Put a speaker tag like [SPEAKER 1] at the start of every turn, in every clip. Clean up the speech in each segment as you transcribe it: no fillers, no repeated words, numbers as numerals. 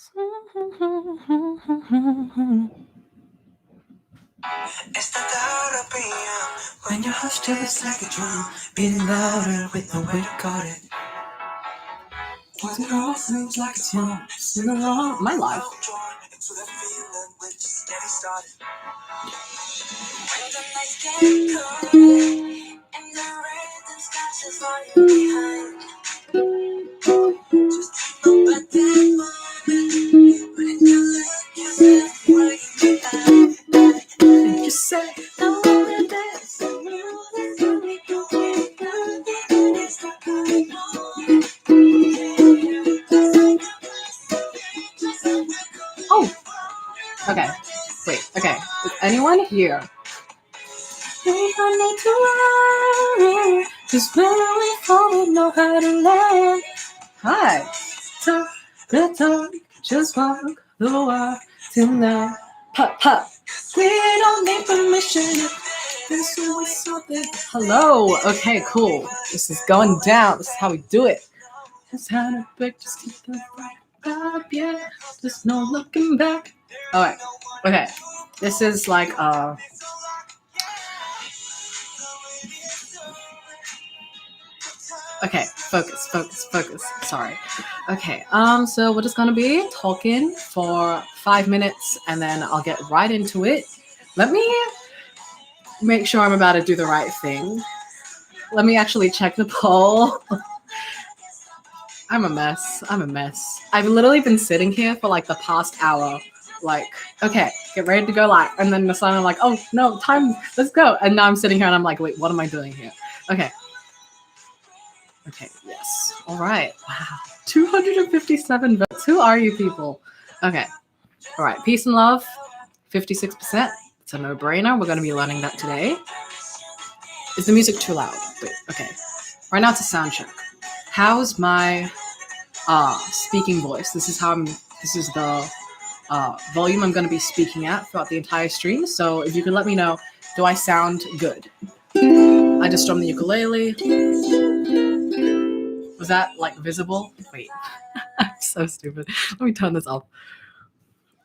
[SPEAKER 1] It's the therapy when your hush just like a drum, beating louder with no way to guard it. When it all seems like it's wrong, sing along. My life. Into the feeling which steady started. When the nights get cold and the rhythm starts to fall you behind, just think about that moment when you look yourself right in the eye. And you say, I wanna dance. And you let me go away. Nothing is not going on. Oh, okay. Wait, okay. Is anyone here? We don't need to worry, just when we fall, we know how to land. Hi. Talk the talk, just walk the walk tonight. Pop, pop. We don't need permission. This is something. Hello. Okay, cool. This is going down. This is how we do it. Just how to break, just keep the vibe, yeah. There's no looking back. All right. Okay. This is like Okay, focus. Sorry. Okay, so we're just gonna be talking for 5 minutes and then I'll get right into it. Let me make sure I'm about to do the right thing. Let me actually check the poll. I'm a mess. I've literally been sitting here for like the past hour. Like, okay, get ready to go live. And then suddenly I'm like, oh no, time, let's go. And now I'm sitting here and I'm like, wait, what am I doing here? Okay, yes. All right. Wow. 257 votes. Who are you people? Okay. All right. Peace and love. 56%. It's a no-brainer. We're going to be learning that today. Is the music too loud? Wait. Okay. Right now it's a sound check. How's my speaking voice? This is the volume I'm going to be speaking at throughout the entire stream. So if you could let me know, do I sound good? I just strummed the ukulele. Was that like visible? Wait, I'm so stupid. Let me turn this off.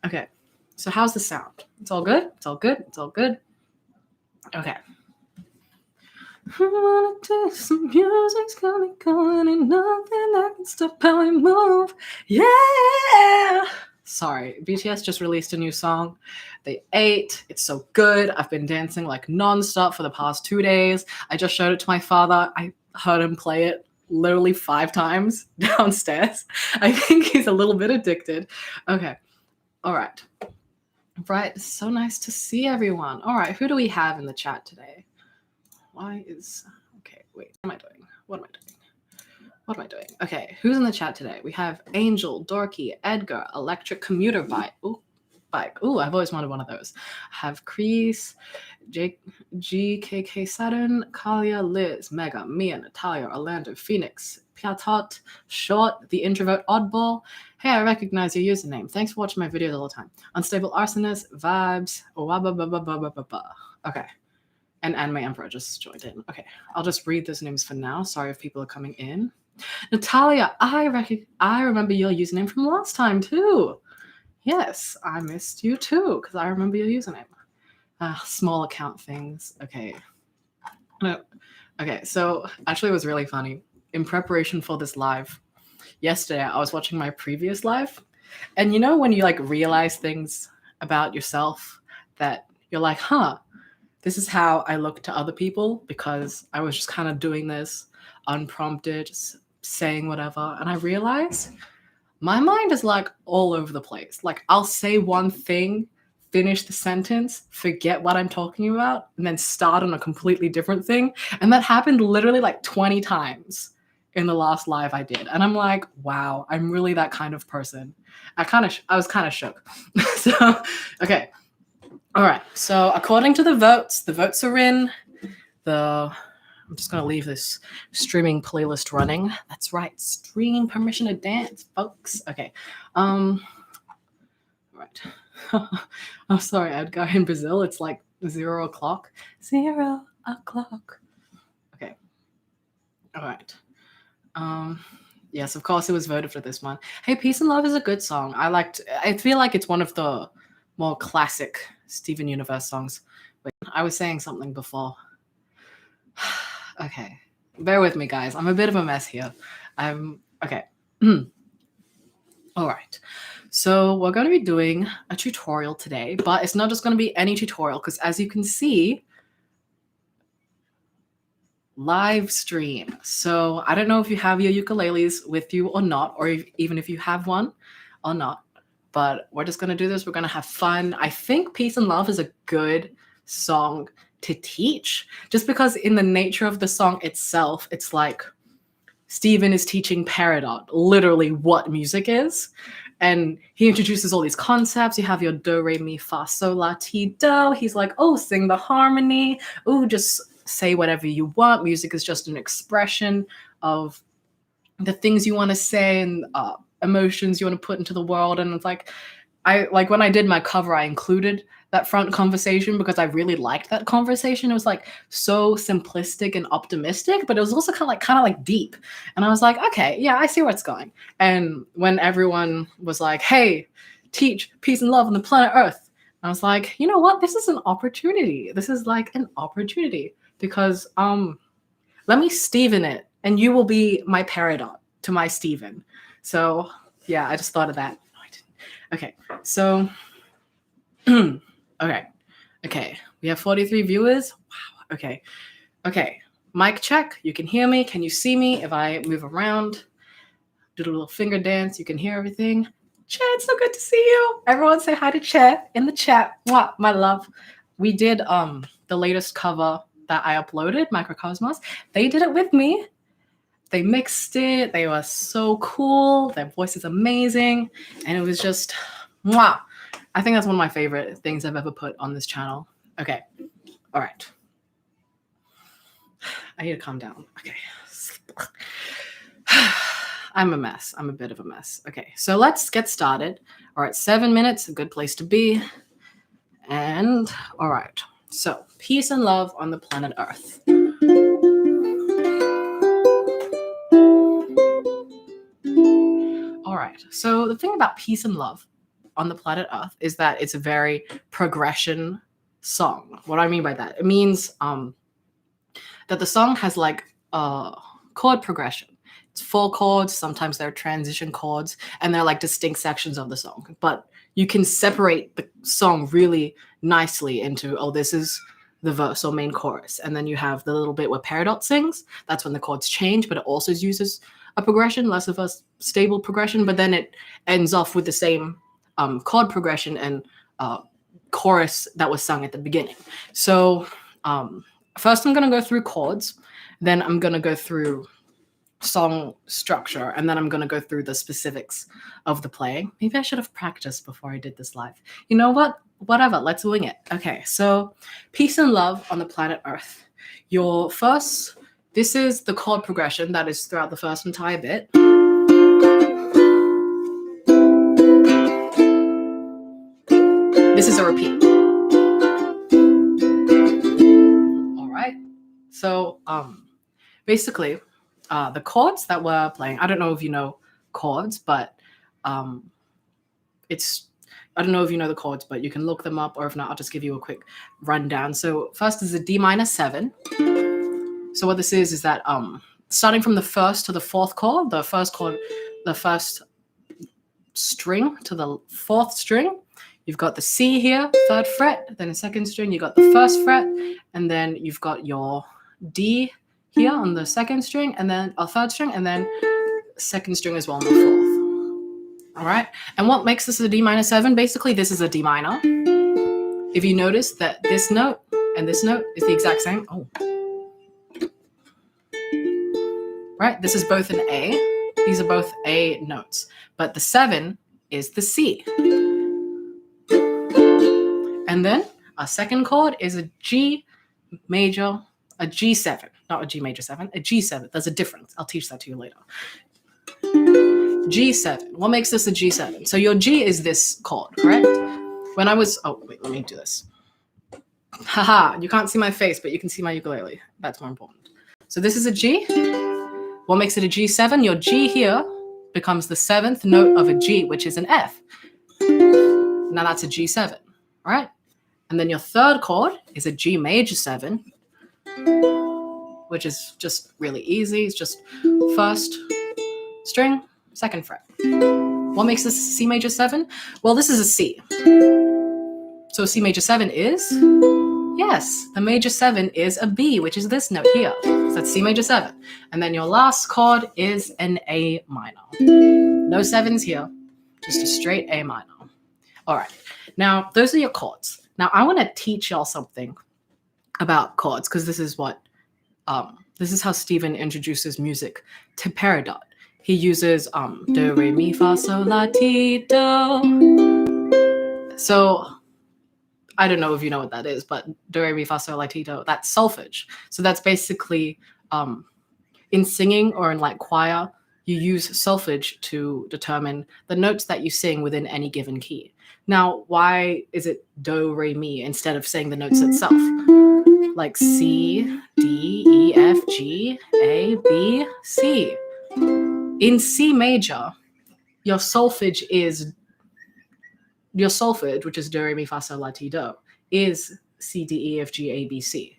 [SPEAKER 1] Okay, so how's the sound? It's all good? It's all good? It's all good? Okay. I wanna do some music's got me going and nothing that can stop how I move. Yeah! Sorry, BTS just released a new song. They ate. It's so good. I've been dancing like nonstop for the past 2 days. I just showed it to my father. I heard him play it literally 5 times downstairs. I think he's a little bit addicted. Okay. All right. Right. So nice to see everyone. All right. Who do we have in the chat today? Okay, wait, what am I doing? Okay, who's in the chat today? We have Angel, Dorky, Edgar, Electric Commuter Bike. Ooh, I've always wanted one of those. I have Crease, GKK7, Kalia, Liz, Mega, Mia, Natalia, Orlando, Phoenix, Piatot, Short, The Introvert Oddball. Hey, I recognize your username. Thanks for watching my videos all the time. Unstable Arsonist, Vibes, Okay. And Anime Emperor just joined in. Okay, I'll just read those names for now. Sorry if people are coming in. Natalia, I remember your username from last time too. Yes, I missed you too because I remember your username. Small account things. Okay. Okay, so actually it was really funny. In preparation for this live, yesterday I was watching my previous live, and you know when you like realize things about yourself that you're like, huh, this is how I look to other people because I was just kind of doing this unprompted, just saying whatever. And I realized my mind is like all over the place. Like I'll say one thing, finish the sentence, forget what I'm talking about, and then start on a completely different thing. And that happened literally like 20 times in the last live I did. And I'm like, wow, I'm really that kind of person. I was kind of shook. So, okay. All right, so according to the votes are in. I'm just going to leave this streaming playlist running. That's right, stream permission to dance, folks. Okay. All right. I'm sorry, Edgar, in Brazil, it's like 0 o'clock. 0 o'clock. Okay. All right. Yes, of course it was voted for this one. Hey, Peace and Love is a good song. I feel like it's one of the more classic Steven Universe songs. Wait, I was saying something before. Okay. Bear with me, guys. I'm a bit of a mess here. Okay. All right. So we're going to be doing a tutorial today, but it's not just going to be any tutorial because as you can see, live stream. So I don't know if you have your ukuleles with you or not, or even if you have one or not, but we're just going to do this. We're going to have fun. I think Peace and Love is a good song to teach just because in the nature of the song itself, it's like Steven is teaching peridot literally what music is. And he introduces all these concepts. You have your do, re, mi, fa, sol, la, ti, do. He's like, oh, sing the harmony. Oh, just say whatever you want. Music is just an expression of the things you want to say and emotions you want to put into the world. And it's like, when I did my cover, I included that front conversation because I really liked that conversation. It was like so simplistic and optimistic, but it was also kind of like deep. And I was like, okay, yeah, I see where it's going. And when everyone was like, hey, teach peace and love on the planet Earth, I was like, you know what? This is an opportunity. This is like an opportunity because let me Steven it and you will be my peridot to my Steven. So yeah, I just thought of that. No, I didn't. Okay, so okay. We have 43 viewers. Wow. Okay. Mic check. You can hear me. Can you see me? If I move around, do a little finger dance, you can hear everything. Che, it's so good to see you. Everyone say hi to Che in the chat. Mwah, my love. We did the latest cover that I uploaded, Microcosmos. They did it with me. They mixed it. They were so cool. Their voice is amazing. And it was just, mwah. I think that's one of my favorite things I've ever put on this channel. Okay. All right. I need to calm down. Okay. I'm a mess. I'm a bit of a mess. Okay. So let's get started. All right. 7 minutes, a good place to be. And all right. So peace and love on the planet Earth. All right. So the thing about peace and love on the planet Earth is that it's a very progression song. What do I mean by that? It means that the song has like a chord progression. It's 4 chords, sometimes there are transition chords, and they're like distinct sections of the song. But you can separate the song really nicely into, oh, this is the verse or main chorus. And then you have the little bit where peridot sings. That's when the chords change, but it also uses a progression, less of a stable progression, but then it ends off with the same chord progression and chorus that was sung at the beginning. So first I'm going to go through chords, then I'm going to go through song structure, and then I'm going to go through the specifics of the playing. Maybe I should have practiced before I did this live. You know what? Whatever, let's wing it. Okay, so peace and love on the planet Earth. This is the chord progression that is throughout the first entire bit. This is a repeat. All right. So basically, the chords that we're playing, I don't know if you know chords, but I don't know if you know the chords, but you can look them up, or if not, I'll just give you a quick rundown. So first is a Dm7. So what this is that starting from the first to the fourth chord, the first string to the fourth string, you've got the C here, 3rd fret, then a 2nd string, you got the 1st fret, and then you've got your D here on the 2nd string, and then a 3rd string, and then 2nd string as well on the 4th. All right. And what makes this a D-7? Basically, this is a D minor. If you notice that this note and this note is the exact same. Oh. Right. This is both an A. These are both A notes. But the 7 is the C. And then our second chord is a G major, a G7. Not a G major 7, a G7. There's a difference. I'll teach that to you later. G7. What makes this a G7? So your G is this chord, correct? When I was, oh, wait, let me do this. Haha, you can't see my face, but you can see my ukulele. That's more important. So this is a G. What makes it a G7? Your G here becomes the 7th note of a G, which is an F. Now that's a G7, right? And then your third chord is a G major 7, which is just really easy. It's just first string, second fret. What makes this C major 7? Well, this is a C. So C major 7 is, yes, the major 7 is a B, which is this note here. So that's C major 7. And then your last chord is an A minor. No 7s here, just a straight A minor. All right, now those are your chords. Now I want to teach y'all something about chords, because this is what, this is how Stephen introduces music to peridot. He uses do, re, mi, fa, sol, la, ti, do. So I don't know if you know what that is, but do, re, mi, fa, sol, la, ti, do, that's solfege. So that's basically, in singing or in like choir, you use solfege to determine the notes that you sing within any given key. Now, why is it do, re, mi instead of saying the notes itself? Like C, D, E, F, G, A, B, C. In C major, your solfege, which is do, re, mi, fa, sol, la, ti, do, is C, D, E, F, G, A, B, C.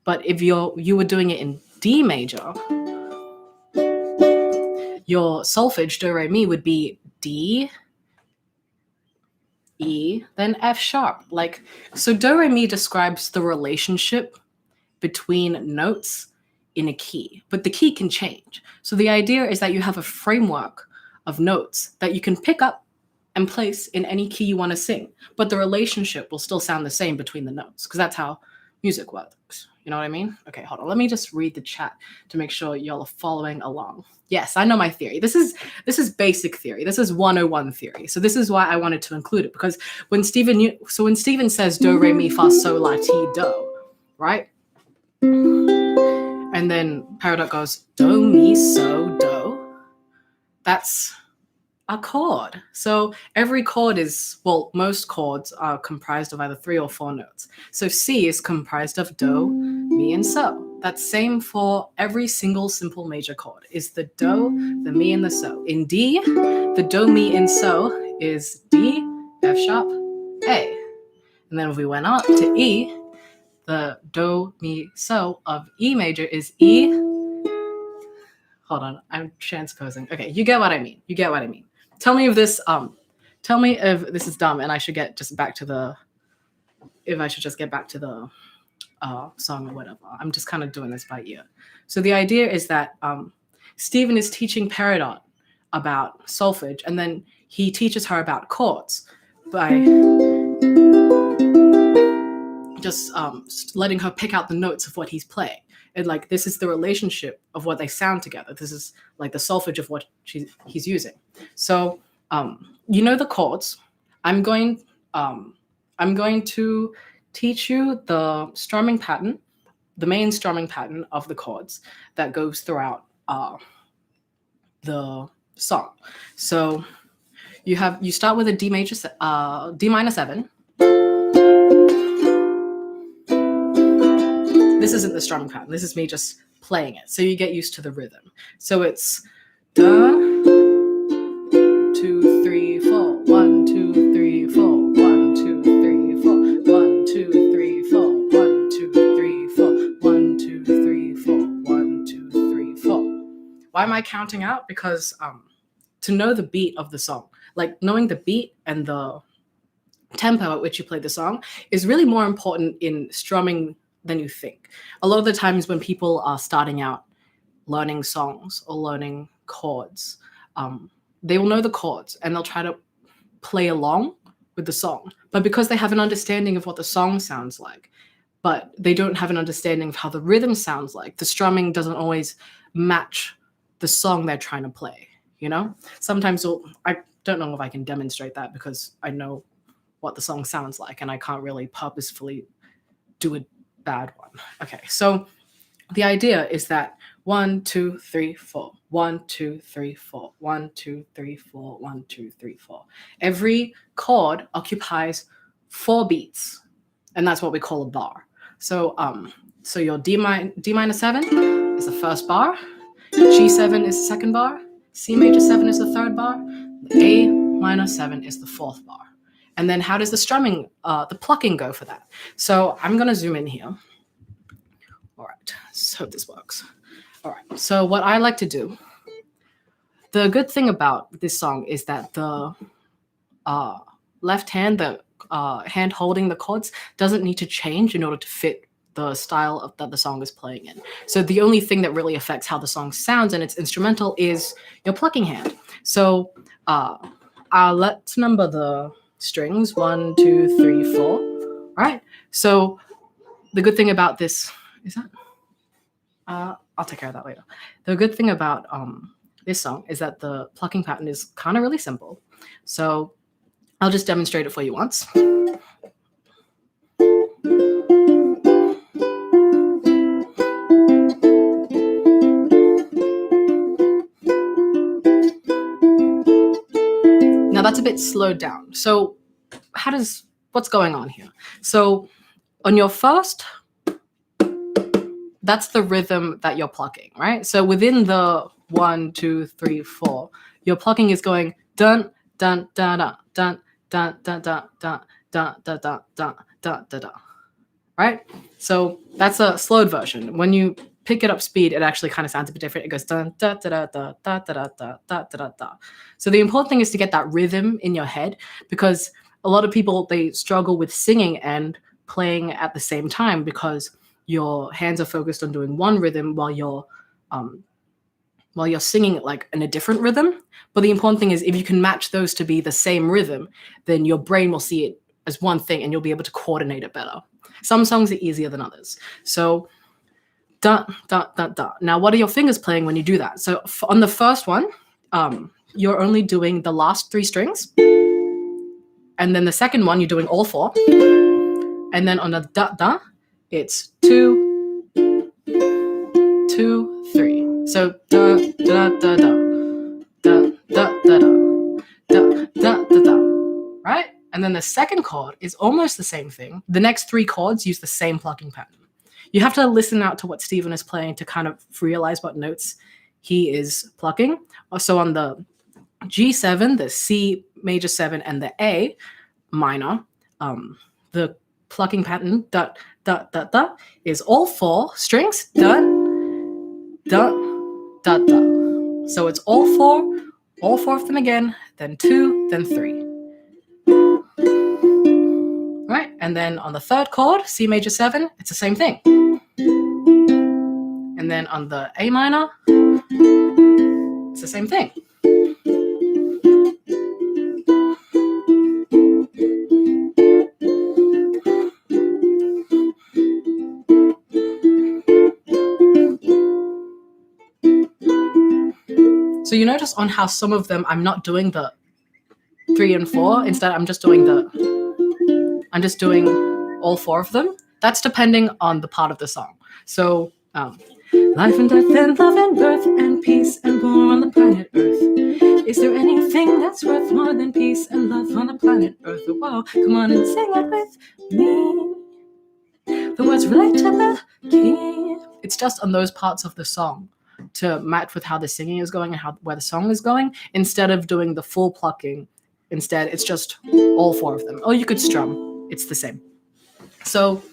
[SPEAKER 1] But if you were doing it in D major, your solfege, do, re, mi, would be D, E, then F sharp. Like, so do, re, mi describes the relationship between notes in a key, but the key can change. So the idea is that you have a framework of notes that you can pick up and place in any key you want to sing, but the relationship will still sound the same between the notes, because that's how music works. You know what I mean? Okay, hold on. Let me just read the chat to make sure y'all are following along. Yes, I know my theory. This is basic theory. This is 101 theory. So this is why I wanted to include it, because when Stephen says do, re, mi, fa, sol, la, ti, do, right? And then peridot goes do, mi, so, do. That's a chord. So every chord is, well, most chords are comprised of either 3 or 4 notes. So C is comprised of do, mi, and so. That's same for every single simple major chord, is the do, the mi, and the so. In D, the do, mi, and so is D, F sharp, A. And then if we went up to E, the do, mi, so of E major is E. Hold on, I'm transposing. Okay, you get what I mean. Tell me if this is dumb and I should get just back to the, song or whatever. I'm just kind of doing this by ear. So the idea is that Stephen is teaching peridot about solfege, and then he teaches her about chords by just letting her pick out the notes of what he's playing. And like, this is the relationship of what they sound together. This is like the solfege of what he's using. So, you know the chords. I'm going to teach you the strumming pattern, the main strumming pattern of the chords that goes throughout the song. So you start with a D minor 7. This isn't the strumming pattern. This is me just playing it. So you get used to the rhythm. So it's da, 2, 3, 4, 1, 2, 3, 4, 1, 2, 3, 4, 1, 2, 3, 4, 1, 2, 3, 4, 1, 2, 3, 4, 1, 2, 3, 4. Why am I counting out? Because to know the beat of the song, like knowing the beat and the tempo at which you play the song is really more important in strumming than you think. A lot of the times when people are starting out learning songs or learning chords, they will know the chords and they'll try to play along with the song. But because they have an understanding of what the song sounds like, but they don't have an understanding of how the rhythm sounds like, the strumming doesn't always match the song they're trying to play, you know? Sometimes I don't know if I can demonstrate that because I know what the song sounds like and I can't really purposefully do a bad one. Okay, so the idea is that 1, 2, 3, 4, 1, 2, 3, 4, 1, 2, 3, 4, 1, 2, 3, 4. Every chord occupies 4 beats, and that's what we call a bar. So, so your D minor 7 is the first bar. G7 is the second bar, C major 7 is the third bar, A minor 7 is the fourth bar. And then how does the strumming, the plucking go for that? So I'm going to zoom in here. All right, let's hope this works. All right, so what I like to do, the good thing about this song is that the left hand, the hand holding the chords, doesn't need to change in order to fit the style that the song is playing in. So the only thing that really affects how the song sounds and its instrumental is your plucking hand. So let's number the strings, 1, 2, 3, 4. All right. So the good thing about this is that I'll take care of that later. The good thing about this song is that the plucking pattern is kind of really simple. So I'll just demonstrate it for you once. Now that's a bit slowed down. So what's going on here? So on your first, that's the rhythm that you're plucking, right? So within the 1, 2, 3, 4, your plucking is going dun, dun, dun, dun, dun, dun, dun, dun, dun, dun, dun, dun, dun, dun, dun, dun, right? So that's a slowed version. When you pick it up speed, it actually kind of sounds a bit different. It goes dun, da, da, da, da, da, da, da, da, da, da, da. So the important thing is to get that rhythm in your head, because a lot of people, they struggle with singing and playing at the same time because your hands are focused on doing one rhythm while you're singing like in a different rhythm. But the important thing is if you can match those to be the same rhythm, then your brain will see it as one thing and you'll be able to coordinate it better. Some songs are easier than others. So da, da, da, da. Now, what are your fingers playing when you do that? So on the first one, you're only doing the last 3 strings. And then the second one, you're doing all 4. And then on the da, da, it's 2, 2, 3. So da, da, da, da, da, da, da, da, da, da, da, right? And then the second chord is almost the same thing. The next 3 chords use the same plucking pattern. You have to listen out to what Stephen is playing to kind of realize what notes he is plucking. Also on the G7, the C major 7, and the A minor, the plucking pattern da, da, da, da, is all 4 strings, da, da, da, da. So it's all 4 of them again, then 2, then 3. Right, and then on the third chord, C major 7, it's the same thing. And then on the A minor, it's the same thing. So you notice on how some of them I'm not doing the 3 and 4. Instead, I'm just doing all 4 of them. That's depending on the part of the song. So life and death and love and birth and peace and war on the planet Earth. Is there anything that's worth more than peace and love on the planet Earth? Whoa, come on and sing it with me. The words relate to the key. It's just on those parts of the song to match with how the singing is going and where the song is going, instead of doing the full plucking. Instead, it's just all 4 of them. Or you could strum. It's the same. So,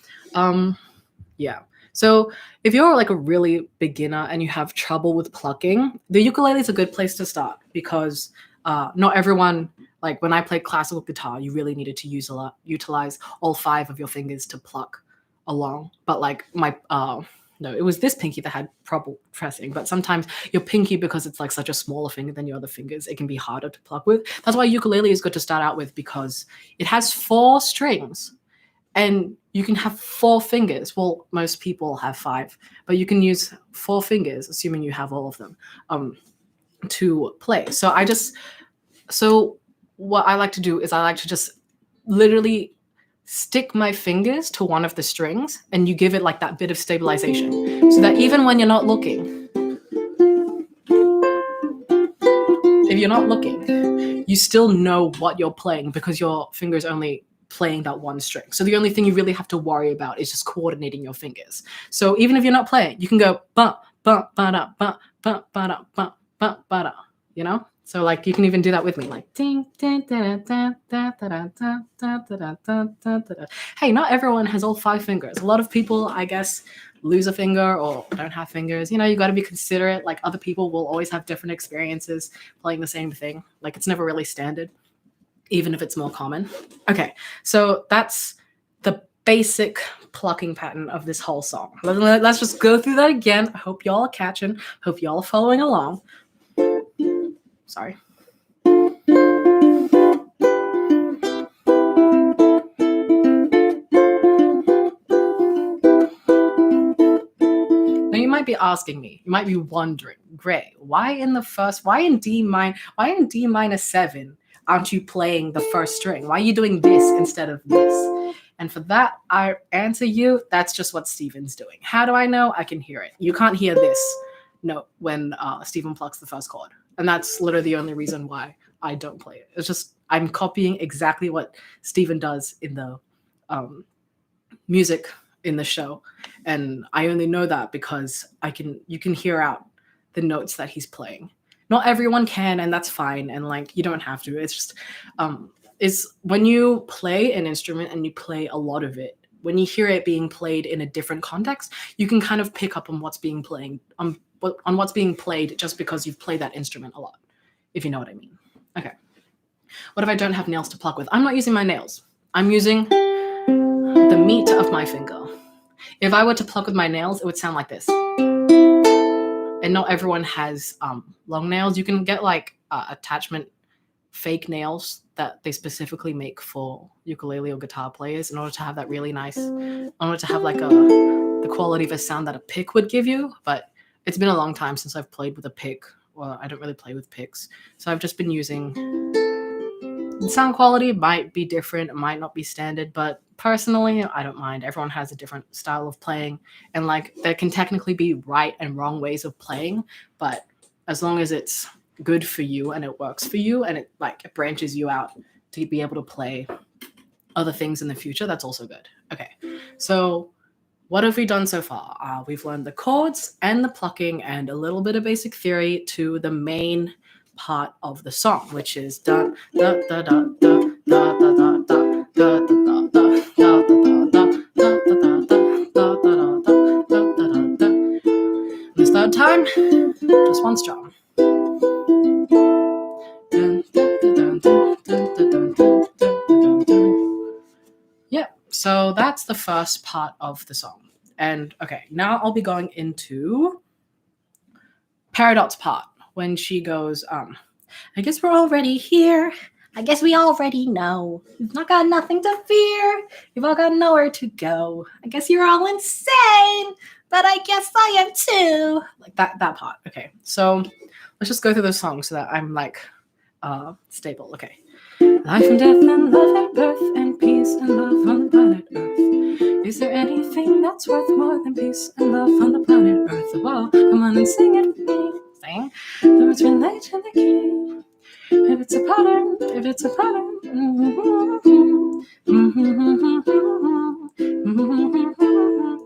[SPEAKER 1] yeah. So if you're like a really beginner and you have trouble with plucking, the ukulele is a good place to start, because not everyone, like when I played classical guitar, you really needed to utilize all 5 of your fingers to pluck along. But like no, it was this pinky that had trouble pressing. But sometimes your pinky, because it's like such a smaller finger than your other fingers, it can be harder to pluck with. That's why ukulele is good to start out with, because it has 4 strings and you can have 4 fingers. Well, most people have 5, but you can use 4 fingers, assuming you have all of them, to play. So what I like to do is I like to just literally stick my fingers to one of the strings, and you give it like that bit of stabilization, so that even when you're not looking, if you're not looking, you still know what you're playing, because your fingers only playing that one string. So the only thing you really have to worry about is just coordinating your fingers. So even if you're not playing, you can go bum, You know? So like you can even do that with me, like hey, not everyone has all 5 fingers. A lot of people, I guess, lose a finger or don't have fingers. You know, you got to be considerate. Like other people will always have different experiences playing the same thing. Like it's never really standard, even if it's more common. Okay, so that's the basic plucking pattern of this whole song. Let's just go through that again. I hope y'all are catching. Hope y'all are following along. Sorry. Now you might be asking me, you might be wondering, Gray, why in D minor 7 aren't you playing the first string? Why are you doing this instead of this? And for that, I answer you, that's just what Stephen's doing. How do I know? I can hear it. You can't hear this note when Stephen plucks the first chord. And that's literally the only reason why I don't play it. It's just I'm copying exactly what Stephen does in the music in the show. And I only know that because you can hear out the notes that he's playing. Not everyone can, and that's fine. And like, you don't have to. It's just, it's when you play an instrument and you play a lot of it, when you hear it being played in a different context, you can kind of pick up on what's being played, on what's being played just because you've played that instrument a lot, if you know what I mean. Okay. What if I don't have nails to pluck with? I'm not using my nails. I'm using the meat of my finger. If I were to pluck with my nails, it would sound like this. And not everyone has long nails. You can get like attachment fake nails that they specifically make for ukulele or guitar players in order to have that really nice, in order to have like the quality of a sound that a pick would give you. But it's been a long time since I've played with a pick. Well, I don't really play with picks. So I've just been using, the sound quality might be different, it might not be standard, but personally, I don't mind. Everyone has a different style of playing, and like there can technically be right and wrong ways of playing, but as long as it's good for you and it works for you and it branches you out to be able to play other things in the future, that's also good. Okay, so what have we done so far? We've learned the chords and the plucking and a little bit of basic theory to the main part of the song, which is da da da da da da da da da da da da da da. This third time, just one strum. Yeah, so that's the first part of the song. And okay, now I'll be going into peridots part, when she goes, I guess we're already here. I guess we already know. You've not got nothing to fear. You've all got nowhere to go. I guess you're all insane, but I guess I am too. Like that part. Okay, so let's just go through the song so that I'm like stable. Okay. Life and death and love and birth and peace and love on the planet Earth. Is there anything that's worth more than peace and love on the planet Earth? Whoa, come on and sing it with me. Sing. The words relate to the key. If it's a pattern,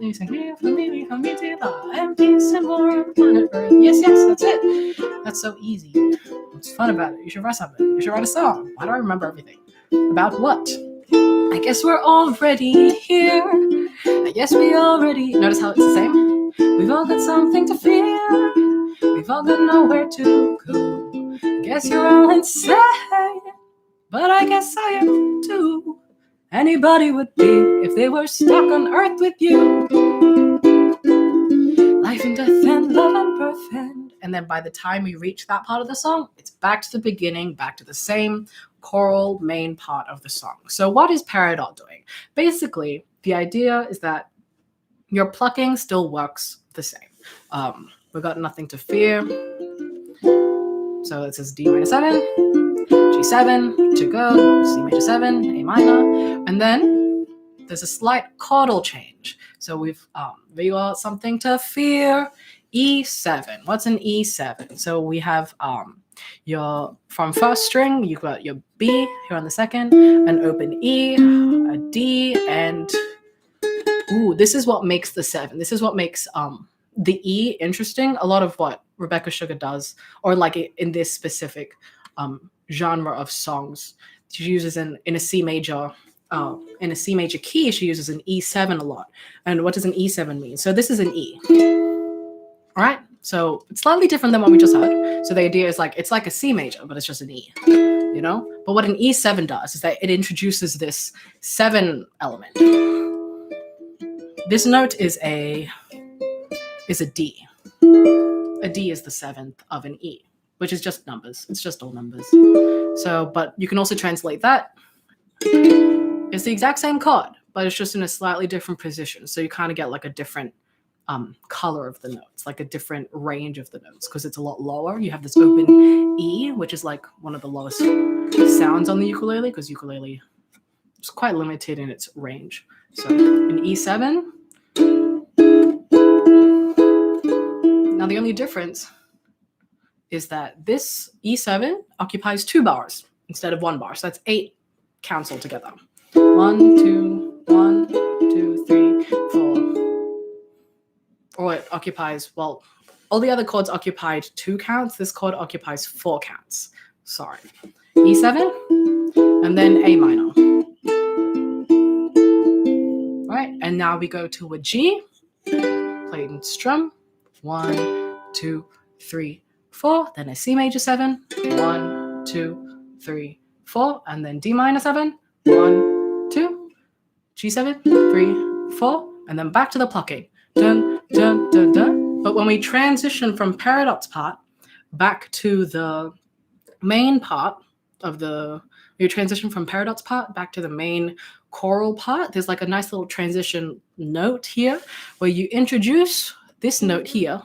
[SPEAKER 1] Listen here for me to the empty symbol on the planet Earth. Yes, that's it. That's so easy. What's fun about it? You should write something. You should write a song. Why do I remember everything? About what? I guess we're already here. I guess we already... Notice how it's the same? We've all got something to fear. We've all got nowhere to go. I guess you're all insane, but I guess I am too. Anybody would be if they were stuck on Earth with you. Life and death and love and birth and then by the time we reach that part of the song, it's back to the beginning, back to the same choral main part of the song. So what is peridot doing? Basically, the idea is that your plucking still works the same. We've got nothing to fear. So it says D minor 7, G7 to go, C major 7, A minor, and then there's a slight chordal change. So we got something to fear. E7. What's an E7? So we have your from first string, you've got your B here on the second, an open E, a D, and this is what makes the 7. This is what makes the E interesting. A lot of what Rebecca Sugar does, or like in this specific genre of songs, she uses in a C major. In a C major key, she uses an E7 a lot. And what does an E7 mean? So this is an E. All right. So it's slightly different than what we just heard. So the idea is like it's like a C major, but it's just an E. You know. But what an E7 does is that it introduces this 7 element. This note is a D. A D is the 7th of an E, which is just numbers. It's just all numbers. So, but you can also translate that. It's the exact same chord, but it's just in a slightly different position. So you kind of get like a different color of the notes, like a different range of the notes, because it's a lot lower. You have this open E, which is like one of the lowest sounds on the ukulele, because ukulele is quite limited in its range. So an E7. Now the only difference is that this E7 occupies 2 bars instead of 1 bar. So that's 8 counts altogether. 1, 2, 1, 2, 3, 4. Or it occupies, well, all the other chords occupied 2 counts. This chord occupies 4 counts. Sorry. E7 and then A minor. Right, and now we go to a G, played in strum. 1, 2, 3, 4. Then a C major 7. 1, 2, 3, 4. And then D minor 7. 1, 2. G7, 3, 4. And then back to the plucking. Dun, dun, dun, dun. But when we transition from peridots part back to the main part of the, you transition from peridots part back to the main choral part, there's like a nice little transition note here where you introduce this note here.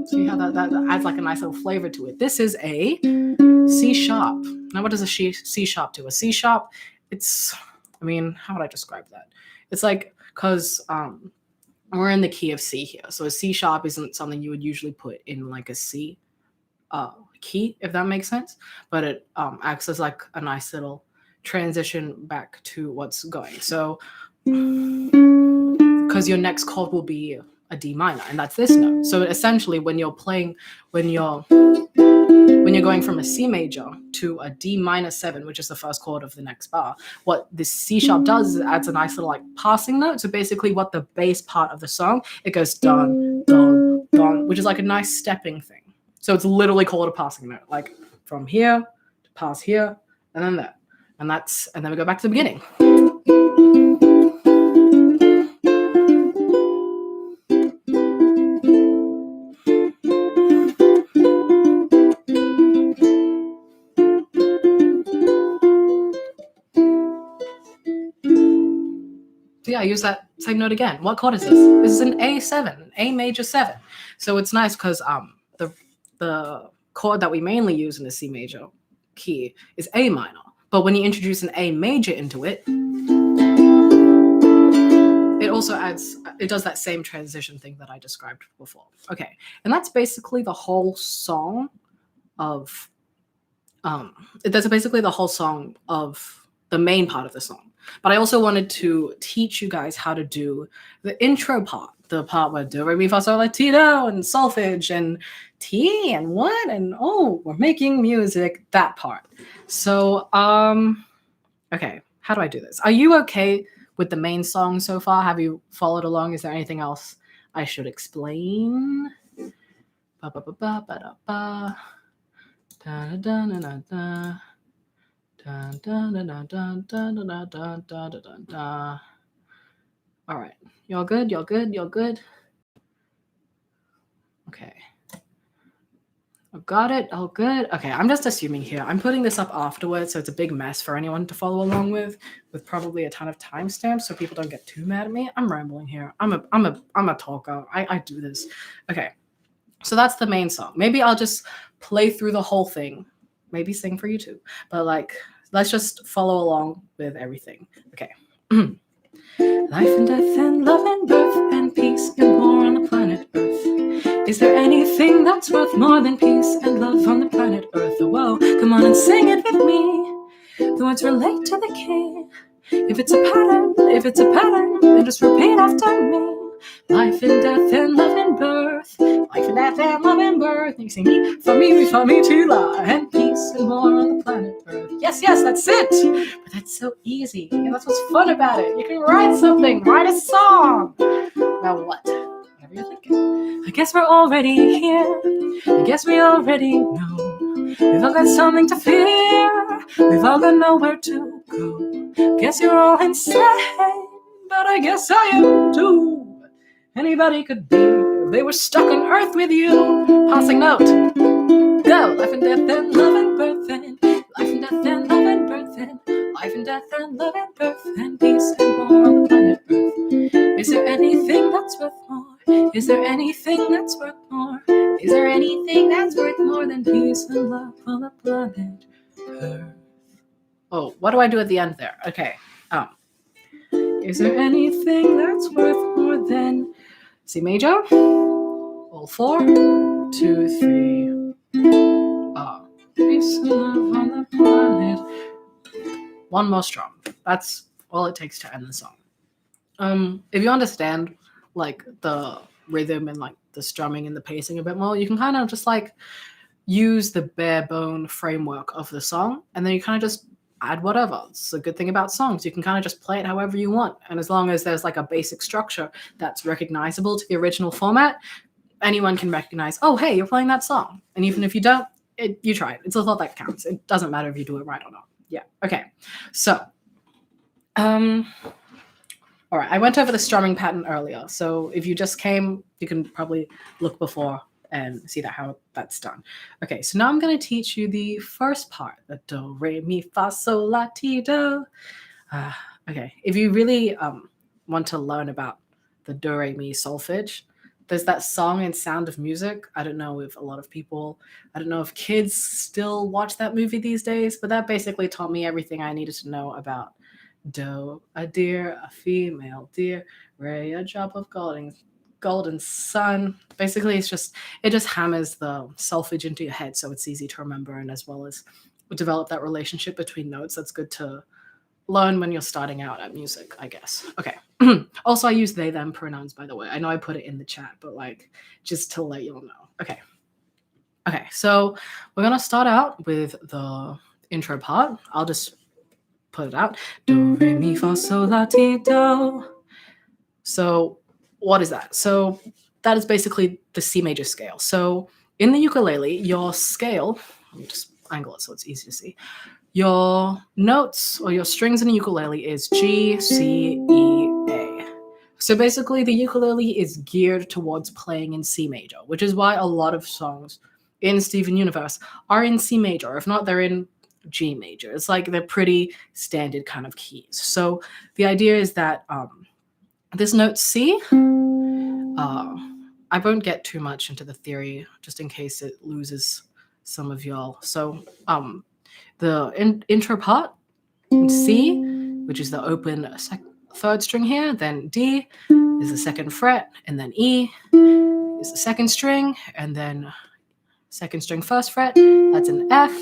[SPEAKER 1] See how that adds like a nice little flavor to it. This is a C sharp. Now, what does a C sharp do? A C sharp, it's, I mean, how would I describe that? It's like, because we're in the key of C here. So a C sharp isn't something you would usually put in like a C key, if that makes sense. But it acts as like a nice little transition back to what's going. So, because your next chord will be a D minor, and that's this note. So essentially, when you're going from a C major to a D minor 7, which is the first chord of the next bar, what this C sharp does is it adds a nice little like passing note. So basically, what the bass part of the song, it goes dun dun dun, which is like a nice stepping thing. So it's literally called a passing note, like from here to pass here, and then that, and then we go back to the beginning. So yeah, I use that same note again. What chord is this? This is an A7, A major 7. So it's nice because the chord that we mainly use in the C major key is A minor. But when you introduce an A major into it, it also it does that same transition thing that I described before. Okay, and that's basically the whole song of, that's basically the whole song of the main part of the song. But I also wanted to teach you guys how to do the intro part, the part where do, re, mi, fa, sol, la, ti, do, and solfege, and T, and what, and oh, we're making music, that part. So, okay, how do I do this? Are you okay with the main song so far? Have you followed along? Is there anything else I should explain? Ba, ba, ba, ba, ba, da, ba. Da, da, da, da, da. Dun, dun, dun, dun, dun, dun, dun, dun, dun, dun, dun, dun. All right, y'all good? Y'all good? Y'all good? Okay. I've got it. All good. Okay, I'm just assuming here. I'm putting this up afterwards, so it's a big mess for anyone to follow along with probably a ton of timestamps, so people don't get too mad at me. I'm rambling here. I'm a talker. I do this. Okay, so that's the main song. Maybe I'll just play through the whole thing. Maybe sing for you too. But like, let's just follow along with everything. Okay. Life and death and love and birth and peace and war on the planet Earth. Is there anything that's worth more than peace and love on the planet Earth? Oh, whoa, come on and sing it with me. The words relate to the king. If it's a pattern, then just repeat after me. Life and death and love and birth. Life and death and love and birth. You see me, for me to lie. And peace and more on the planet Earth. Yes, that's it. But that's so easy. And that's what's fun about it. You can write something, write a song. Now what? Whatever you're thinking. I guess we're already here. I guess we already know. We've all got something to fear. We've all got nowhere to go. Guess you're all insane, but I guess I am too. Anybody could be if they were stuck on Earth with you. Passing note. Go. Life and death and love and birth and life and death and love and birth and life and death and love and birth and peace and more on the planet Earth. Is there anything that's worth more? Is there anything that's worth more? Is there anything that's worth more than peace and love on the planet Earth? Oh, what do I do at the end there? Okay. Is there anything that's worth more than C major? All 4, 2, 3. Peace and love on the planet. One more strum. That's all it takes to end the song. If you understand like the rhythm and like the strumming and the pacing a bit more, you can kind of just like use the bare bone framework of the song, and then you kind of just add whatever. It's a good thing about songs. You can kind of just play it however you want. And as long as there's like a basic structure that's recognizable to the original format, anyone can recognize, oh, hey, you're playing that song. And even if you don't, you try it. It's a thought that counts. It doesn't matter if you do it right or not. Yeah. Okay. So, all right. I went over the strumming pattern earlier. So if you just came, you can probably look before and see how that's done. Okay, so now I'm going to teach you the first part, the do, re, mi, fa, sol, la, ti, do. Okay, if you really want to learn about the do, re, mi solfege, there's that song in Sound of Music. I don't know if a lot of people, I don't know if kids still watch that movie these days, but that basically taught me everything I needed to know about do, a deer, a female deer, re, a drop of golden sun. Basically, it just hammers the solfege into your head, so it's easy to remember, and as well as develop that relationship between notes. That's good to learn when you're starting out at music, I guess. Okay. Also, I use they them pronouns, by the way. I know I put it in the chat, but like just to let you all know. Okay, so we're gonna start out with the intro part. I'll just put it out. Do, re, mi, fa, sol, la, ti, do. So what is that? So that is basically the C major scale. So in the ukulele, your scale, let me just angle it so it's easy to see. Your notes or your strings in a ukulele is G, C, E, A. So basically the ukulele is geared towards playing in C major, which is why a lot of songs in Steven Universe are in C major. If not, they're in G major. It's like they're pretty standard kind of keys. So the idea is that this note C, I won't get too much into the theory just in case it loses some of y'all. So the intro part, C, which is the open third string here, then D is the second fret, and then E is the second string, and then second string first fret, that's an F,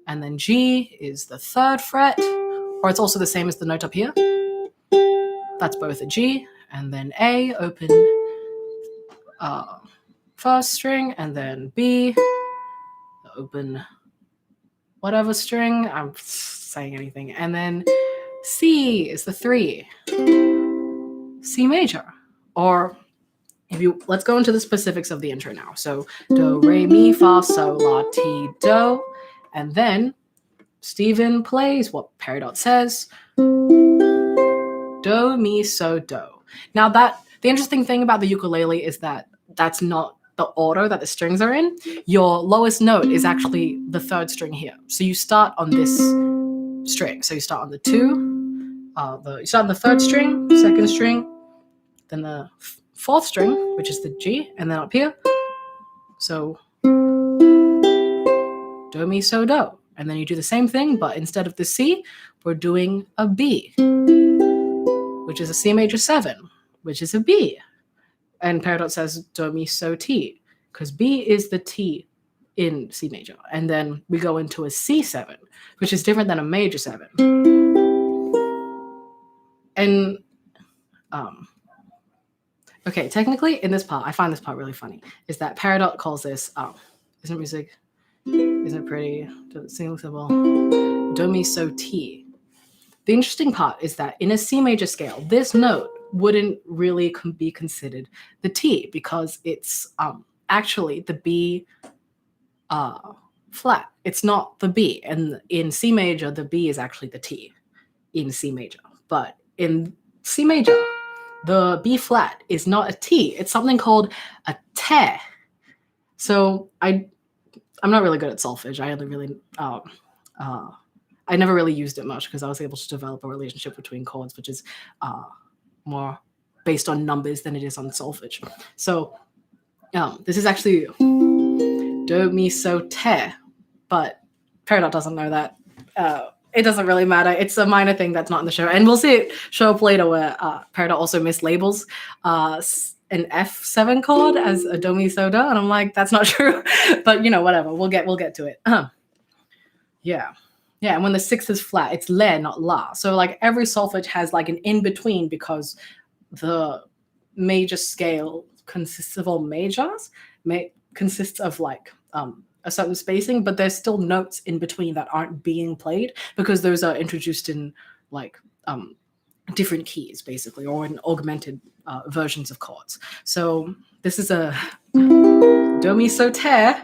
[SPEAKER 1] and then G is the third fret, or it's also the same as the note up here. That's both a G, and then A, open first string, and then B, open whatever string, I'm saying anything, and then C is the 3, C major, or let's go into the specifics of the intro now. So do, re, mi, fa, sol, la, ti, do, and then Steven plays what peridots says, do, mi, so, do. Now the interesting thing about the ukulele is that that's not the order that the strings are in. Your lowest note is actually the third string here. So you start on this string. So you start on the 2, you start on the third string, second string, then the fourth string, which is the G, and then up here. So do, mi, so, do. And then you do the same thing, but instead of the C, we're doing a B, which is a C major 7, which is a B. And peridot says do, mi, so, ti, because B is the T in C major. And then we go into a C7, which is different than a major 7. And okay, technically in this part, I find this part really funny, is that Peridot calls this, isn't music, isn't pretty, single syllable, do, mi, so, ti. The interesting part is that in a C major scale, this note wouldn't really be considered the T because it's actually the B flat. It's not the B. And in C major, the B is actually the T in C major. But in C major, the B flat is not a T. It's something called a te. So I'm not really good at solfege. I only really I never really used it much because I was able to develop a relationship between chords, which is more based on numbers than it is on solfege. So this is actually do, mi, so, te, but Peridot doesn't know that. It doesn't really matter. It's a minor thing that's not in the show. And we'll see it show up later where Peridot also mislabels an F7 chord as a do, mi, so, do. And I'm like, that's not true. But, whatever. We'll get to it. Yeah. Yeah, and when the 6th is flat, it's le, not la. So like every solfege has like an in-between because the major scale consists of all majors, consists of like a certain spacing, but there's still notes in between that aren't being played because those are introduced in like different keys basically, or in augmented versions of chords. So this is a do, mi, so, te.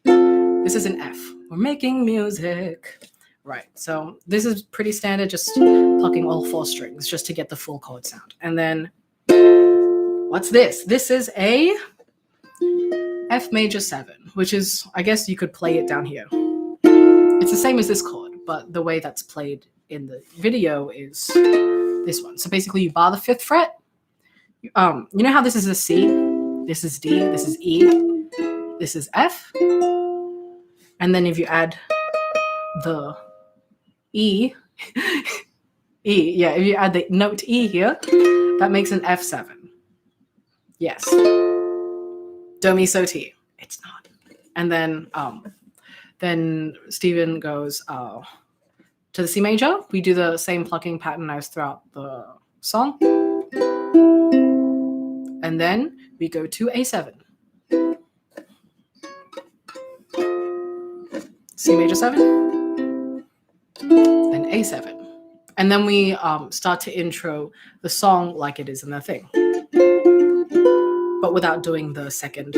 [SPEAKER 1] This is an F. We're making music. Right, so this is pretty standard, just plucking all 4 strings just to get the full chord sound. And then, what's this? This is a F major 7, which is, I guess you could play it down here. It's the same as this chord, but the way that's played in the video is this one. So basically you bar the 5th fret. You know how this is a C? This is D, this is E, this is F. And then if you add the E, if you add the note E here, that makes an F7. Yes. Do, mi, so, ti. It's not. And then Stephen goes to the C major. We do the same plucking pattern as throughout the song. And then we go to A7. C major 7. Then A7. And then we start to intro the song like it is in the thing, but without doing the second.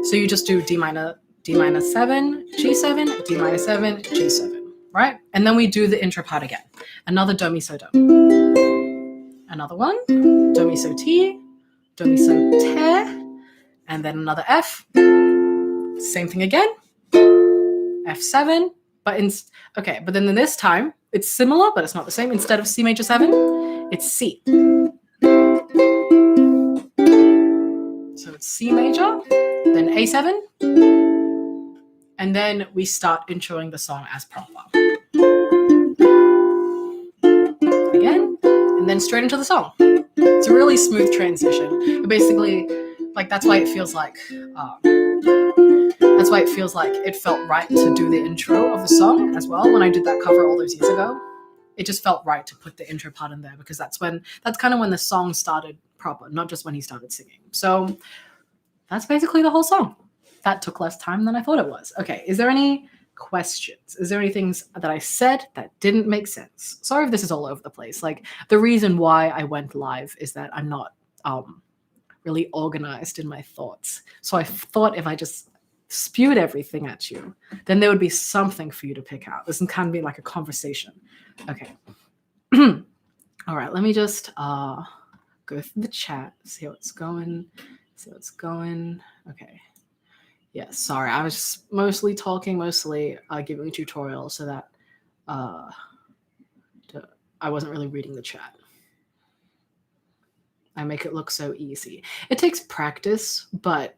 [SPEAKER 1] So you just do D minor 7, G7, D minor 7, G7, right? And then we do the intro part again. Another do, mi, so, do. Another one, do, mi, so, ti, do, mi, so, te, and then another F. Same thing again, F7, but but then this time it's similar, but it's not the same. Instead of C major 7, it's C. So it's C major, then A7, and then we start introing the song as proper. Again, and then straight into the song. It's a really smooth transition. Basically, like that's why it feels like it felt right to do the intro of the song as well. When I did that cover all those years ago, it just felt right to put the intro part in there because that's kind of when the song started proper, not just when he started singing. So that's basically the whole song. That took less time than I thought it was. Okay, is there any questions? Is there any things that I said that didn't make sense? Sorry if this is all over the place. Like the reason why I went live is that I'm not really organized in my thoughts. So I thought if I just spewed everything at you, then there would be something for you to pick out. This can be like a conversation. Okay. All right, let me just go through the chat, see what's going. Okay. Yeah, sorry. I was mostly talking, giving a tutorial so that I wasn't really reading the chat. I make it look so easy. It takes practice, but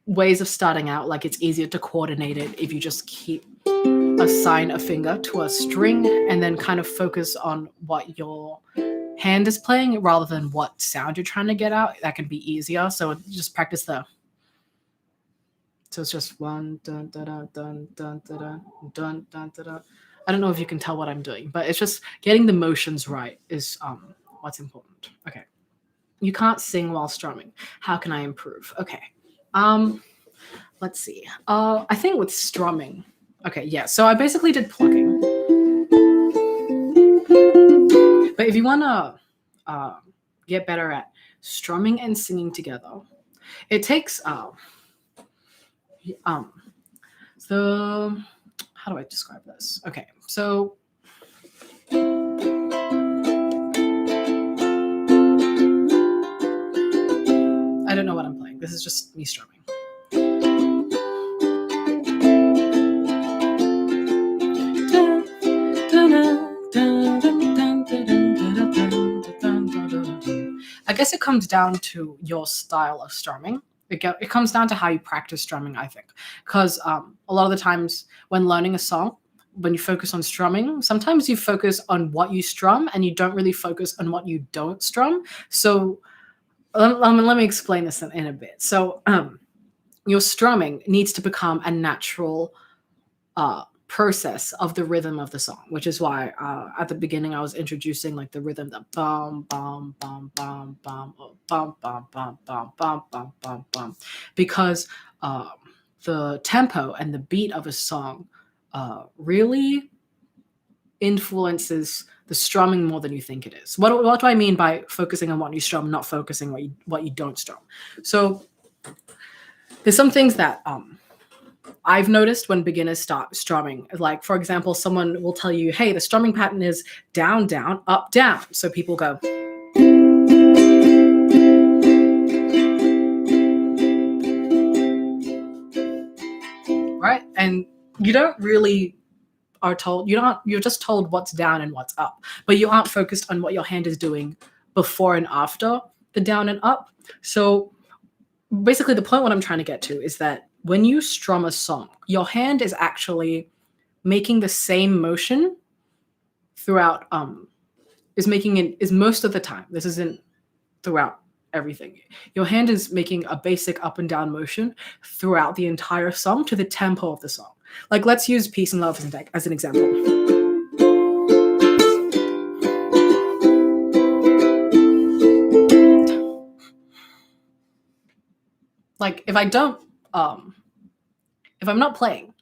[SPEAKER 1] ways of starting out, like it's easier to coordinate it if you just assign a finger to a string and then kind of focus on what your hand is playing rather than what sound you're trying to get out. That can be easier. So just practice So it's just 1 dun dun dun dun dun dun dun dun dun. I don't know if you can tell what I'm doing, but it's just getting the motions right is what's important. Okay. You can't sing while strumming. How can I improve? Okay. Let's see. I think with strumming. Okay, yeah. So I basically did plucking. But if you want to get better at strumming and singing together, it takes the how do I describe this? Okay, so I don't know what I'm playing. This is just me strumming. I guess it comes down to your style of strumming. It comes down to how you practice strumming, I think. Because a lot of the times when learning a song, when you focus on strumming, sometimes you focus on what you strum and you don't really focus on what you don't strum. So let me explain this in a bit. So your strumming needs to become a natural process of the rhythm of the song, which is why at the beginning I was introducing like the rhythm, the bum bum bum bum bum bum bum bum bum bum bum bum bum, because the tempo and the beat of a song really influences the strumming more than you think it is. What do I mean by focusing on what you strum, not focusing what you don't strum? So there's some things that I've noticed when beginners start strumming. Like, for example, someone will tell you, hey, the strumming pattern is down, down, up, down. So people go. Right? And you don't really are told, you're just told what's down and what's up, but you aren't focused on what your hand is doing before and after the down and up. So basically the point what I'm trying to get to is that when you strum a song, your hand is actually making the same motion throughout, is most of the time. This isn't throughout everything. Your hand is making a basic up and down motion throughout the entire song to the tempo of the song. Like, let's use Peace and Love as an example. Like, if I'm not playing,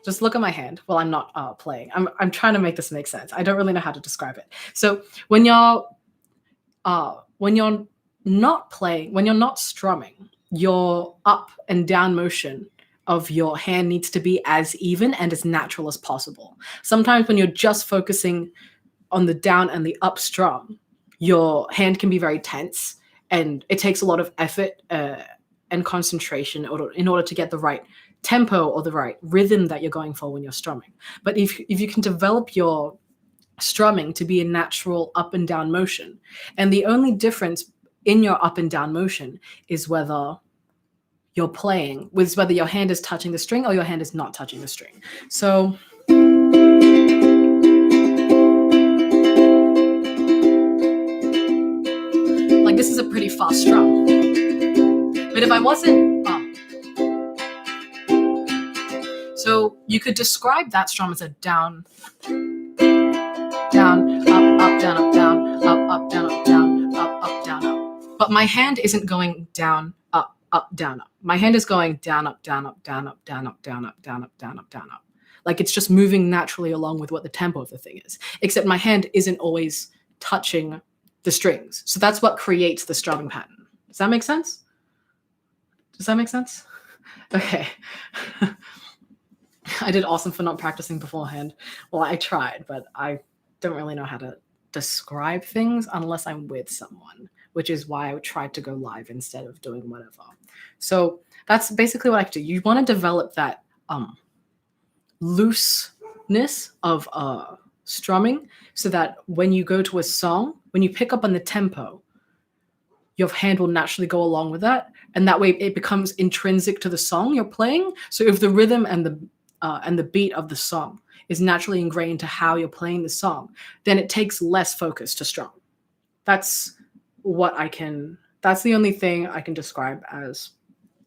[SPEAKER 1] just look at my hand while I'm not playing. I'm trying to make this make sense. I don't really know how to describe it. So when you're not playing, when you're not strumming, your up and down motion of your hand needs to be as even and as natural as possible. Sometimes when you're just focusing on the down and the up strum, your hand can be very tense, and it takes a lot of effort and concentration in order to get the right tempo or the right rhythm that you're going for when you're strumming. But if you can develop your strumming to be a natural up and down motion, and the only difference in your up and down motion is whether you're playing, with whether your hand is touching the string or your hand is not touching the string. So like, this is a pretty fast strum. But if I wasn't so you could describe that strum as a down, down, up, down, up, down, up, down, up, down, up, down, up. But my hand isn't going down, up, down, up. My hand is going down, up, down, up, down, up, down, up, down, up, down, up, down, up, down, up. Like, it's just moving naturally along with what the tempo of the thing is, except my hand isn't always touching the strings. So that's what creates the strumming pattern. Does that make sense? Does that make sense? Okay. I did awesome for not practicing beforehand. Well, I tried, but I don't really know how to describe things unless I'm with someone, which is why I tried to go live instead of doing whatever. So that's basically what I do. You want to develop that looseness of strumming so that when you go to a song, when you pick up on the tempo, your hand will naturally go along with that. And that way it becomes intrinsic to the song you're playing. So if the rhythm and the beat of the song is naturally ingrained to how you're playing the song, then it takes less focus to strum. That's the only thing I can describe as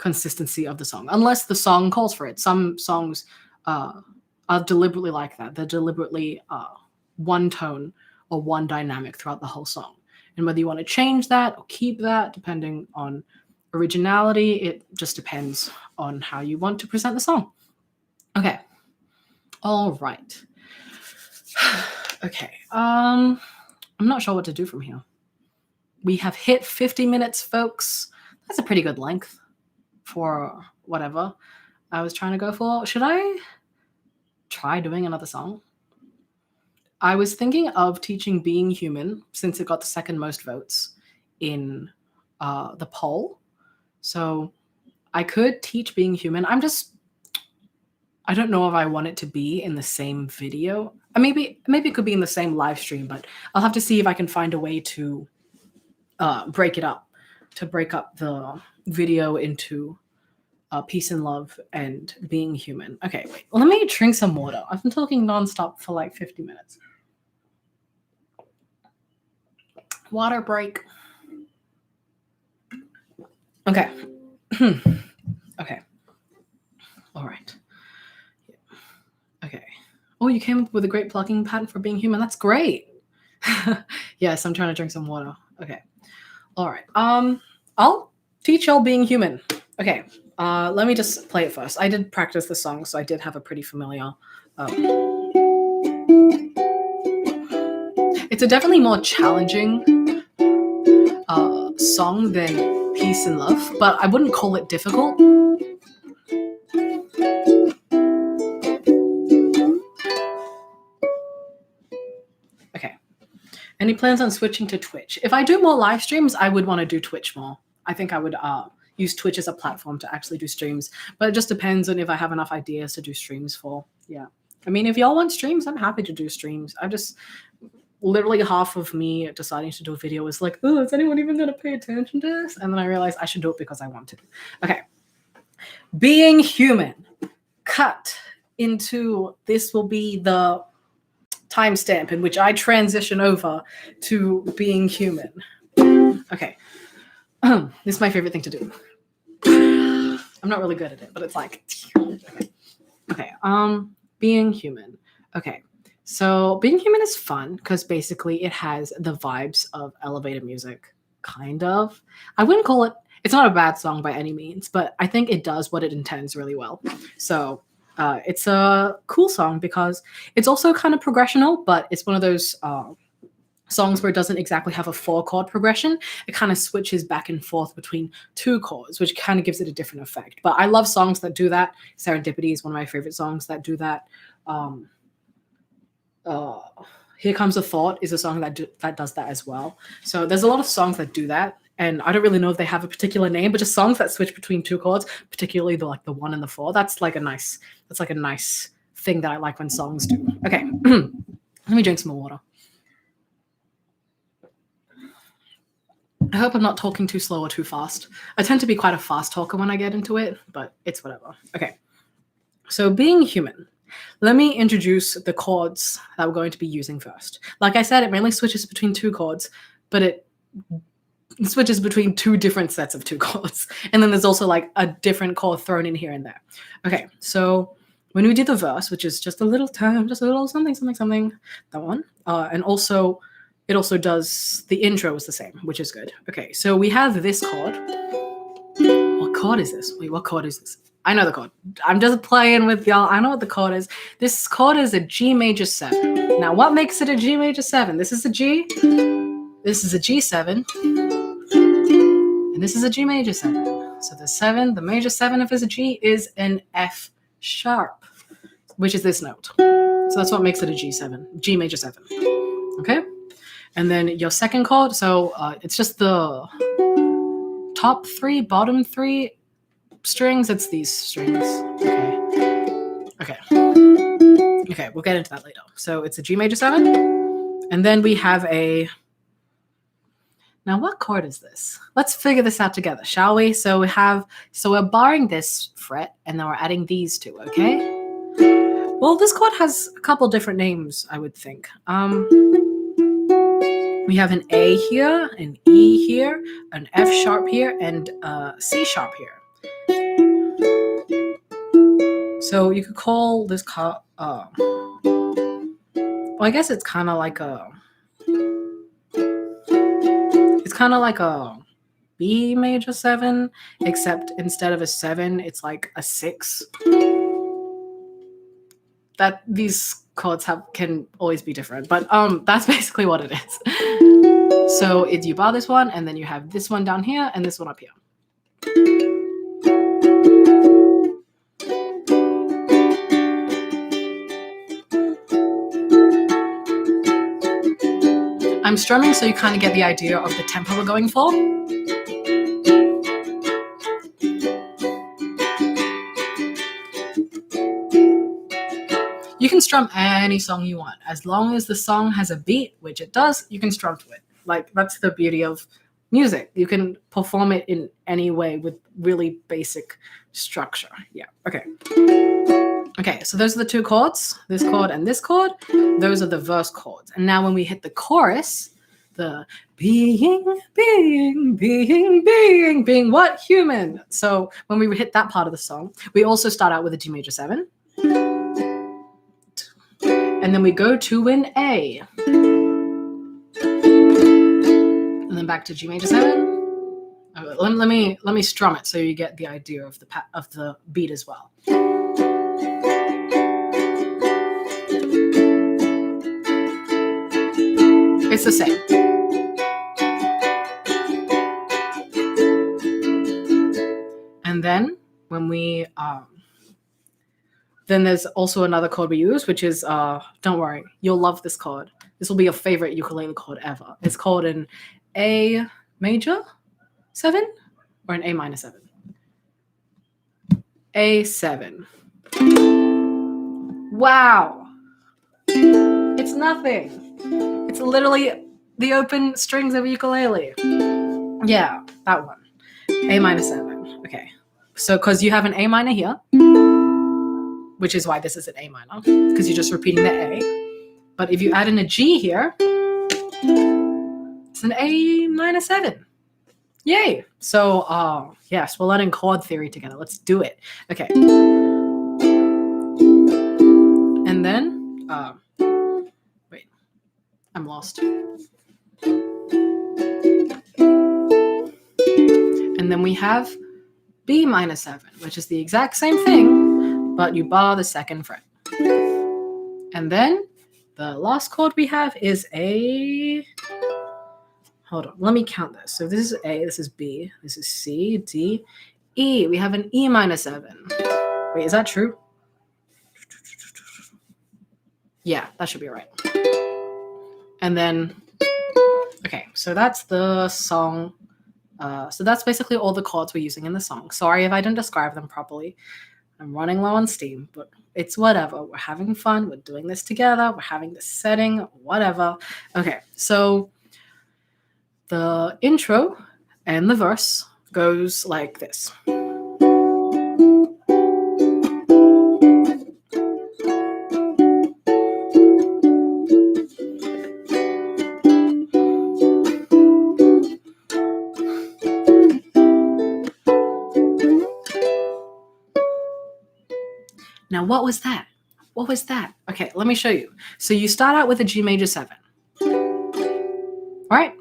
[SPEAKER 1] consistency of the song, unless the song calls for it. Some songs are deliberately like that. They're deliberately one tone or one dynamic throughout the whole song. And whether you want to change that or keep that, depending on originality, it just depends on how you want to present the song. Okay. All right. Okay. I'm not sure what to do from here. We have hit 50 minutes, folks. That's a pretty good length for whatever I was trying to go for. Should I try doing another song? I was thinking of teaching Being Human, since it got the second most votes in the poll. So I could teach Being Human. I don't know if I want it to be in the same video. Maybe it could be in the same live stream, but I'll have to see if I can find a way to break it up, to break up the video into Peace and Love and Being Human. Okay, wait. Let me drink some water. I've been talking nonstop for like 50 minutes. Water break. Okay. Okay. All right. Okay. Oh, you came up with a great plucking pattern for Being Human. That's great. Yes, I'm trying to drink some water. Okay. All right. I'll teach y'all Being Human. Okay. Let me just play it first. I did practice the song, so I did have a pretty familiar. It's a definitely more challenging song than Peace and Love, but I wouldn't call it difficult. Okay. Any plans on switching to Twitch? If I do more live streams, I would want to do Twitch more. I think I would use Twitch as a platform to actually do streams, but it just depends on if I have enough ideas to do streams for. Yeah. I mean, if y'all want streams, I'm happy to do streams. I just literally half of me deciding to do a video is like, oh, is anyone even going to pay attention to this? And then I realized I should do it because I want to. Okay. Being Human. Cut into, this will be the timestamp in which I transition over to Being Human. Okay. This is my favorite thing to do. I'm not really good at it, but it's like, okay. Being Human. Okay. So Being Human is fun because basically it has the vibes of elevator music, kind of. I wouldn't call it, it's not a bad song by any means, but I think it does what it intends really well. So it's a cool song because it's also kind of progressional, but it's one of those songs where it doesn't exactly have a 4-chord progression. It kind of switches back and forth between 2 chords, which kind of gives it a different effect. But I love songs that do that. Serendipity is one of my favorite songs that do that. Here Comes a Thought is a song that does that as well. So there's a lot of songs that do that, and I don't really know if they have a particular name, but just songs that switch between 2 chords, particularly the 1 and the 4. That's like a nice thing that I like when songs do. Okay, let me drink some more water. I hope I'm not talking too slow or too fast. I tend to be quite a fast talker when I get into it, but it's whatever. Okay, so Being Human. Let me introduce the chords that we're going to be using first. Like I said, it mainly switches between 2 chords, but it switches between 2 different sets of 2 chords. And then there's also like a different chord thrown in here and there. Okay, so when we do the verse, which is just a little time, just a little something, that one. And also, it also does, the intro is the same, which is good. Okay, so we have this chord. What chord is this? Wait, what chord is this? I know the chord. I'm just playing with y'all. I know what the chord is. This chord is a G major 7. Now, what makes it a G major 7? This is a G. This is a G7. And this is a G major 7. So the 7, the major 7 if it's a G, is an F sharp, which is this note. So that's what makes it a G7, G major 7. Okay? And then your second chord, so it's just the top 3, bottom 3 strings. It's these strings. Okay, we'll get into that later. So it's a G major 7, and then we have a, now what chord is this? Let's figure this out together, shall we? So we're barring this fret, and then we're adding these 2, okay? Well, this chord has a couple different names, I would think. We have an A here, an E here, an F sharp here, and a C sharp here. So you could call this chord, well, I guess it's kind of like a B major 7, except instead of a 7, it's like a 6. That these chords can always be different, but that's basically what it is. So it's you bar this one, and then you have this one down here and this one up here. I'm strumming so you kind of get the idea of the tempo we're going for. You can strum any song you want. As long as the song has a beat, which it does, you can strum to it. Like, that's the beauty of music. You can perform it in any way with really basic structure. Yeah, okay. Okay, so those are the two chords, this chord and this chord. Those are the verse chords. And now when we hit the chorus, the being what? Human. So when we hit that part of the song, we also start out with a G major 7. And then we go to an A. And then back to G major 7. Let me strum it so you get the idea of the beat as well. It's the same. And then when we then there's also another chord we use, which is don't worry, you'll love this chord. This will be your favorite ukulele chord ever. It's called an A major 7 or an A minor 7. A7. Wow. It's nothing. It's literally the open strings of a ukulele. Yeah, that one. A minor 7. Okay. So because you have an A minor here, which is why this is an A minor, because you're just repeating the A. But if you add in a G here, it's an A minor 7. Yay. So yes, we're learning chord theory together. Let's do it. Okay. And then wait, I'm lost. And then we have B minor 7, which is the exact same thing, but you bar the second fret. And then the last chord we have is a, hold on, let me count this. So this is A, this is B, this is C, D, E. We have an E minor 7. Wait, is that true? Yeah, that should be right. And then, okay, so that's the song. So that's basically all the chords we're using in the song. Sorry if I didn't describe them properly. I'm running low on steam, but it's whatever. We're having fun. We're doing this together. We're having this setting, whatever. Okay, so the intro and the verse goes like this. Now, what was that? What was that? Okay, let me show you. So you start out with a G major 7. Right?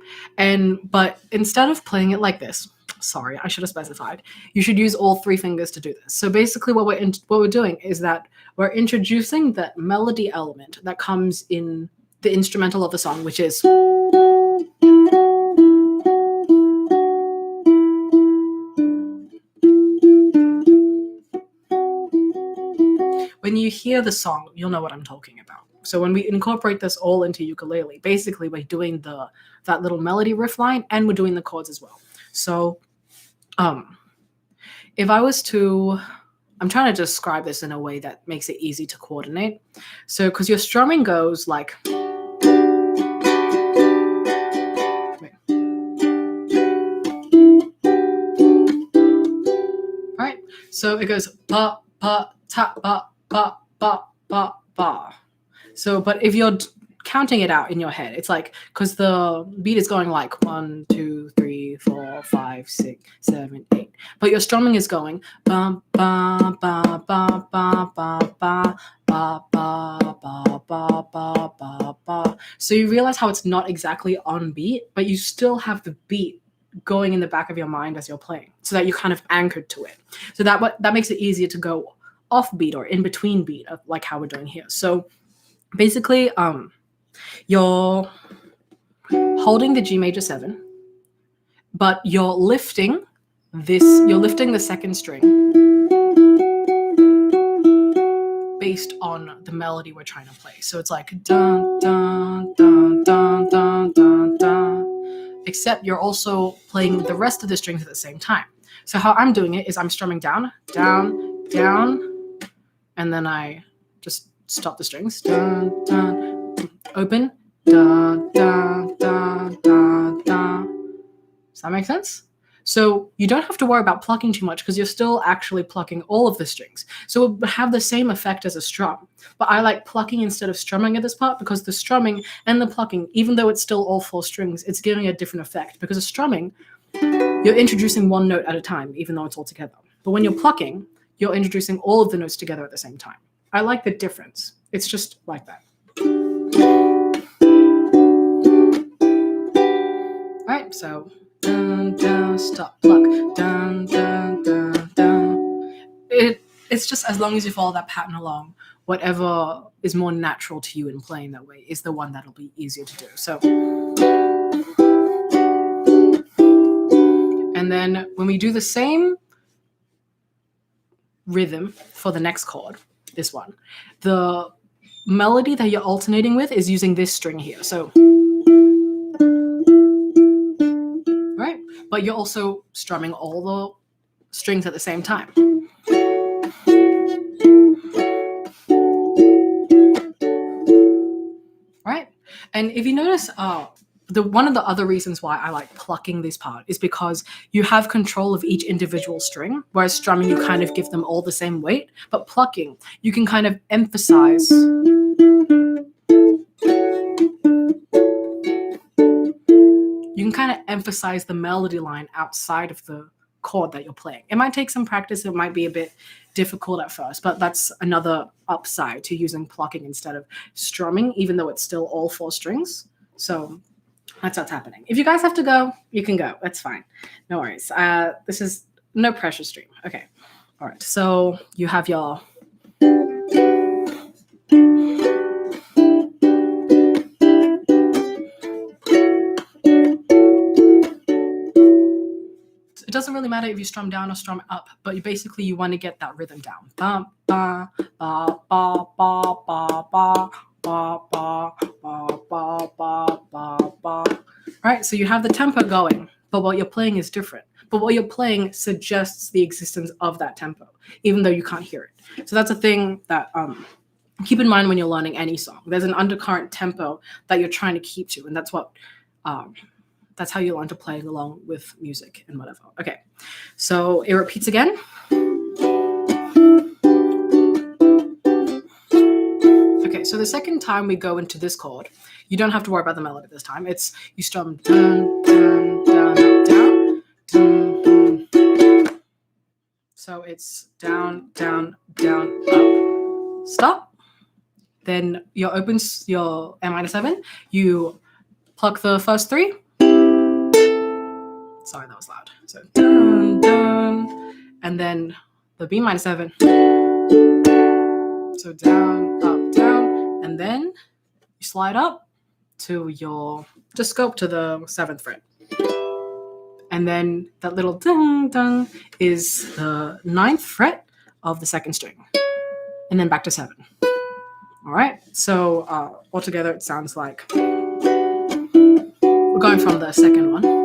[SPEAKER 1] But instead of playing it like this, sorry, I should have specified, you should use all 3 fingers to do this. So basically what we're doing is that we're introducing that melody element that comes in the instrumental of the song, which is when you hear the song, you'll know what I'm talking about. So when we incorporate this all into ukulele, basically we're doing that little melody riff line, and we're doing the chords as well. So if I was to, I'm trying to describe this in a way that makes it easy to coordinate. So because your strumming goes like, all right, so it goes ba ba ta ba ba ba ba ba. So, but if you're counting it out in your head, it's like, because the beat is going like 1, 2, 3, 4, 5, 6, 7, 8. But your strumming is going ba ba ba ba ba ba So you realize how it's not exactly on beat, but you still have the beat going in the back of your mind as you're playing, so that you're kind of anchored to it. So that makes it easier to go off beat or in between beat, like how we're doing here. So basically, you're holding the G major 7, but you're lifting the second string based on the melody we're trying to play. So it's like dun dun dun dun dun dun dun, except you're also playing the rest of the strings at the same time. So how I'm doing it is I'm strumming down, down, down, and then I just stop the strings. Dun dun, open, dun dun dun dun dun. Does that make sense? So you don't have to worry about plucking too much because you're still actually plucking all of the strings. So it would have the same effect as a strum. But I like plucking instead of strumming at this part because the strumming and the plucking, even though it's still all 4 strings, it's giving a different effect. Because of strumming, you're introducing one note at a time, even though it's all together. But when you're plucking, you're introducing all of the notes together at the same time. I like the difference. It's just like that. All right, so dun, dun, stop, pluck, dun, dun, dun, dun. It's just as long as you follow that pattern along, whatever is more natural to you in playing that way is the one that'll be easier to do. So, and then when we do the same rhythm for the next chord, this one, the melody that you're alternating with is using this string here. So, right? But you're also strumming all the strings at the same time. Right? And if you notice, one of the other reasons why I like plucking this part is because you have control of each individual string, whereas strumming, you kind of give them all the same weight. But plucking, you can kind of emphasize. You can kind of emphasize the melody line outside of the chord that you're playing. It might take some practice. It might be a bit difficult at first, but that's another upside to using plucking instead of strumming, even though it's still all 4 strings. So that's what's happening. If you guys have to go, you can go. That's fine. No worries. This is no pressure stream. Okay. All right. So you have your... It doesn't really matter if you strum down or strum up, but you want to get that rhythm down. Ba, ba, ba, ba, ba, ba, ba, ba, ba, ba, ba, ba, ba, ba. Right? So you have the tempo going, but what you're playing is different. But what you're playing suggests the existence of that tempo, even though you can't hear it. So that's a thing that keep in mind when you're learning any song. There's an undercurrent tempo that you're trying to keep to, and that's what... that's how you learn to play along with music and whatever. Okay, so it repeats again. Okay, so the second time we go into this chord, you don't have to worry about the melody this time. It's you strum dun, dun, dun, down, dun, dun. So it's down, down, down, up, stop. Then your Am7, you pluck the first 3. Sorry, that was loud. So dun, dun, and then the B-7. So down, up, down, and then you slide up to just go up to the 7th fret. And then that little dun, dun is the 9th fret of the 2nd string. And then back to 7. All right, so altogether it sounds like we're going from the second one.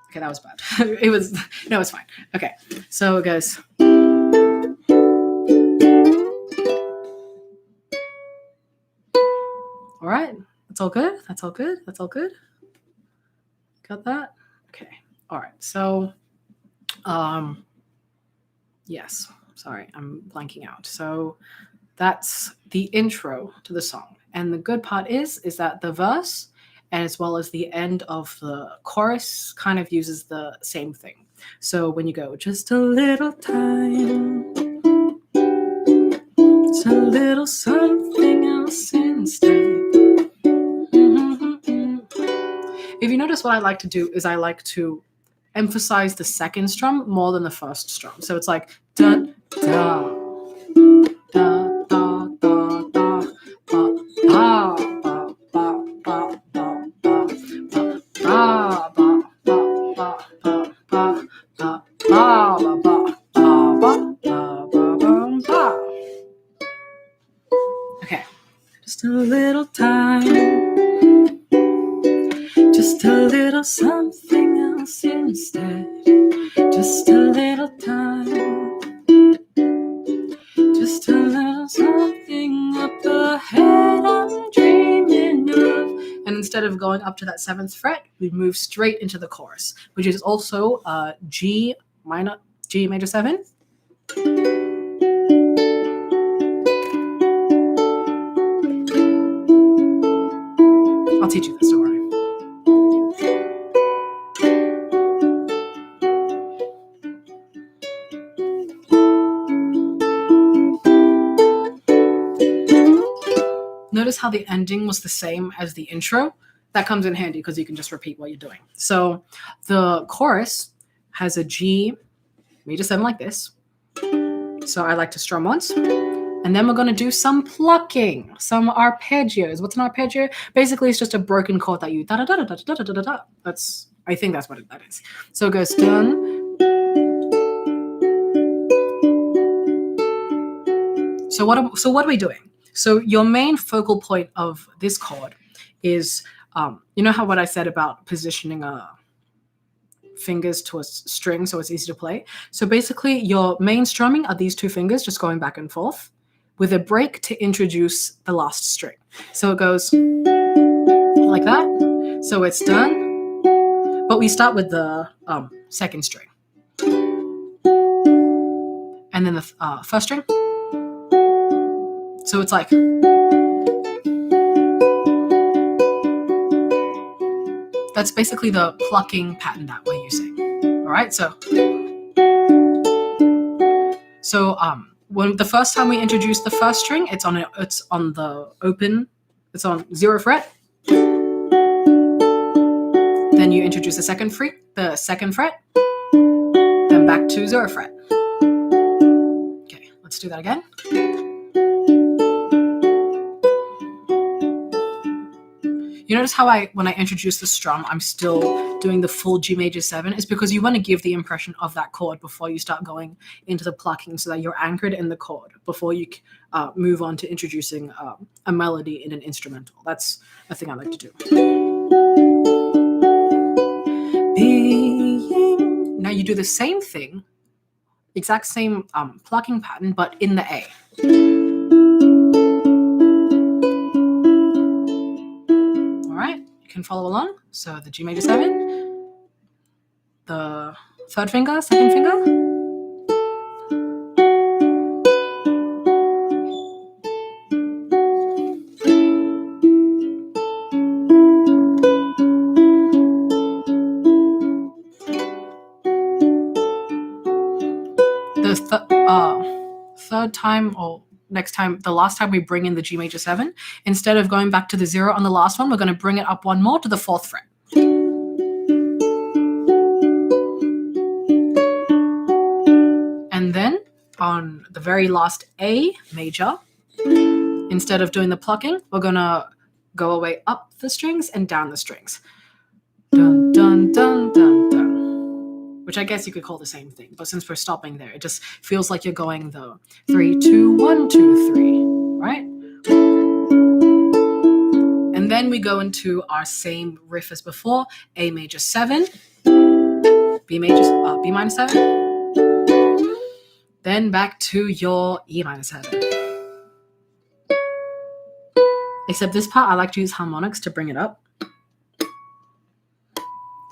[SPEAKER 1] Okay, that was bad. It's fine. Okay, so it goes. All right, that's all good. That's all good. That's all good. Got that? Okay. All right. So, yes. Sorry, I'm blanking out. So that's the intro to the song. And the good part is that the verse, and as well as the end of the chorus, kind of uses the same thing. So when you go, just a little time, Just a little something else instead. If you notice, what I like to do is I like to emphasize the second strum more than the first strum. So it's like da da da da da da ba ba ba ba ba ba ba ba. Okay, just a little time, just a little something else instead. Just a little time, just a little something up ahead I'm dreaming of. And instead of going up to that 7th fret, we move straight into the chorus, which is also G major 7. I'll teach you this, don't worry. Notice how the ending was the same as the intro. That comes in handy because you can just repeat what you're doing. So the chorus has a G major 7 like this. So I like to strum once. And then we're going to do some plucking, some arpeggios. What's an arpeggio? Basically, it's just a broken chord that you da da da da da da da da da. I think that's what that is. So it goes dun. So what are we doing? So your main focal point of this chord is, you know how what I said about positioning fingers to a string so it's easy to play? So basically your main strumming are these two fingers just going back and forth with a break to introduce the last string. So it goes like that. So it's done, but we start with the second string. And then the first string. So it's like, that's basically the plucking pattern that we're using. All right, so when the first time we introduce the first string, it's on the open, it's on 0 fret. Then you introduce the second fret, then back to 0 fret. Okay, let's do that again. You notice how when I introduce the strum, I'm still doing the full G major 7? It's because you want to give the impression of that chord before you start going into the plucking, so that you're anchored in the chord before you move on to introducing a melody in an instrumental. That's a thing I like to do. Now you do the same thing, exact same plucking pattern, but in the A. Can follow along. So the G major 7, the third finger, second finger, the third time, or next time, the last time we bring in the G major 7, instead of going back to the 0 on the last one, we're going to bring it up one more to the 4th fret. And then on the very last A major, instead of doing the plucking, we're going to go away up the strings and down the strings. Dun, dun, dun, dun, dun. Which I guess you could call the same thing, but since we're stopping there, it just feels like you're going the 3, 2, 1, 2, 3, right? And then we go into our same riff as before: A major 7, B minor 7, then back to your E minor 7. Except this part, I like to use harmonics to bring it up.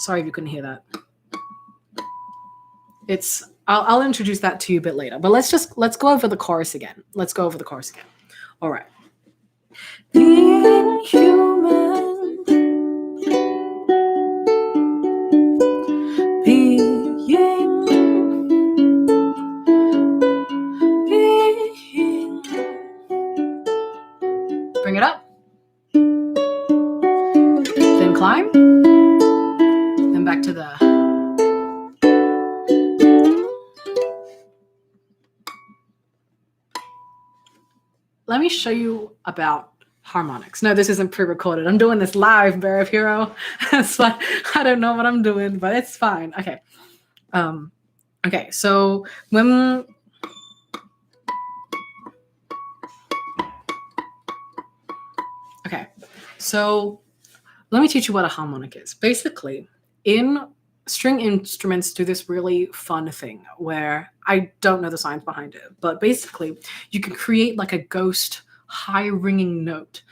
[SPEAKER 1] Sorry if you couldn't hear that. I'll introduce that to you a bit later, but let's go over the chorus again. All right. Being human, being there. Let me show you about harmonics. No, this isn't pre-recorded. I'm doing this live, Bear of Hero. So I don't know what I'm doing, but it's fine. Okay. Okay, so when let me teach you what a harmonic is. Basically, string instruments do this really fun thing where I don't know the science behind it, but basically you can create like a ghost high ringing note.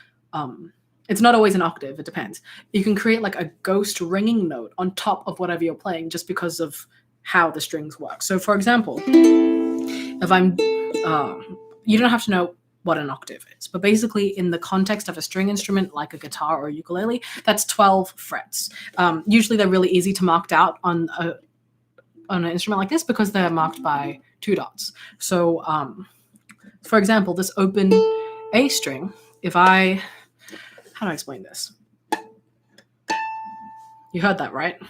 [SPEAKER 1] It's not always an octave, it depends. You can create like a ghost ringing note on top of whatever you're playing just because of how the strings work. So for example, if I'm, you don't have to know what an octave is, but basically in the context of a string instrument like a guitar or a ukulele, that's 12 frets. Usually they're really easy to mark out on an instrument like this because they're marked by 2 dots. So for example, this open A string, how do I explain this? You heard that, right?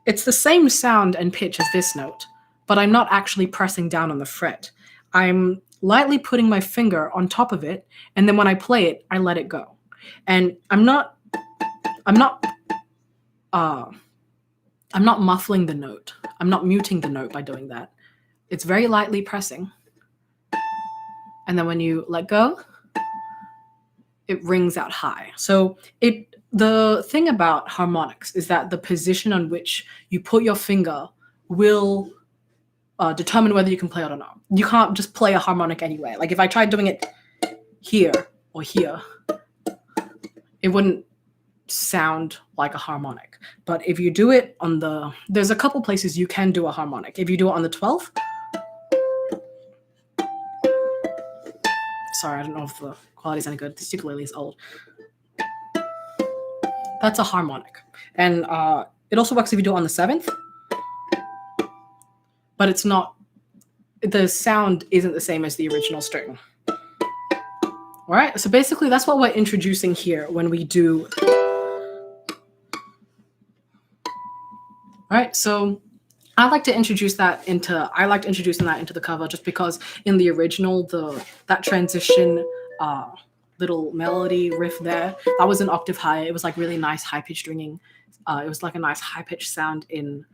[SPEAKER 1] It's the same sound and pitch as this note, but I'm not actually pressing down on the fret. I'm lightly putting my finger on top of it, and then when I play it, I let it go. And I'm not muffling the note. I'm not muting the note by doing that. It's very lightly pressing. And then when you let go, it rings out high. So the thing about harmonics is that the position on which you put your finger will determine whether you can play it or not. You can't just play a harmonic anyway. Like if I tried doing it here or here, it wouldn't sound like a harmonic. But if you do it on there's a couple places you can do a harmonic. If you do it on the 12th, sorry, I don't know if the quality's any good. This ukulele is old. That's a harmonic. And it also works if you do it on the 7th. But it's not, the sound isn't the same as the original string. All right, so basically that's what we're introducing here when we do. All right, so I like introducing that into the cover just because in the original, that transition little melody riff there, that was an octave higher. It was like really nice high-pitched ringing. It was like a nice high-pitched sound in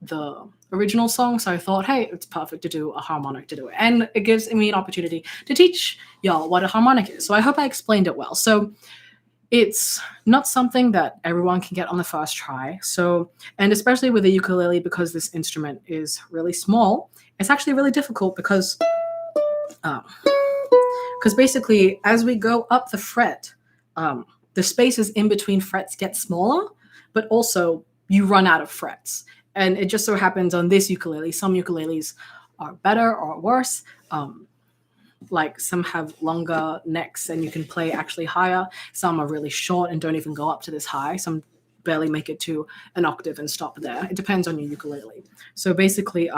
[SPEAKER 1] the original song, so I thought, hey, it's perfect to do a harmonic to do it, and it gives me an opportunity to teach y'all what a harmonic is. So I hope I explained it well. So it's not something that everyone can get on the first try. So, and especially with the ukulele, because this instrument is really small, it's actually really difficult because basically as we go up the fret, the spaces in between frets get smaller, but also you run out of frets. And it just so happens on this ukulele, some ukuleles are better or worse. Like some have longer necks and you can play actually higher. Some are really short and don't even go up to this high. Some barely make it to an octave and stop there. It depends on your ukulele. So basically,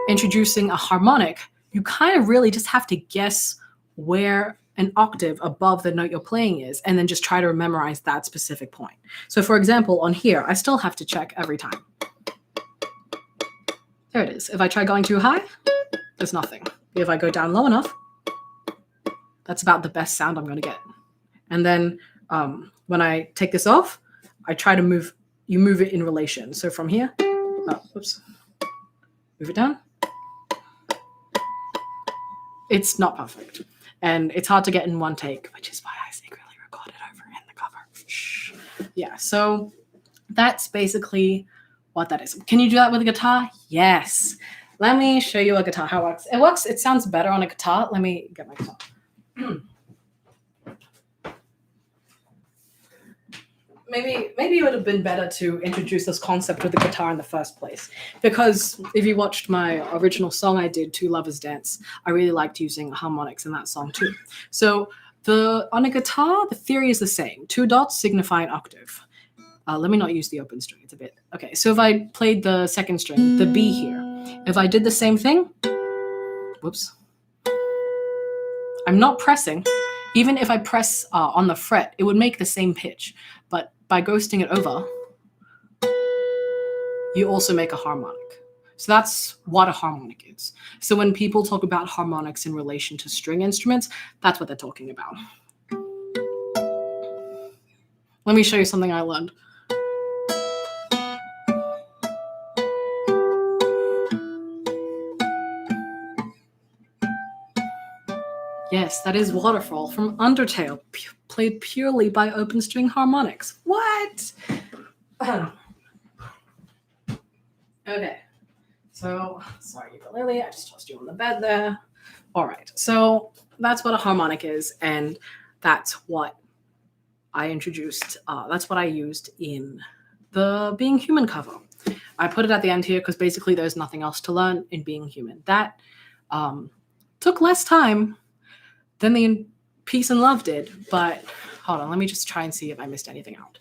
[SPEAKER 1] introducing a harmonic, you kind of really just have to guess where an octave above the note you're playing is, and then just try to memorize that specific point. So for example, on here, I still have to check every time. There it is. If I try going too high, there's nothing. If I go down low enough, that's about the best sound I'm going to get. And then when I take this off, I try to move it in relation. So from here, move it down. It's not perfect. And it's hard to get in one take, which is why I secretly recorded over in the cover. Shh. Yeah, so that's basically what that is. Can you do that with a guitar? Yes. Let me show you a guitar, how it works. It sounds better on a guitar. Let me get my guitar. Maybe it would have been better to introduce this concept with the guitar in the first place. Because if you watched my original song I did, Two Lovers Dance, I really liked using harmonics in that song too. So on a guitar, the theory is the same. 2 dots signify an octave. Let me not use the open string. It's a bit... Okay, so if I played the second string, the B here, if I did the same thing, whoops, I'm not pressing. Even if I press on the fret, it would make the same pitch. But by ghosting it over, you also make a harmonic. So that's what a harmonic is. So when people talk about harmonics in relation to string instruments, that's what they're talking about. Let me show you something I learned. Yes, that is Waterfall from Undertale, played purely by open string harmonics. What? Okay. So, sorry, ukulele, I just tossed you on the bed there. All right, so that's what a harmonic is, and that's what I introduced. That's what I used in the Being Human cover. I put it at the end here because basically there's nothing else to learn in Being Human. That took less time than the Peace and Love did, but hold on, let me just try and see if I missed anything out.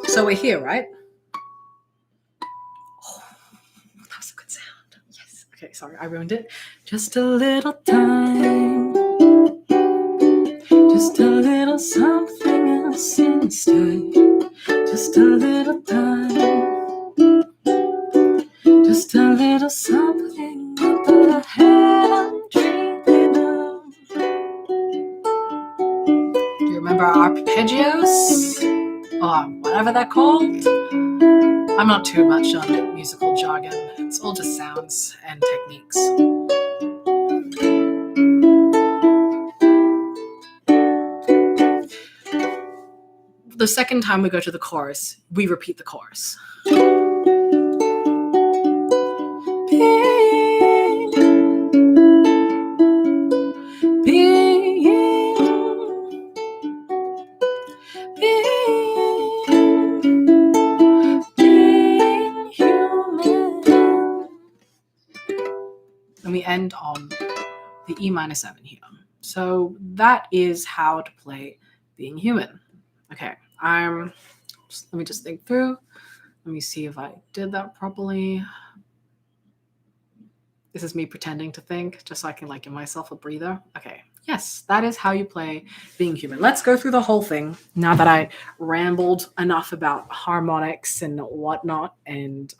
[SPEAKER 1] So we're here, right? Oh, that was a good sound. Yes. Okay, sorry, I ruined it. Just a little time. Just a little something else instead. Just a little time. Just a little something up ahead I'm dreaming of. Do you remember our arpeggios? Whatever they're called? I'm not too much on musical jargon. It's all just sounds and techniques. The second time we go to the chorus, we repeat the chorus. And we end on the E-7 here. So that is how to play Being Human. Okay, let me just think through. Let me see if I did that properly. This is me pretending to think, just so I can give myself a breather. Okay, yes, that is how you play Being Human. Let's go through the whole thing now that I rambled enough about harmonics and whatnot and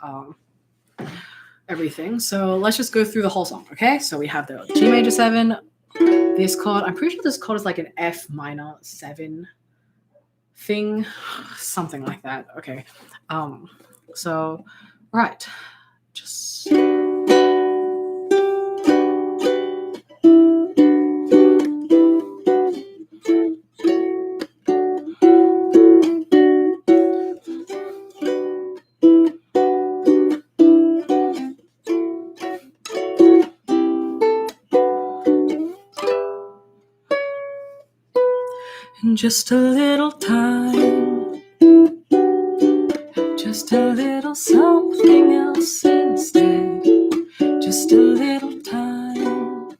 [SPEAKER 1] everything. So let's just go through the whole song, okay? So we have the G major 7, this chord. I'm pretty sure this chord is like an F minor 7 thing, something like that. Okay. So, right. Just... Just a little time, just a little something else instead. Just a little time,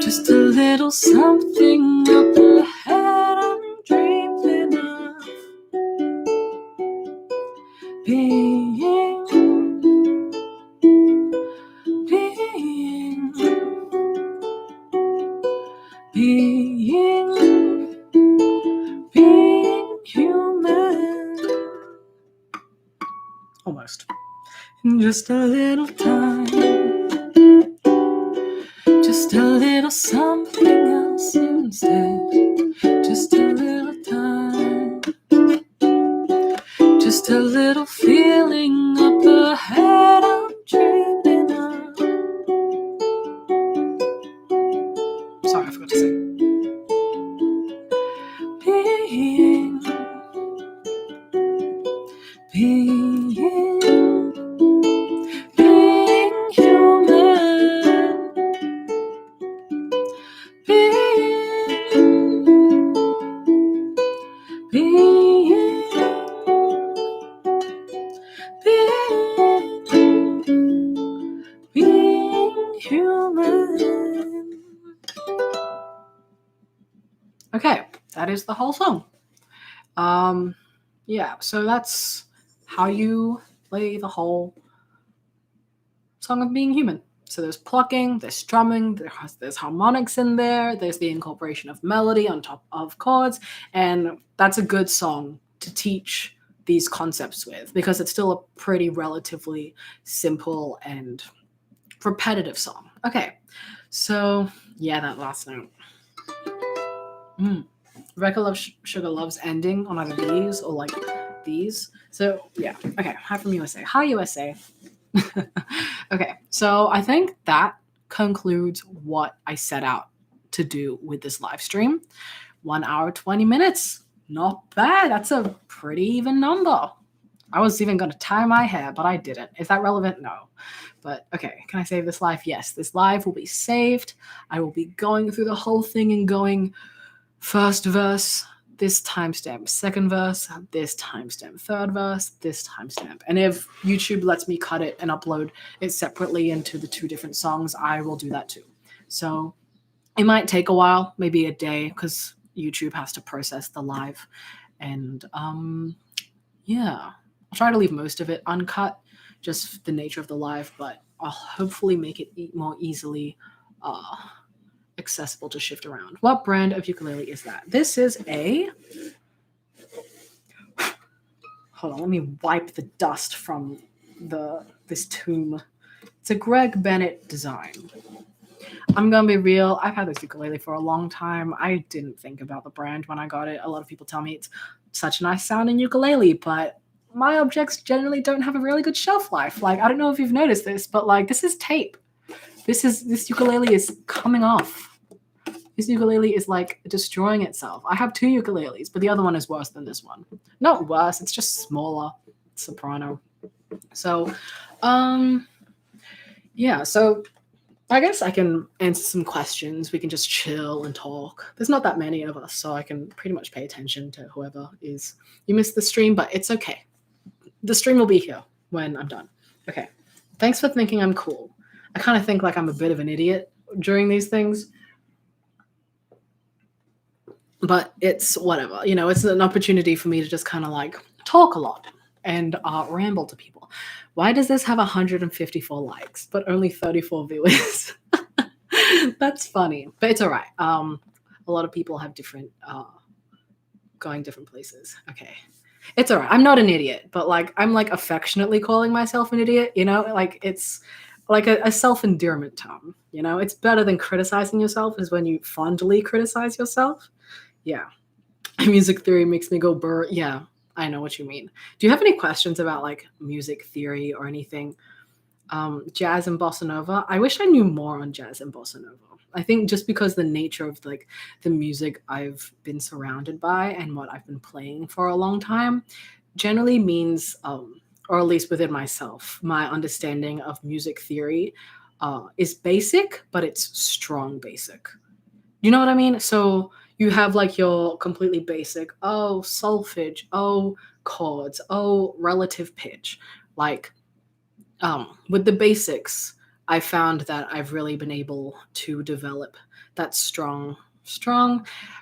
[SPEAKER 1] just a little something up ahead I'm dreaming of. Being human. Almost. Just a little time, just a little something else instead. Just a little time, just a little feeling up ahead I'm dreaming of. Sorry, I forgot to sing. Being human. Being human. Okay, that is the whole song. Yeah, so that's how you play the whole song of Being Human. So there's plucking, there's strumming, there's harmonics in there, there's the incorporation of melody on top of chords, and that's a good song to teach these concepts with because it's still a pretty relatively simple and repetitive song. Okay, so yeah, that last note. Rebecca Love Sugar loves ending on either these or like these. So yeah, okay. Hi from USA. Hi USA. Okay, so I think that concludes what I set out to do with this live stream. 1 hour 20 minutes. Not bad. That's a pretty even number. I was even going to tie my hair, but I didn't. Is that relevant? No. But okay, can I save this live? Yes, this live will be saved. I will be going through the whole thing and going first verse, this timestamp, second verse, this timestamp, third verse, this timestamp. And if YouTube lets me cut it and upload it separately into the 2 different songs, I will do that too. So it might take a while, maybe a day, because YouTube has to process the live. And yeah, I'll try to leave most of it uncut, just the nature of the live, but I'll hopefully make it more easily accessible to shift around. What brand of ukulele is that? This is a... Hold on, let me wipe the dust from this tomb. It's a Greg Bennett design. I'm gonna be real. I've had this ukulele for a long time. I didn't think about the brand when I got it. A lot of people tell me it's such a nice sounding ukulele, but my objects generally don't have a really good shelf life. Like, I don't know if you've noticed this, but like, this is tape. This ukulele is coming off. This ukulele is like destroying itself. I have 2 ukuleles, but the other one is worse than this one. Not worse, it's just smaller. Soprano. So, yeah, so I guess I can answer some questions. We can just chill and talk. There's not that many of us, so I can pretty much pay attention to whoever is. You missed the stream, but it's okay. The stream will be here when I'm done. Okay. Thanks for thinking I'm cool. I kind of think like I'm a bit of an idiot during these things. But it's whatever. You know, it's an opportunity for me to just kind of like talk a lot and ramble to people. Why does this have 154 likes but only 34 viewers? That's funny, but it's all right. A lot of people have different going different places. Okay, it's all right. I'm not an idiot, but like I'm like affectionately calling myself an idiot. You know, like it's like a self-endearment term. You know, it's better than criticizing yourself is when you fondly criticize yourself. Yeah, music theory makes me go burr. Yeah. I know what you mean. Do you have any questions about like music theory or anything? Jazz and bossa nova. I wish I knew more on jazz and bossa nova. I think just because the nature of like the music I've been surrounded by and what I've been playing for a long time generally means, or at least within myself, my understanding of music theory is basic, but it's strong basic. You know what I mean? So you have like your completely basic, solfege, chords, relative pitch. Like with the basics, I found that I've really been able to develop that strong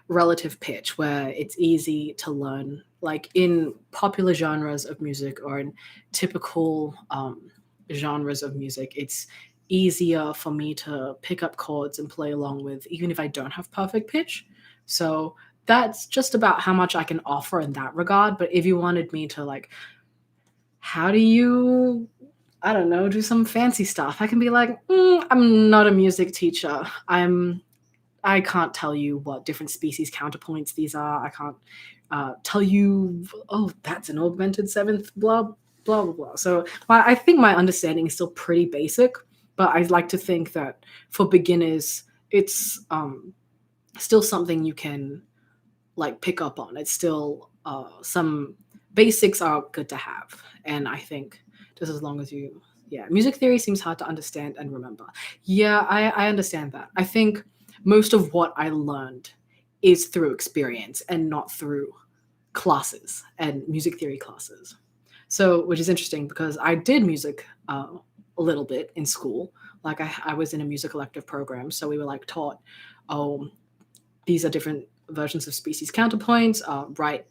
[SPEAKER 1] relative pitch where it's easy to learn. Like in popular genres of music or in typical genres of music, it's easier for me to pick up chords and play along with, even if I don't have perfect pitch. So that's just about how much I can offer in that regard. But if you wanted me to like, how do you, I don't know, do some fancy stuff, I can be like, I'm not a music teacher. I can't tell you what different species counterpoints these are. I can't tell you, that's an augmented seventh, blah, blah, blah, blah. So I think my understanding is still pretty basic, but I'd like to think that for beginners, it's still something you can like pick up on. It's still some basics are good to have. And I think just as long as music theory seems hard to understand and remember. Yeah, I understand that. I think most of what I learned is through experience and not through classes and music theory classes. So, which is interesting because I did music a little bit in school. Like I was in a music elective program. So we were like taught, these are different versions of species counterpoints, write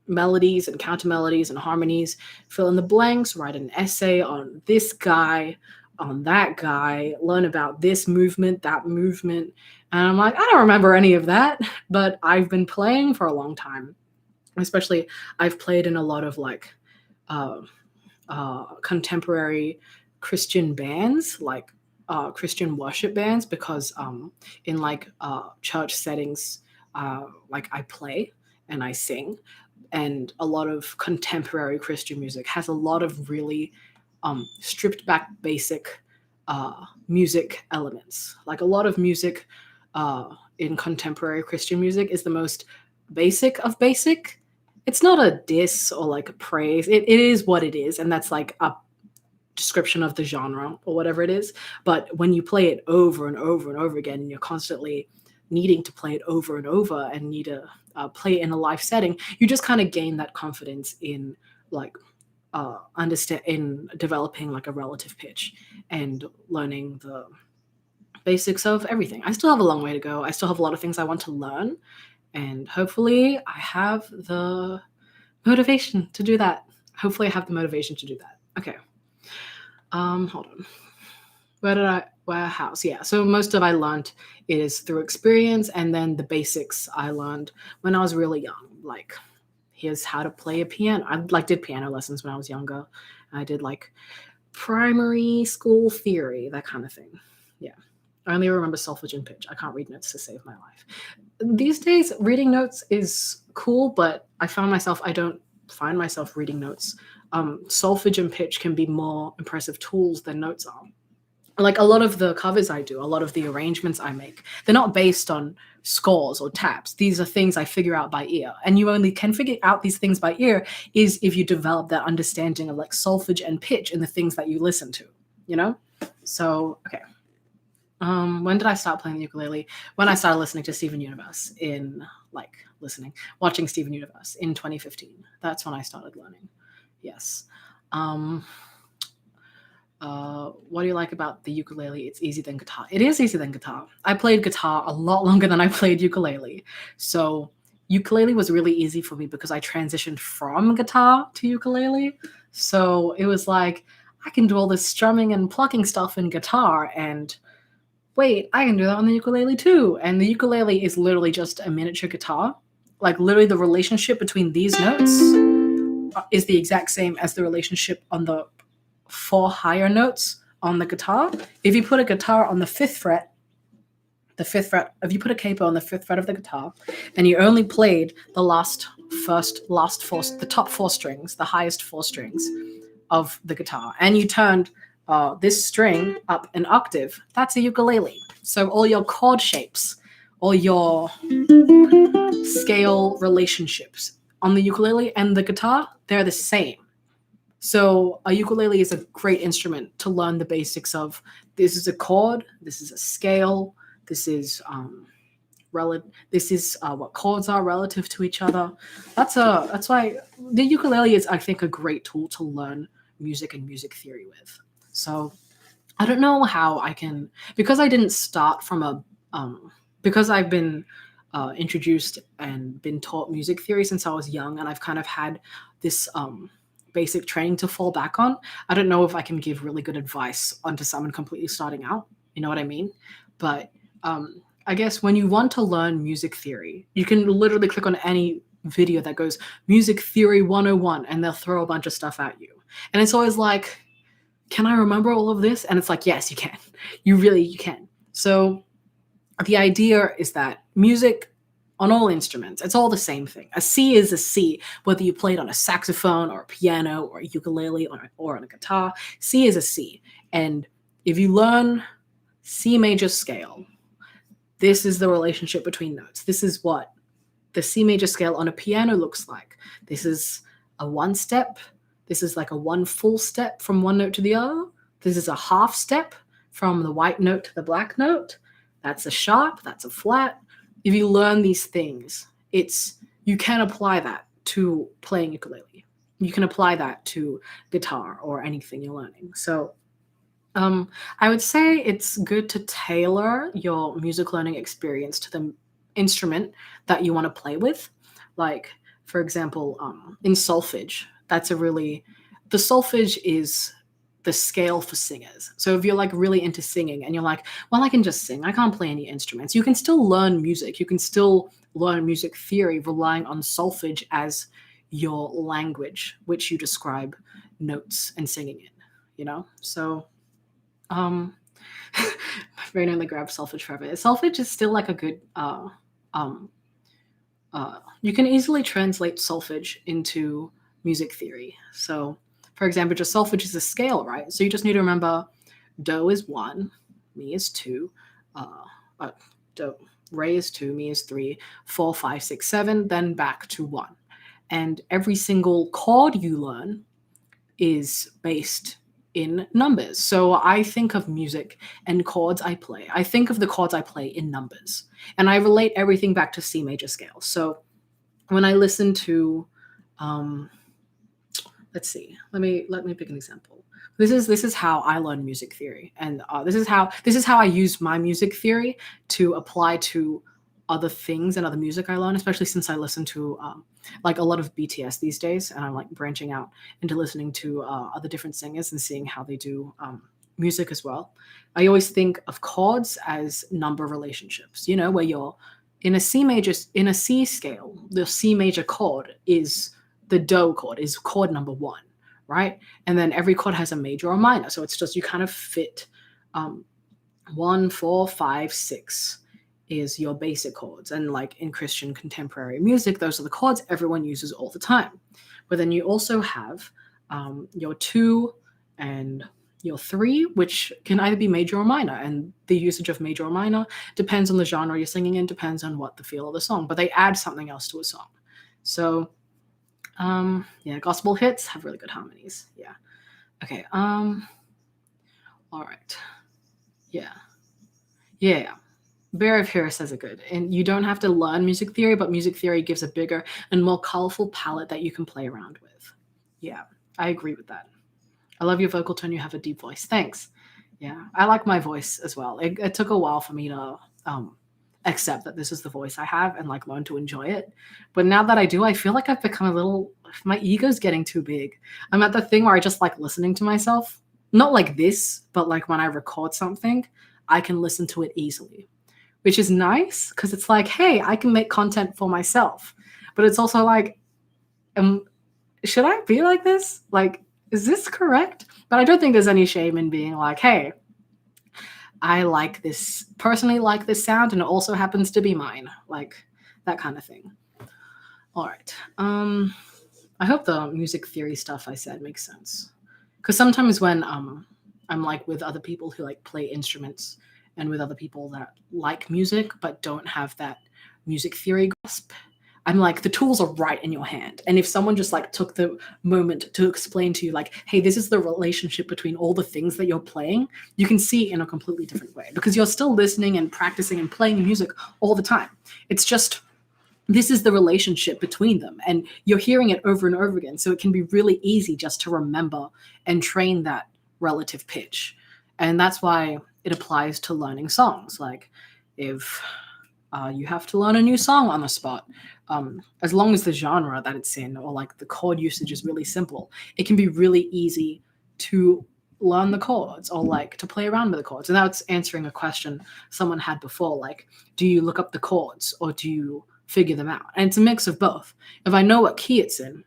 [SPEAKER 1] melodies and counter melodies and harmonies, fill in the blanks, write an essay on this guy, on that guy, learn about this movement, that movement. And I'm like, I don't remember any of that, but I've been playing for a long time. Especially, I've played in a lot of like uh, contemporary Christian bands, like Christian worship bands, because in like church settings, like I play and I sing, and a lot of contemporary Christian music has a lot of really stripped back basic music elements. Like a lot of music in contemporary Christian music is the most basic of basic. It's not a diss or like a praise. It is what it is, and that's like a description of the genre or whatever it is. But when you play it over and over and over again, and you're constantly needing to play it over and over and need to play it in a live setting, you just kind of gain that confidence in like understand in developing like a relative pitch and learning the basics of everything. I still have a long way to go. I still have a lot of things I want to learn, and hopefully I have the motivation to do that. Hopefully I have the motivation to do that. Okay. Hold on. Where house? Yeah. So most of I learned is through experience, and then the basics I learned when I was really young. Like, here's how to play a piano. I like did piano lessons when I was younger. I did like primary school theory, that kind of thing. Yeah. I only remember solfege and pitch. I can't read notes to save my life. These days, reading notes is cool, but I don't find myself reading notes. Solfege and pitch can be more impressive tools than notes are. Like a lot of the covers I do, a lot of the arrangements I make, they're not based on scores or tabs. These are things I figure out by ear. And you only can figure out these things by ear is if you develop that understanding of like solfege and pitch in the things that you listen to, you know? So, okay. When did I start playing the ukulele? When I started listening to Steven Universe watching Steven Universe in 2015. That's when I started learning. Yes. What do you like about the ukulele? It's easier than guitar. It is easier than guitar. I played guitar a lot longer than I played ukulele. So ukulele was really easy for me because I transitioned from guitar to ukulele. So it was like, I can do all this strumming and plucking stuff in guitar, and wait, I can do that on the ukulele too. And the ukulele is literally just a miniature guitar. Like literally the relationship between these notes is the exact same as the relationship on the 4 higher notes on the guitar. If you put a guitar on the 5th fret, if you put a capo on the 5th fret of the guitar, and you only played the the top 4 strings, the highest 4 strings of the guitar, and you turned this string up an octave, that's a ukulele. So all your chord shapes, all your scale relationships on the ukulele and the guitar, they're the same. So a ukulele is a great instrument to learn the basics of. This is a chord, this is a scale, this is what chords are relative to each other. That's why the ukulele is, I think, a great tool to learn music and music theory with. So I don't know how I can, because I didn't start from because I've been introduced and been taught music theory since I was young, and I've kind of had this basic training to fall back on. I don't know if I can give really good advice onto someone completely starting out. You know what I mean? But I guess when you want to learn music theory, you can literally click on any video that goes Music Theory 101, and they'll throw a bunch of stuff at you. And it's always like, can I remember all of this? And it's like, yes, you can. You can. So the idea is that music on all instruments, it's all the same thing. A C is a C, whether you play it on a saxophone or a piano or a ukulele or on a guitar. C is a C. And if you learn C major scale, this is the relationship between notes. This is what the C major scale on a piano looks like. This is a 1 step. This is like a 1 full step from one note to the other. This is a half step from the white note to the black note. That's a sharp, that's a flat. If you learn these things, you can apply that to playing ukulele. You can apply that to guitar or anything you're learning. So I would say it's good to tailor your music learning experience to the instrument that you want to play with. Like, for example, in solfege, the solfege is the scale for singers. So if you're like really into singing and you're like, well, I can just sing, I can't play any instruments, you can still learn music. You can still learn music theory relying on solfege as your language, which you describe notes and singing in, you know? So my brain only grabs solfege forever. Solfege is still like a good you can easily translate solfege into music theory. So for example, just solfege is a scale, right? So you just need to remember do is 1, mi is 2, do, re is 2, mi is 3, 4, 5, 6, 7, then back to 1. And every single chord you learn is based in numbers. So I think of music and chords I play. I think of the chords I play in numbers. And I relate everything back to C major scale. So when I listen to let's see. Let me pick an example. This is how I learn music theory, and this is how I use my music theory to apply to other things and other music I learn, especially since I listen to like a lot of BTS these days, and I'm like branching out into listening to other different singers and seeing how they do music as well. I always think of chords as number relationships, you know, where you're in a C scale, the C major chord is the do chord, is chord number 1, right? And then every chord has a major or minor. So it's just you kind of fit 1, 4, 5, 6 is your basic chords. And like in Christian contemporary music, those are the chords everyone uses all the time. But then you also have your 2 and your 3, which can either be major or minor. And the usage of major or minor depends on the genre you're singing in, depends on what the feel of the song, but they add something else to a song. So yeah, gospel hits have really good harmonies. Yeah. Okay. All right. Yeah. Yeah. Bear of Hero says it good. And you don't have to learn music theory, but music theory gives a bigger and more colorful palette that you can play around with. Yeah, I agree with that. I love your vocal tone. You have a deep voice. Thanks. Yeah, I like my voice as well. It took a while for me to accept that this is the voice I have and like learn to enjoy it. But now that I do, I feel like I've become a little, my ego's getting too big. I'm at the thing where I just like listening to myself. Not like this, but like when I record something, I can listen to it easily, which is nice because it's like, hey, I can make content for myself. But it's also like, should I be like this? Like, is this correct? But I don't think there's any shame in being like, hey, I like this, personally like this sound, and it also happens to be mine. Like that kind of thing. All right. I hope the music theory stuff I said makes sense. Because sometimes when I'm like with other people who like play instruments and with other people that like music but don't have that music theory grasp, I'm like, the tools are right in your hand. And if someone just like took the moment to explain to you like, hey, this is the relationship between all the things that you're playing, you can see in a completely different way because you're still listening and practicing and playing music all the time. It's just, this is the relationship between them and you're hearing it over and over again. So it can be really easy just to remember and train that relative pitch. And that's why it applies to learning songs. Like if you have to learn a new song on the spot, as long as the genre that it's in or like the chord usage is really simple, it can be really easy to learn the chords or like to play around with the chords. And that's answering a question someone had before, like, do you look up the chords or do you figure them out? And it's a mix of both. If I know what key it's in,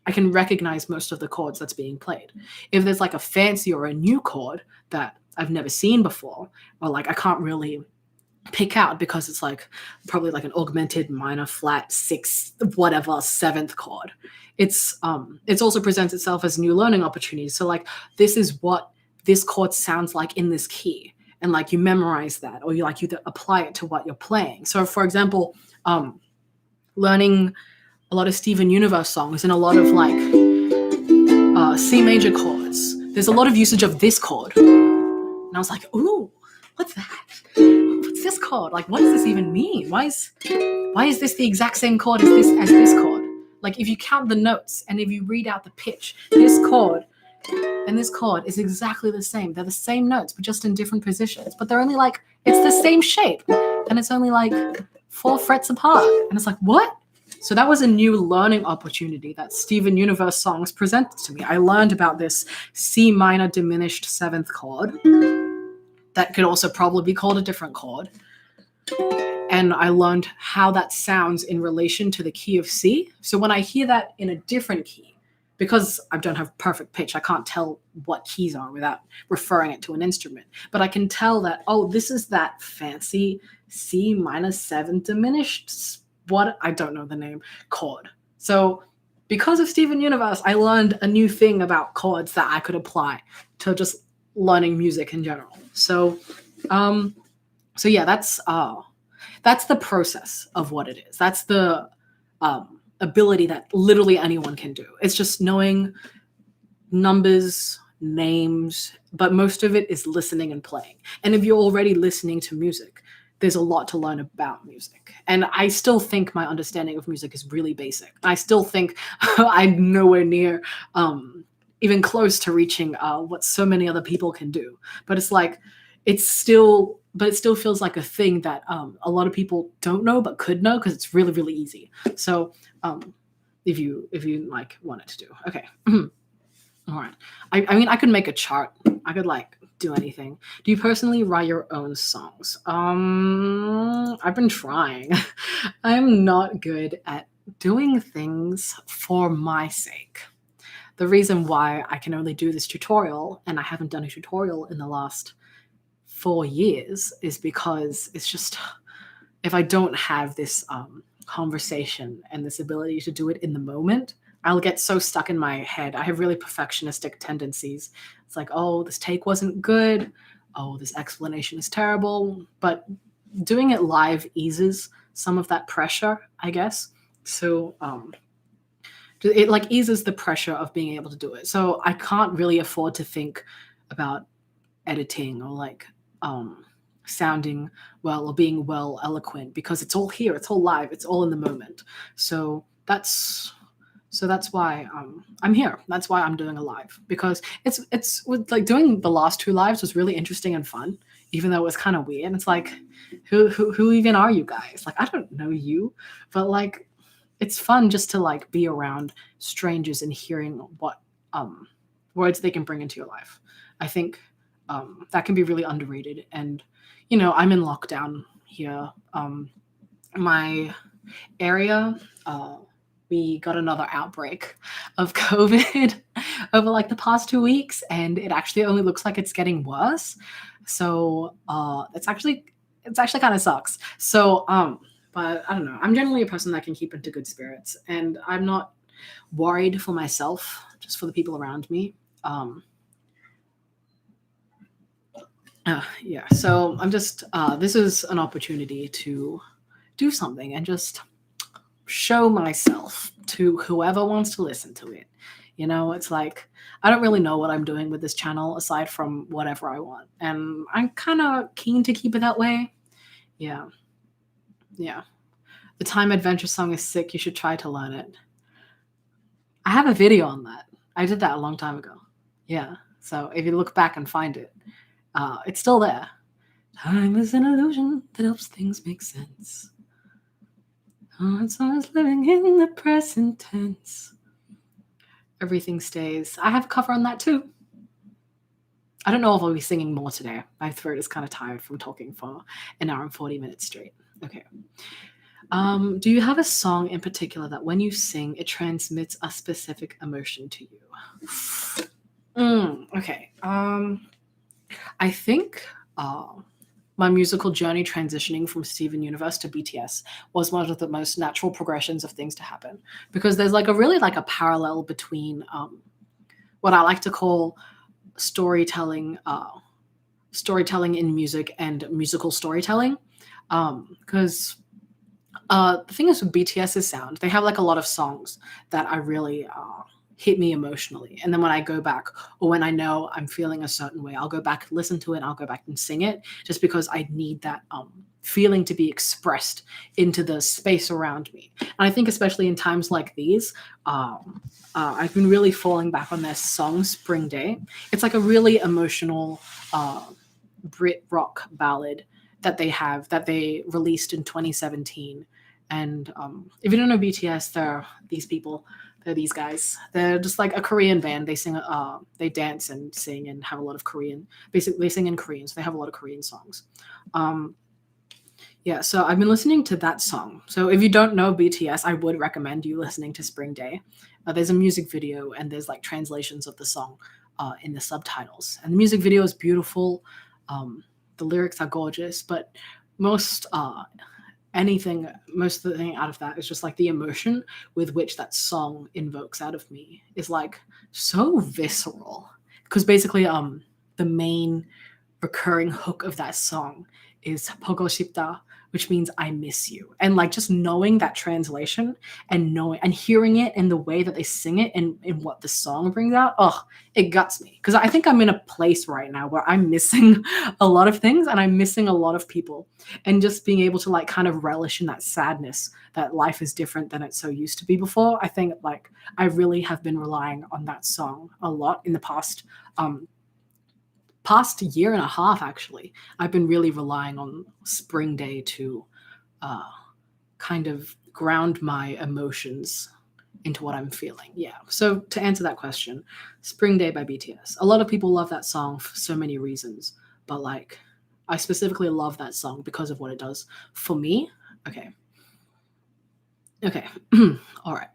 [SPEAKER 1] I can recognize most of the chords that's being played. If there's like a fancy or a new chord that I've never seen before, or like I can't really pick out because it's like probably like an augmented minor flat 6 whatever 7th chord, it's also presents itself as new learning opportunities. So like, this is what this chord sounds like in this key, and like you memorize that, or you apply it to what you're playing. So for example, learning a lot of Steven Universe songs and a lot of like C major chords, there's a lot of usage of this chord, and I was like, ooh, what's that? What's this chord? Like, what does this even mean? Why is this the exact same chord as this chord? Like, if you count the notes and if you read out the pitch, this chord and this chord is exactly the same. They're the same notes, but just in different positions. But they're only like, it's the same shape, and it's only like 4 frets apart. And it's like, what? So that was a new learning opportunity that Steven Universe songs presented to me. I learned about this C minor diminished seventh chord that could also probably be called a different chord. And I learned how that sounds in relation to the key of C. So when I hear that in a different key, because I don't have perfect pitch, I can't tell what keys are without referring it to an instrument. But I can tell that, oh, this is that fancy C minus 7 diminished, what, I don't know the name, chord. So because of Steven Universe, I learned a new thing about chords that I could apply to just learning music in general. So yeah, that's the process of what it is. That's the ability that literally anyone can do. It's just knowing numbers, names, but most of it is listening and playing. And if you're already listening to music, there's a lot to learn about music. And I still think my understanding of music is really basic. I still think I'm nowhere near even close to reaching what so many other people can do. But it's like, it still feels like a thing that a lot of people don't know but could know because it's really, really easy. So if you like wanted to do, okay. All right. I mean, I could make a chart. I could like do anything. Do you personally write your own songs? I've been trying. I'm not good at doing things for my sake. The reason why I can only do this tutorial, and I haven't done a tutorial in the last 4 years, is because it's just, if I don't have this conversation and this ability to do it in the moment, I'll get so stuck in my head. I have really perfectionistic tendencies. It's like, oh, this take wasn't good. Oh, this explanation is terrible. But doing it live eases some of that pressure, I guess. So it like eases the pressure of being able to do it. So I can't really afford to think about editing or like sounding well or being well eloquent, because it's all here, it's all live, it's all in the moment. So that's why I'm here. That's why I'm doing a live, because it's with like doing the last 2 lives was really interesting and fun, even though it was kind of weird. It's like, who even are you guys? Like, I don't know you, but like, it's fun just to like be around strangers and hearing what words they can bring into your life. I think that can be really underrated. And you know, I'm in lockdown here. My area, we got another outbreak of COVID over like the past 2 weeks, and it actually only looks like it's getting worse. So it's actually kind of sucks. So but I don't know. I'm generally a person that can keep into good spirits, and I'm not worried for myself, just for the people around me. Yeah. So I'm just this is an opportunity to do something and just show myself to whoever wants to listen to it. You know, it's like, I don't really know what I'm doing with this channel aside from whatever I want. And I'm kind of keen to keep it that way. Yeah. Yeah. The Time Adventure song is sick. You should try to learn it. I have a video on that. I did that a long time ago. Yeah. So if you look back and find it, it's still there. Time is an illusion that helps things make sense. It's always living in the present tense. Everything stays. I have a cover on that too. I don't know if I'll be singing more today. My throat is kind of tired from talking for an hour and 40 minutes straight. Okay. Do you have a song in particular that when you sing, it transmits a specific emotion to you? Okay. I think my musical journey transitioning from Steven Universe to BTS was one of the most natural progressions of things to happen, because there's like a parallel between what I like to call storytelling in music and musical storytelling. Because the thing is with BTS's sound, they have like a lot of songs that I really hit me emotionally. And then when I go back, or when I know I'm feeling a certain way, I'll go back, listen to it, and I'll go back and sing it, just because I need that feeling to be expressed into the space around me. And I think especially in times like these, I've been really falling back on their song Spring Day. It's like a really emotional Brit rock ballad that they released in 2017. And if you don't know BTS, they're these people. They're these guys. They're just like a Korean band. They sing, they dance and sing and have a lot of Korean. Basically, they sing in Korean, so they have a lot of Korean songs. Yeah, so I've been listening to that song. So if you don't know BTS, I would recommend you listening to Spring Day. There's a music video and there's like translations of the song in the subtitles. And the music video is beautiful. The lyrics are gorgeous, but most most of the thing out of that is just like the emotion with which that song invokes out of me is like so visceral. Because basically, the main recurring hook of that song is "보고 싶다," which means I miss you. And like just knowing that translation and knowing and hearing it in the way that they sing it and in what the song brings out, it guts me. Because I think I'm in a place right now where I'm missing a lot of things and I'm missing a lot of people. And just being able to like kind of relish in that sadness that life is different than it so used to be before. I think like I really have been relying on that song a lot in the past year and a half. Actually, I've been really relying on Spring Day to kind of ground my emotions into what I'm feeling. Yeah, so to answer that question, Spring Day by BTS. A lot of people love that song for so many reasons, but like I specifically love that song because of what it does for me. Okay all right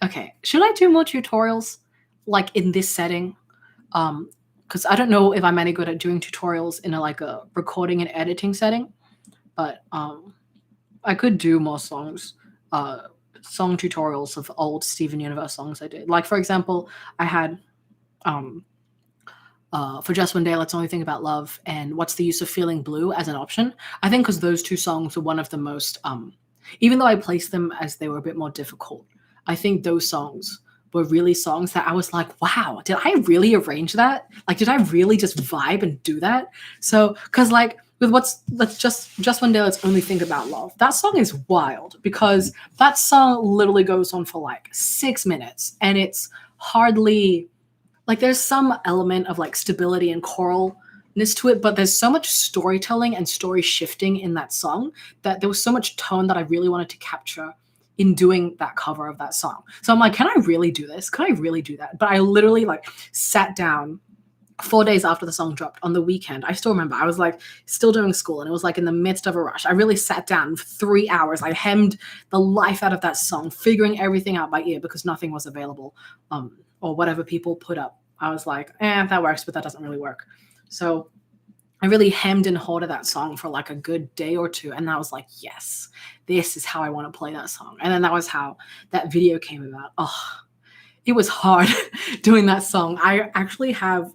[SPEAKER 1] okay, should I do more tutorials like in this setting? Because I don't know if I'm any good at doing tutorials in a recording and editing setting, but I could do more songs, song tutorials of old Steven Universe songs I did. Like for example, I had for Just One Day, Let's Only Think About Love, and What's the Use of Feeling Blue as an option. I think because those two songs were one of the most, even though I placed them as they were a bit more difficult, I think those songs were really songs that I was like, wow, did I really arrange that? Like, did I really just vibe and do that? So, because like with let's just One Day, Let's Only Think About Love, that song is wild because that song literally goes on for like 6 minutes and it's hardly like there's some element of like stability and choralness to it, but there's so much storytelling and story shifting in that song that there was so much tone that I really wanted to capture in doing that cover of that song. So I'm like, can I really do this? Can I really do that? But I literally like sat down 4 days after the song dropped on the weekend. I still remember I was like still doing school and it was like in the midst of a rush. I really sat down for 3 hours. I hemmed the life out of that song, figuring everything out by ear because nothing was available or whatever people put up. I was like, that works, but that doesn't really work. So I really hemmed and hawed that song for like a good day or two. And I was like, yes, this is how I want to play that song. And then that was how that video came about. It was hard doing that song. I actually have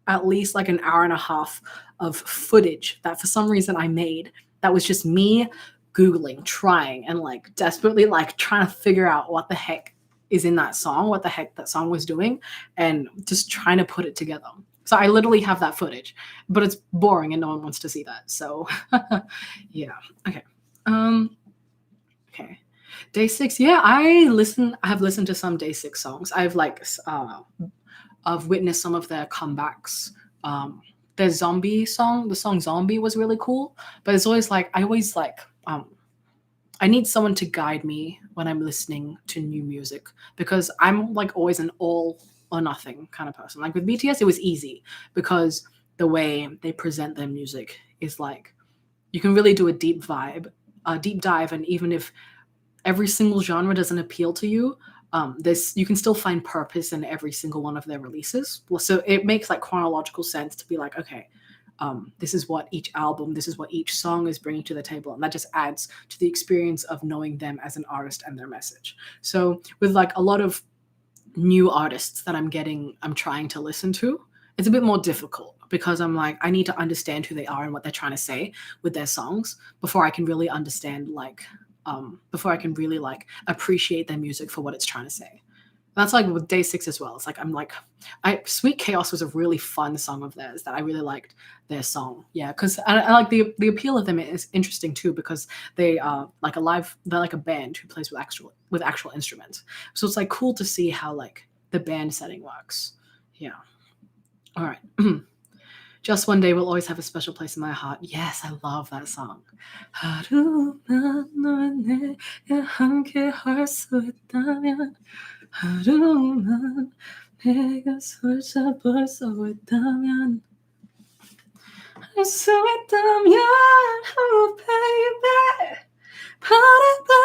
[SPEAKER 1] at least like an hour and a half of footage that for some reason I made that was just me Googling, trying, and like desperately like trying to figure out what the heck is in that song, what the heck that song was doing, and just trying to put it together. So I literally have that footage, but it's boring and no one wants to see that. So yeah. Okay. Okay. Day 6. Yeah, I have listened to some Day 6 songs. I've witnessed some of their comebacks. Their Zombie song, the song Zombie was really cool, but it's always like I need someone to guide me when I'm listening to new music because I'm like always an all or nothing kind of person. Like with BTS, it was easy because the way they present their music is like you can really do a deep dive, and even if every single genre doesn't appeal to you, you can still find purpose in every single one of their releases. So it makes like chronological sense to be like, okay, this is what each album, this is what each song is bringing to the table. And that just adds to the experience of knowing them as an artist and their message. So with like a lot of new artists that I'm trying to listen to, it's a bit more difficult because I'm like, I need to understand who they are and what they're trying to say with their songs before I can really understand before I can really like appreciate their music for what it's trying to say. That's like with Day 6 as well. It's like Sweet Chaos was a really fun song of theirs that I really liked their song. Yeah, because I like the appeal of them is interesting too because they are they're like a band who plays with actual instruments. So it's like cool to see how like the band setting works. Yeah. All right. Just One Day will always have a special place in my heart. Yes, I love that song. 하루만 내가 손잡을 수 있다면 할 수 있다면 oh baby party.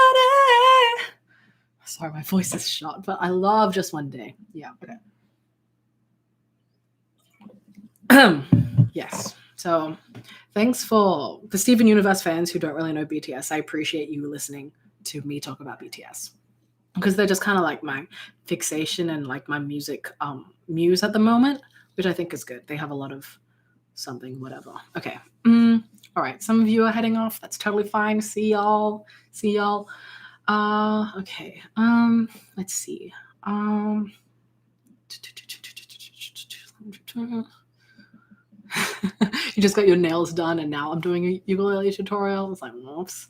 [SPEAKER 1] Sorry, my voice is shot, but I love Just One Day. Yeah, okay. Yes. So thanks for the Steven Universe fans who don't really know BTS. I appreciate you listening to me talk about BTS. Because they're just kind of like my fixation and like my music muse at the moment, which I think is good. They have a lot of something, whatever. Okay. All right. Some of you are heading off. That's totally fine. See y'all. Okay. Let's see. You just got your nails done and now I'm doing a ukulele tutorial. It's like, whoops.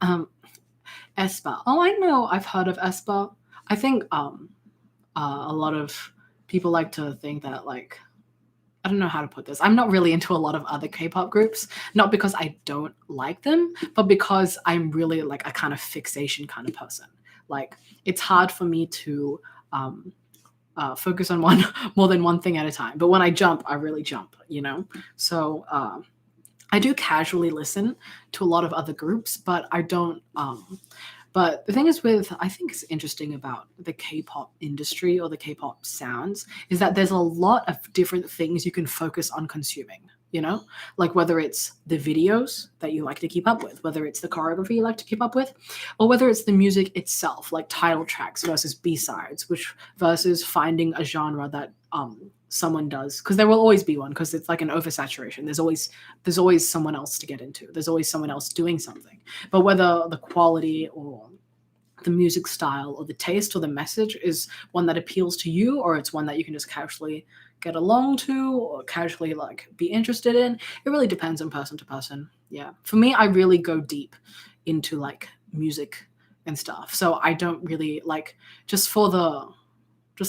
[SPEAKER 1] aespa. Oh, I know. I've heard of aespa. I think a lot of people like to think that, like, I don't know how to put this. I'm not really into a lot of other K-pop groups, not because I don't like them, but because I'm really like a kind of fixation kind of person. Like, it's hard for me to focus on more than one thing at a time. But when I jump, I really jump, you know? So I do casually listen to a lot of other groups, but I don't. But the thing is I think it's interesting about the K-pop industry or the K-pop sounds is that there's a lot of different things you can focus on consuming, you know? Like whether it's the videos that you like to keep up with, whether it's the choreography you like to keep up with, or whether it's the music itself, like title tracks versus B-sides, which versus finding a genre that someone does, because there will always be one, because it's like an oversaturation. There's always someone else to get into. There's always someone else doing something. But whether the quality or the music style or the taste or the message is one that appeals to you, or it's one that you can just casually get along to or casually like be interested in, it really depends on person to person. Yeah. For me, I really go deep into like music and stuff. So I don't really like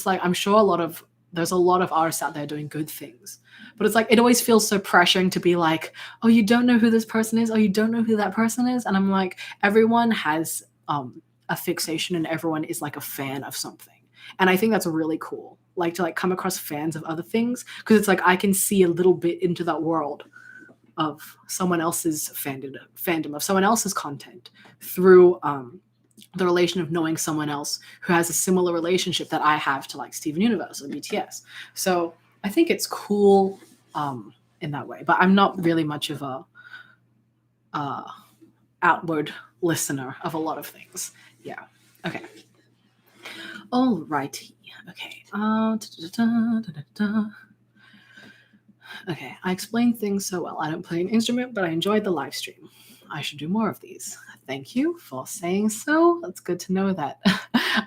[SPEAKER 1] I'm sure there's a lot of artists out there doing good things, but it's like, it always feels so pressuring to be like, oh, you don't know who this person is, or you don't know who that person is. And I'm like, everyone has a fixation and everyone is like a fan of something. And I think that's really cool. Like to like come across fans of other things, because it's like, I can see a little bit into that world of someone else's fandom of someone else's content through the relation of knowing someone else who has a similar relationship that I have to like Steven Universe or BTS. So I think it's cool in that way, but I'm not really much of a outward listener of a lot of things. Yeah. Okay. Alrighty. Okay. Okay. I explain things so well. I don't play an instrument, but I enjoyed the live stream. I should do more of these. Thank you for saying so. That's good to know that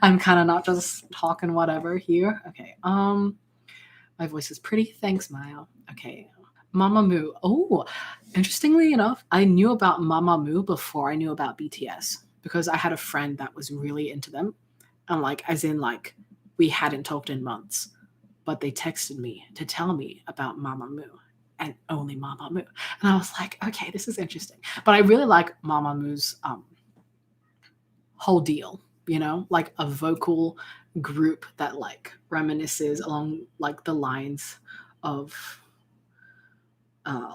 [SPEAKER 1] I'm kind of not just talking whatever here. Okay. My voice is pretty. Thanks, Maya. Okay. Mamamoo. Oh, interestingly enough, I knew about Mamamoo before I knew about BTS, because I had a friend that was really into them. And like, as in like, we hadn't talked in months, but they texted me to tell me about Mamamoo. And only Mamamoo. And I was like, okay, this is interesting. But I really like Mamamoo's whole deal, you know, like a vocal group that like reminisces along like the lines of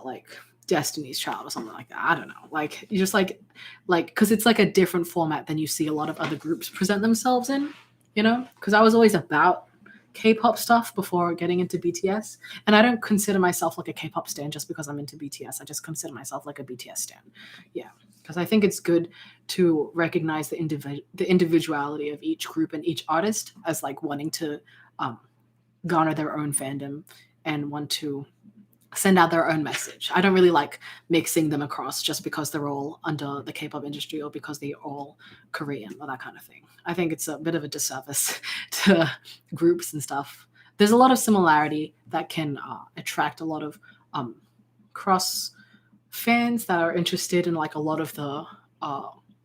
[SPEAKER 1] like Destiny's Child or something like that. I don't know. Like you just like because it's like a different format than you see a lot of other groups present themselves in, you know, because I was always about K-pop stuff before getting into BTS, and I don't consider myself like a K-pop stan just because I'm into BTS. I just consider myself like a BTS stan. Yeah, because I think it's good to recognize the individuality of each group and each artist as like wanting to garner their own fandom and want to send out their own message. I don't really like mixing them across just because they're all under the K-pop industry or because they're all Korean or that kind of thing. I think it's a bit of a disservice to groups and stuff. There's a lot of similarity that can attract a lot of cross fans that are interested in like a lot of the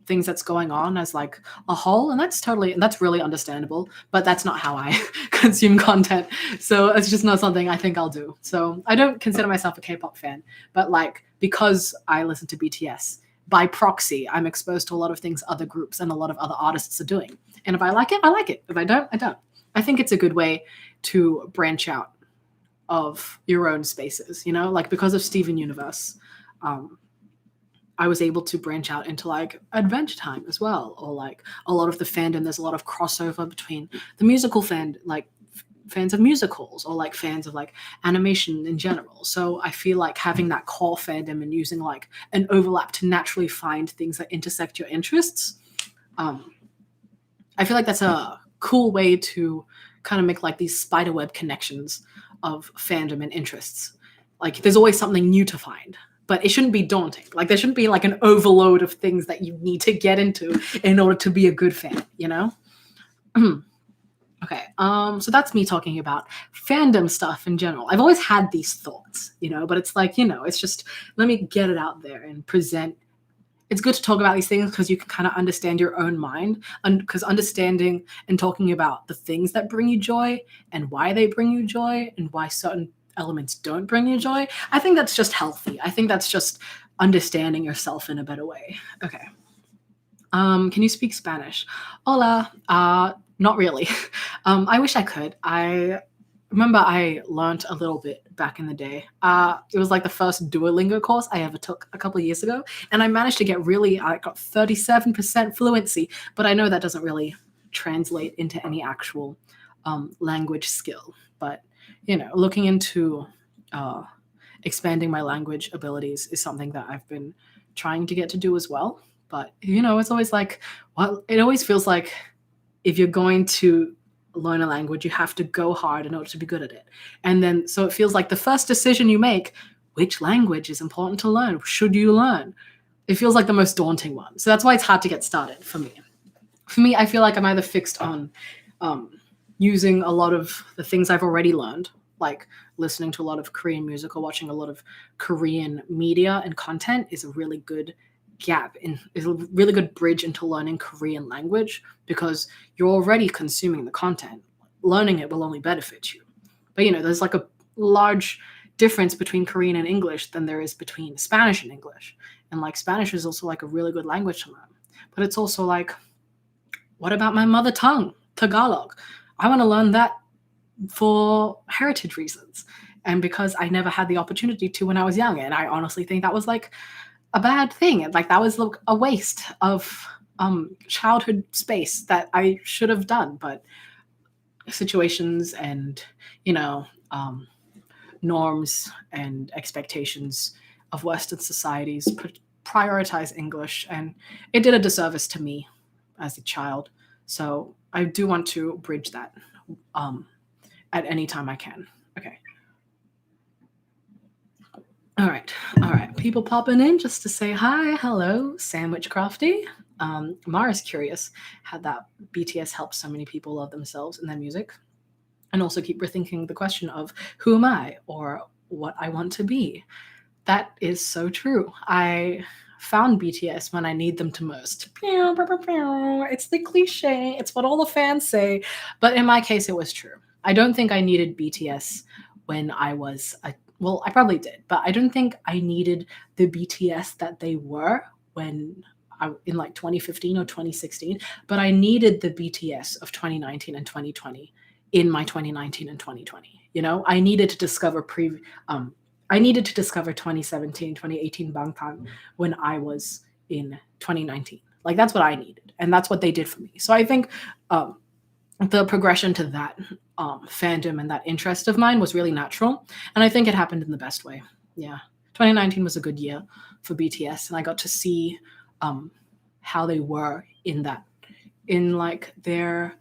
[SPEAKER 1] things that's going on as like a whole, and that's really understandable, but that's not how I consume content. So it's just not something I think I'll do. So I don't consider myself a K-pop fan, but like because I listen to BTS, by proxy, I'm exposed to a lot of things other groups and a lot of other artists are doing. And if I like it, I like it. If I don't, I don't. I think it's a good way to branch out of your own spaces, you know, like because of Steven Universe, I was able to branch out into like Adventure Time as well, or like a lot of the fandom. There's a lot of crossover between the musical like fans of musicals or like fans of like animation in general. So I feel like having that core fandom and using like an overlap to naturally find things that intersect your interests, I feel like that's a cool way to kind of make like these spiderweb connections of fandom and interests. Like there's always something new to find, but it shouldn't be daunting. Like there shouldn't be like an overload of things that you need to get into in order to be a good fan, you know? Okay, so that's me talking about fandom stuff in general. I've always had these thoughts, you know, but it's like, you know, it's just let me get it out there and present. It's good to talk about these things because you can kind of understand your own mind, and because understanding and talking about the things that bring you joy and why they bring you joy and why certain elements don't bring you joy, I think that's just healthy. I think that's just understanding yourself in a better way. Okay. Can you speak Spanish? Hola. Not really. I wish I could. I remember I learned a little bit back in the day. It was like the first Duolingo course I ever took a couple of years ago, and I managed to get I got 37% fluency, but I know that doesn't really translate into any actual language skill. But you know, looking into expanding my language abilities is something that I've been trying to get to do as well. But you know, it's always like, well, it always feels like if you're going to learn a language, you have to go hard in order to be good at it. And then, so it feels like the first decision you make, which language is important to learn? Should you learn? It feels like the most daunting one. So that's why it's hard to get started for me. For me, I feel like I'm either fixed on using a lot of the things I've already learned, like listening to a lot of Korean music or watching a lot of Korean media and content is a really good is a really good bridge into learning Korean language because you're already consuming the content. Learning it will only benefit you. But you know, there's like a large difference between Korean and English than there is between Spanish and English. And like Spanish is also like a really good language to learn. But it's also like, what about my mother tongue, Tagalog? I want to learn that for heritage reasons. And because I never had the opportunity to when I was young. And I honestly think that was like a bad thing. Like that was a waste of childhood space that I should have done. But situations and, you know, norms and expectations of Western societies prioritize English. And it did a disservice to me as a child. So I do want to bridge that at any time I can. Okay. All right. People popping in just to say hi. Hello, Sandwich Crafty. Mara's curious how that BTS helps so many people love themselves and their music, and also keep rethinking the question of who am I or what I want to be. That is so true. I found BTS when I need them to most. It's the cliche. It's what all the fans say. But in my case, it was true. I don't think I needed BTS when I was well, I probably did, but I don't think I needed the BTS that they were when in like 2015 or 2016, but I needed the BTS of 2019 and 2020 in my 2019 and 2020. You know, I needed to discover 2017, 2018 Bangtan when I was in 2019. Like that's what I needed, and that's what they did for me. So I think the progression to that fandom and that interest of mine was really natural, and I think it happened in the best way. Yeah, 2019 was a good year for BTS, and I got to see how they were in like their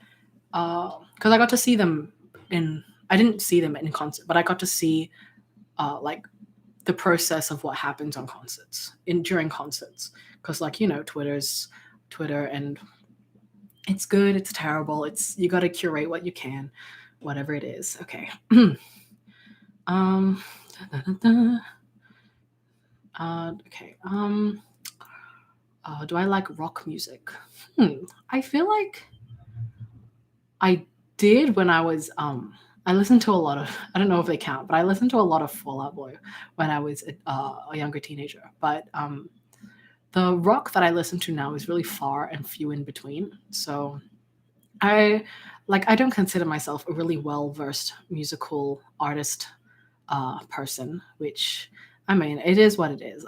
[SPEAKER 1] because I got to see them I didn't see them in concert, but I got to see like the process of what happens on concerts during concerts, because like, you know, Twitter and it's good, it's terrible, you got to curate what you can, whatever it is. Okay. Okay. Do I like rock music? I feel like I did when I was I listened to a lot of, I don't know if they count, but I listened to a lot of Fall Out Boy when I was a younger teenager. But the rock that I listen to now is really far and few in between. So I don't consider myself a really well-versed musical artist person, which, I mean, it is what it is.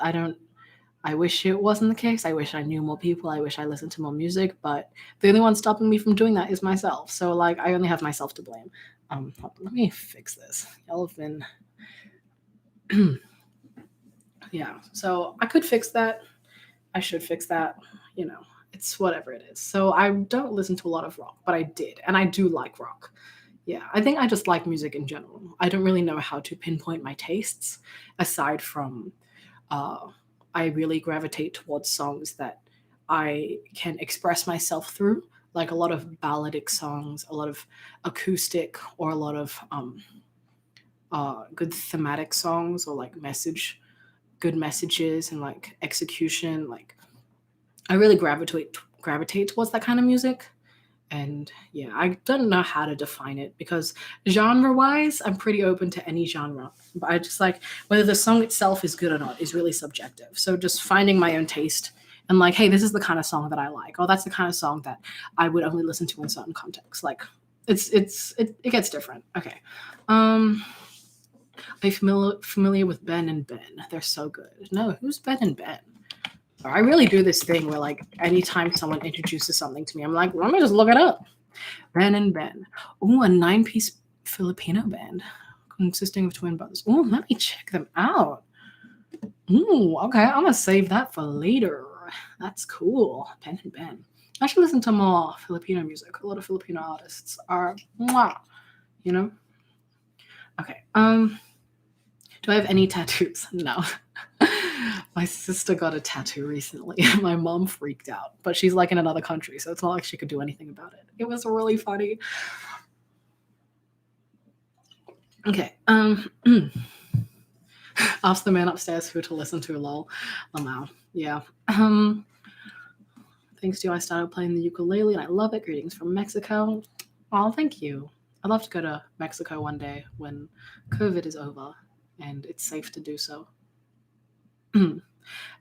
[SPEAKER 1] I wish it wasn't the case. I wish I knew more people. I wish I listened to more music, but the only one stopping me from doing that is myself. So like I only have myself to blame. Let me fix this. Y'all have been yeah. So I could fix that. I should fix that. You know, it's whatever it is. So I don't listen to a lot of rock, but I did, and I do like rock. Yeah, I think I just like music in general. I don't really know how to pinpoint my tastes aside from I really gravitate towards songs that I can express myself through, like a lot of balladic songs, a lot of acoustic, or a lot of good thematic songs, or like good messages and like execution. Like I really gravitate towards that kind of music. And yeah, I don't know how to define it because genre wise, I'm pretty open to any genre. But I just like whether the song itself is good or not is really subjective. So just finding my own taste and like, hey, this is the kind of song that I like. Or that's the kind of song that I would only listen to in certain contexts. Like it gets different. Okay. Are you familiar with Ben and Ben? They're so good. No, who's Ben and Ben? I really do this thing where, like, anytime someone introduces something to me, I'm like, let me just look it up. Ben and Ben. Ooh, a 9-piece Filipino band consisting of twin brothers. Ooh, let me check them out. Ooh, okay, I'm gonna save that for later. That's cool. Ben and Ben. I should listen to more Filipino music. A lot of Filipino artists are, you know. Okay. Do I have any tattoos? No. My sister got a tattoo recently. My mom freaked out, but she's like in another country, so it's not like she could do anything about it. It was really funny. Okay. Ask the man upstairs who to listen to. Lol. Wow. Yeah. Thanks to you, I started playing the ukulele, and I love it. Greetings from Mexico. Oh, thank you. I'd love to go to Mexico one day when COVID is over and it's safe to do so.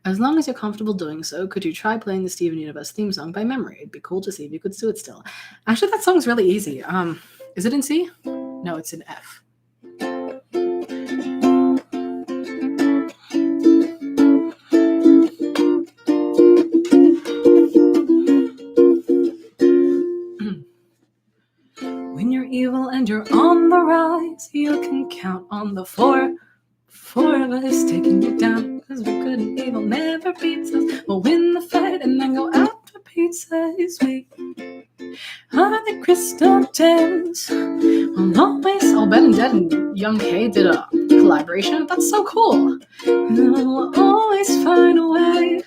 [SPEAKER 1] As long as you're comfortable doing so, could you try playing the Steven Universe theme song by memory? It'd be cool to see if you could do it still. Actually, that song's really easy. Is it in C? No, it's in F. When you're evil and you're on the rise, you can count on the four of us taking you down. Cause we're good and evil never beats us. We'll win the fight and then go out for pizzas. We are the crystal gems. We'll always. Oh, Ben and Dead and Young K did a collaboration. That's so cool. We'll always find a way.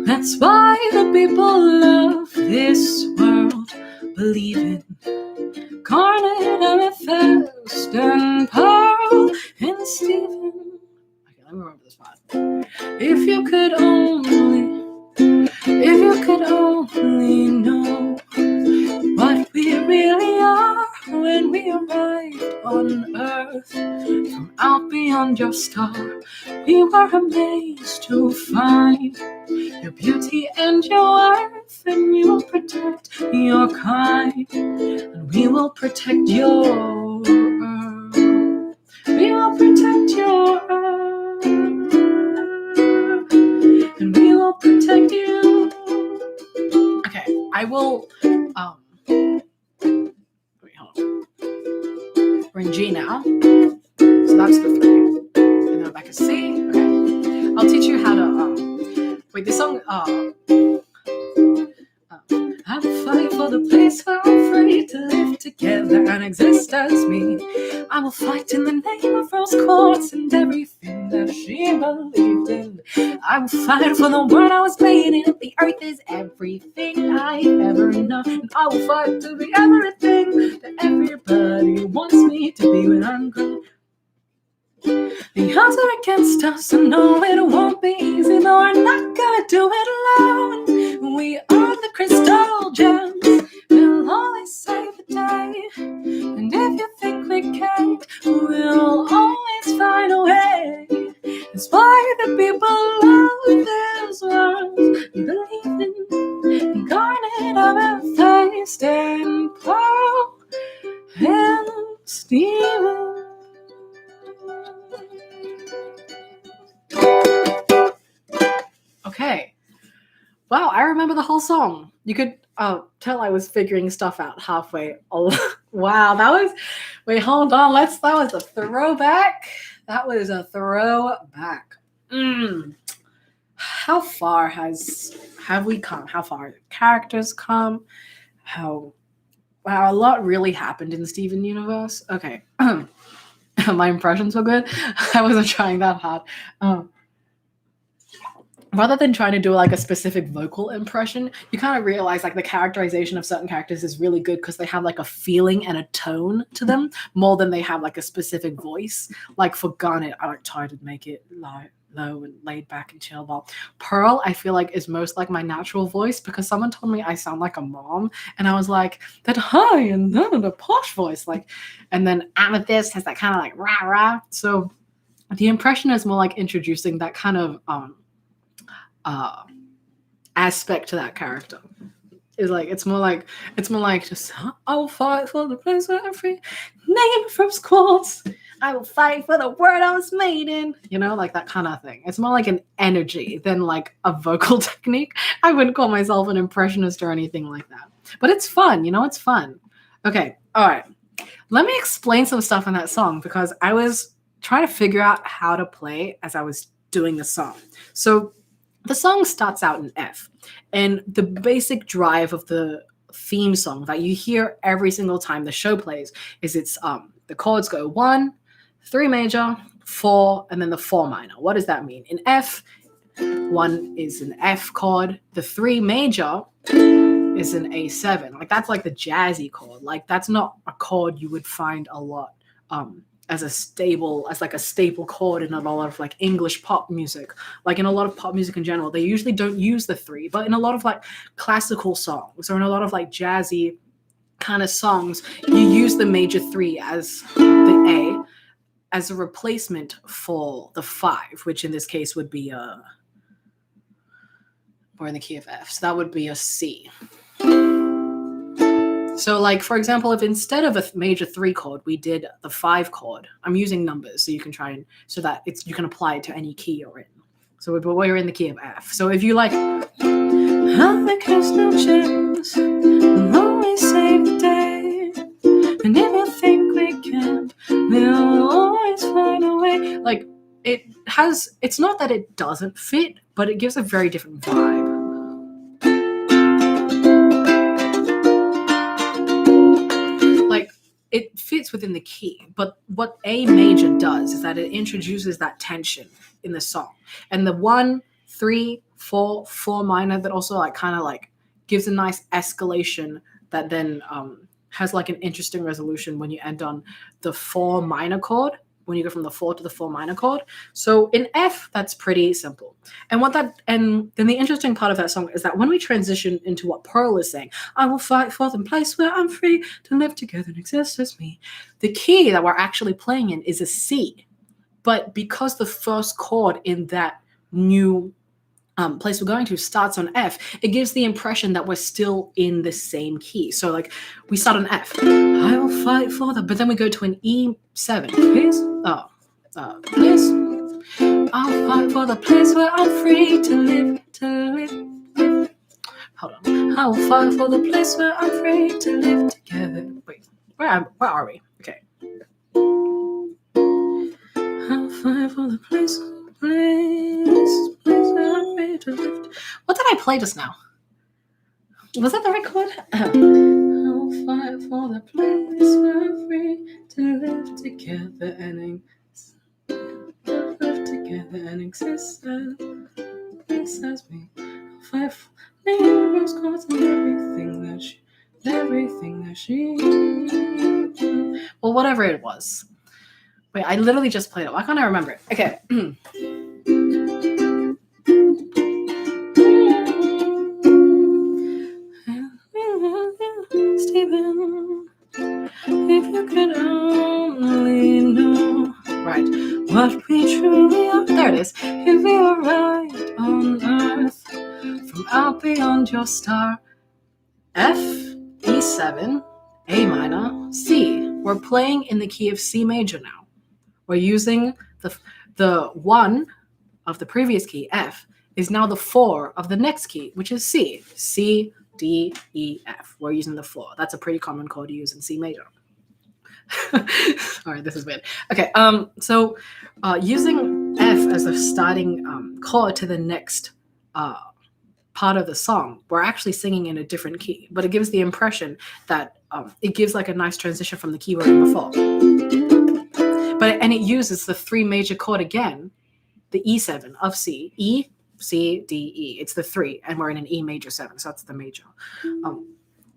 [SPEAKER 1] That's why the people love this world. Believe in Garnet, Amethyst, and Pearl, and Stephen. Okay, let me remember this part. If you could only know what we really are when we arrived on Earth from out beyond your star, we were amazed to find your beauty and your worth, and we will protect your kind, and we will protect your earth. We will protect your earth, and we will protect you. Okay, I will. Wait, hold on. We're in G now, so that's the 3, and then back to C. Okay, I'll teach you how to. Wait, this song. I will fight for the place where I'm free to live together and exist as me. I will fight in the name of rose quartz and everything that she believed in. I will fight for the world I was made in. The earth is everything I ever know, and I will fight to be everything that everybody wants me to be when I'm grown. The odds are against us, and no, it won't be easy. No, we're not going wanna do it alone. We are the crystal gems. We'll always save the day. And if you think we can't, we'll always find a way. Inspire the people of this world. Believe in garnet of amethyst and pearl and steel. Okay. Wow, I remember the whole song. You could tell I was figuring stuff out halfway. Wow, that was. Wait, hold on. That was a throwback. That was a throwback. How far have we come? How far characters come? Wow, a lot really happened in the Steven universe. Okay. My impressions were good. I wasn't trying that hard. Rather than trying to do like a specific vocal impression, you kind of realize like the characterization of certain characters is really good because they have like a feeling and a tone to them more than they have like a specific voice. Like for Garnet, I like tried to make it low and laid back and chill. While Pearl, I feel like is most like my natural voice because someone told me I sound like a mom, and I was like that high and then a posh voice, like, and then Amethyst has that kind of like rah rah. So the impression is more like introducing that kind of aspect to that character. Is like it's more like just I'll fight for the place where I'm free, name from chords. I will fight for the word I was made in. You know, like that kind of thing. It's more like an energy than like a vocal technique. I wouldn't call myself an impressionist or anything like that. But it's fun, you know, it's fun. Okay, all right. Let me explain some stuff in that song because I was trying to figure out how to play as I was doing the song. So the song starts out in F, and the basic drive of the theme song that you hear every single time the show plays is it's the chords go 1, 3 major, 4, and then the 4 minor. What does that mean? In F, 1 is an F chord, the 3 major is an A7. Like that's like the jazzy chord. Like that's not a chord you would find a lot as a staple chord in a lot of like English pop music. Like in a lot of pop music in general, they usually don't use the 3, but in a lot of like classical songs or in a lot of like jazzy kind of songs, you use the major 3 as the A as a replacement for the 5, which in this case would be we're in the key of F, so that would be a C. So like, for example, if instead of a major 3 chord, we did the 5 chord, I'm using numbers so you can try and, so that you can apply it to any key you're in. So we're in the key of F. So if you like, the crystal gems will always save the day. And if you think we can't, we'll always find a way. Like it's not that it doesn't fit, but it gives a very different vibe. It fits within the key, but what A major does is that it introduces that tension in the song. And the 1, 3, 4, 4 minor that also like kind of like gives a nice escalation that then has like an interesting resolution when you end on the 4 minor chord, when you go from the 4 to the 4 minor chord. So in F, that's pretty simple. And then the interesting part of that song is that when we transition into what Pearl is saying, I will fight for the place where I'm free to live together and exist as me. The key that we're actually playing in is a C. But because the first chord in that new place we're going to starts on F, it gives the impression that we're still in the same key. So like we start on F, I will fight for the, but then we go to an E7. Please, please, I'll fight for the place where I'm free to live. Hold on, I will fight for the place where I'm free to live together. Wait, where are we? Okay. I'll fight for the place where I'm free to live. What did I play just now? Was that the right chord? I'll fight for the place where I'm free to live together and exist as me. I'll fight for rose chords and everything that she. Well, whatever it was. Wait, I literally just played it. Why can't I remember it? Okay. truly are. There it is. If we are right on earth, from out beyond your star. F, E7, A minor, C. We're playing in the key of C major now. We're using the 1 of the previous key, F, is now the 4 of the next key, which is C. C, D, E, F. We're using the 4. That's a pretty common chord to use in C major. Sorry, this is weird. Okay, so using F as a starting chord to the next part of the song, we're actually singing in a different key, but it gives the impression that it gives like a nice transition from the key we're in before. And it uses the 3 major chord again, the E7 of C, E, C, D, E. It's the 3, and we're in an E major 7, so that's the major.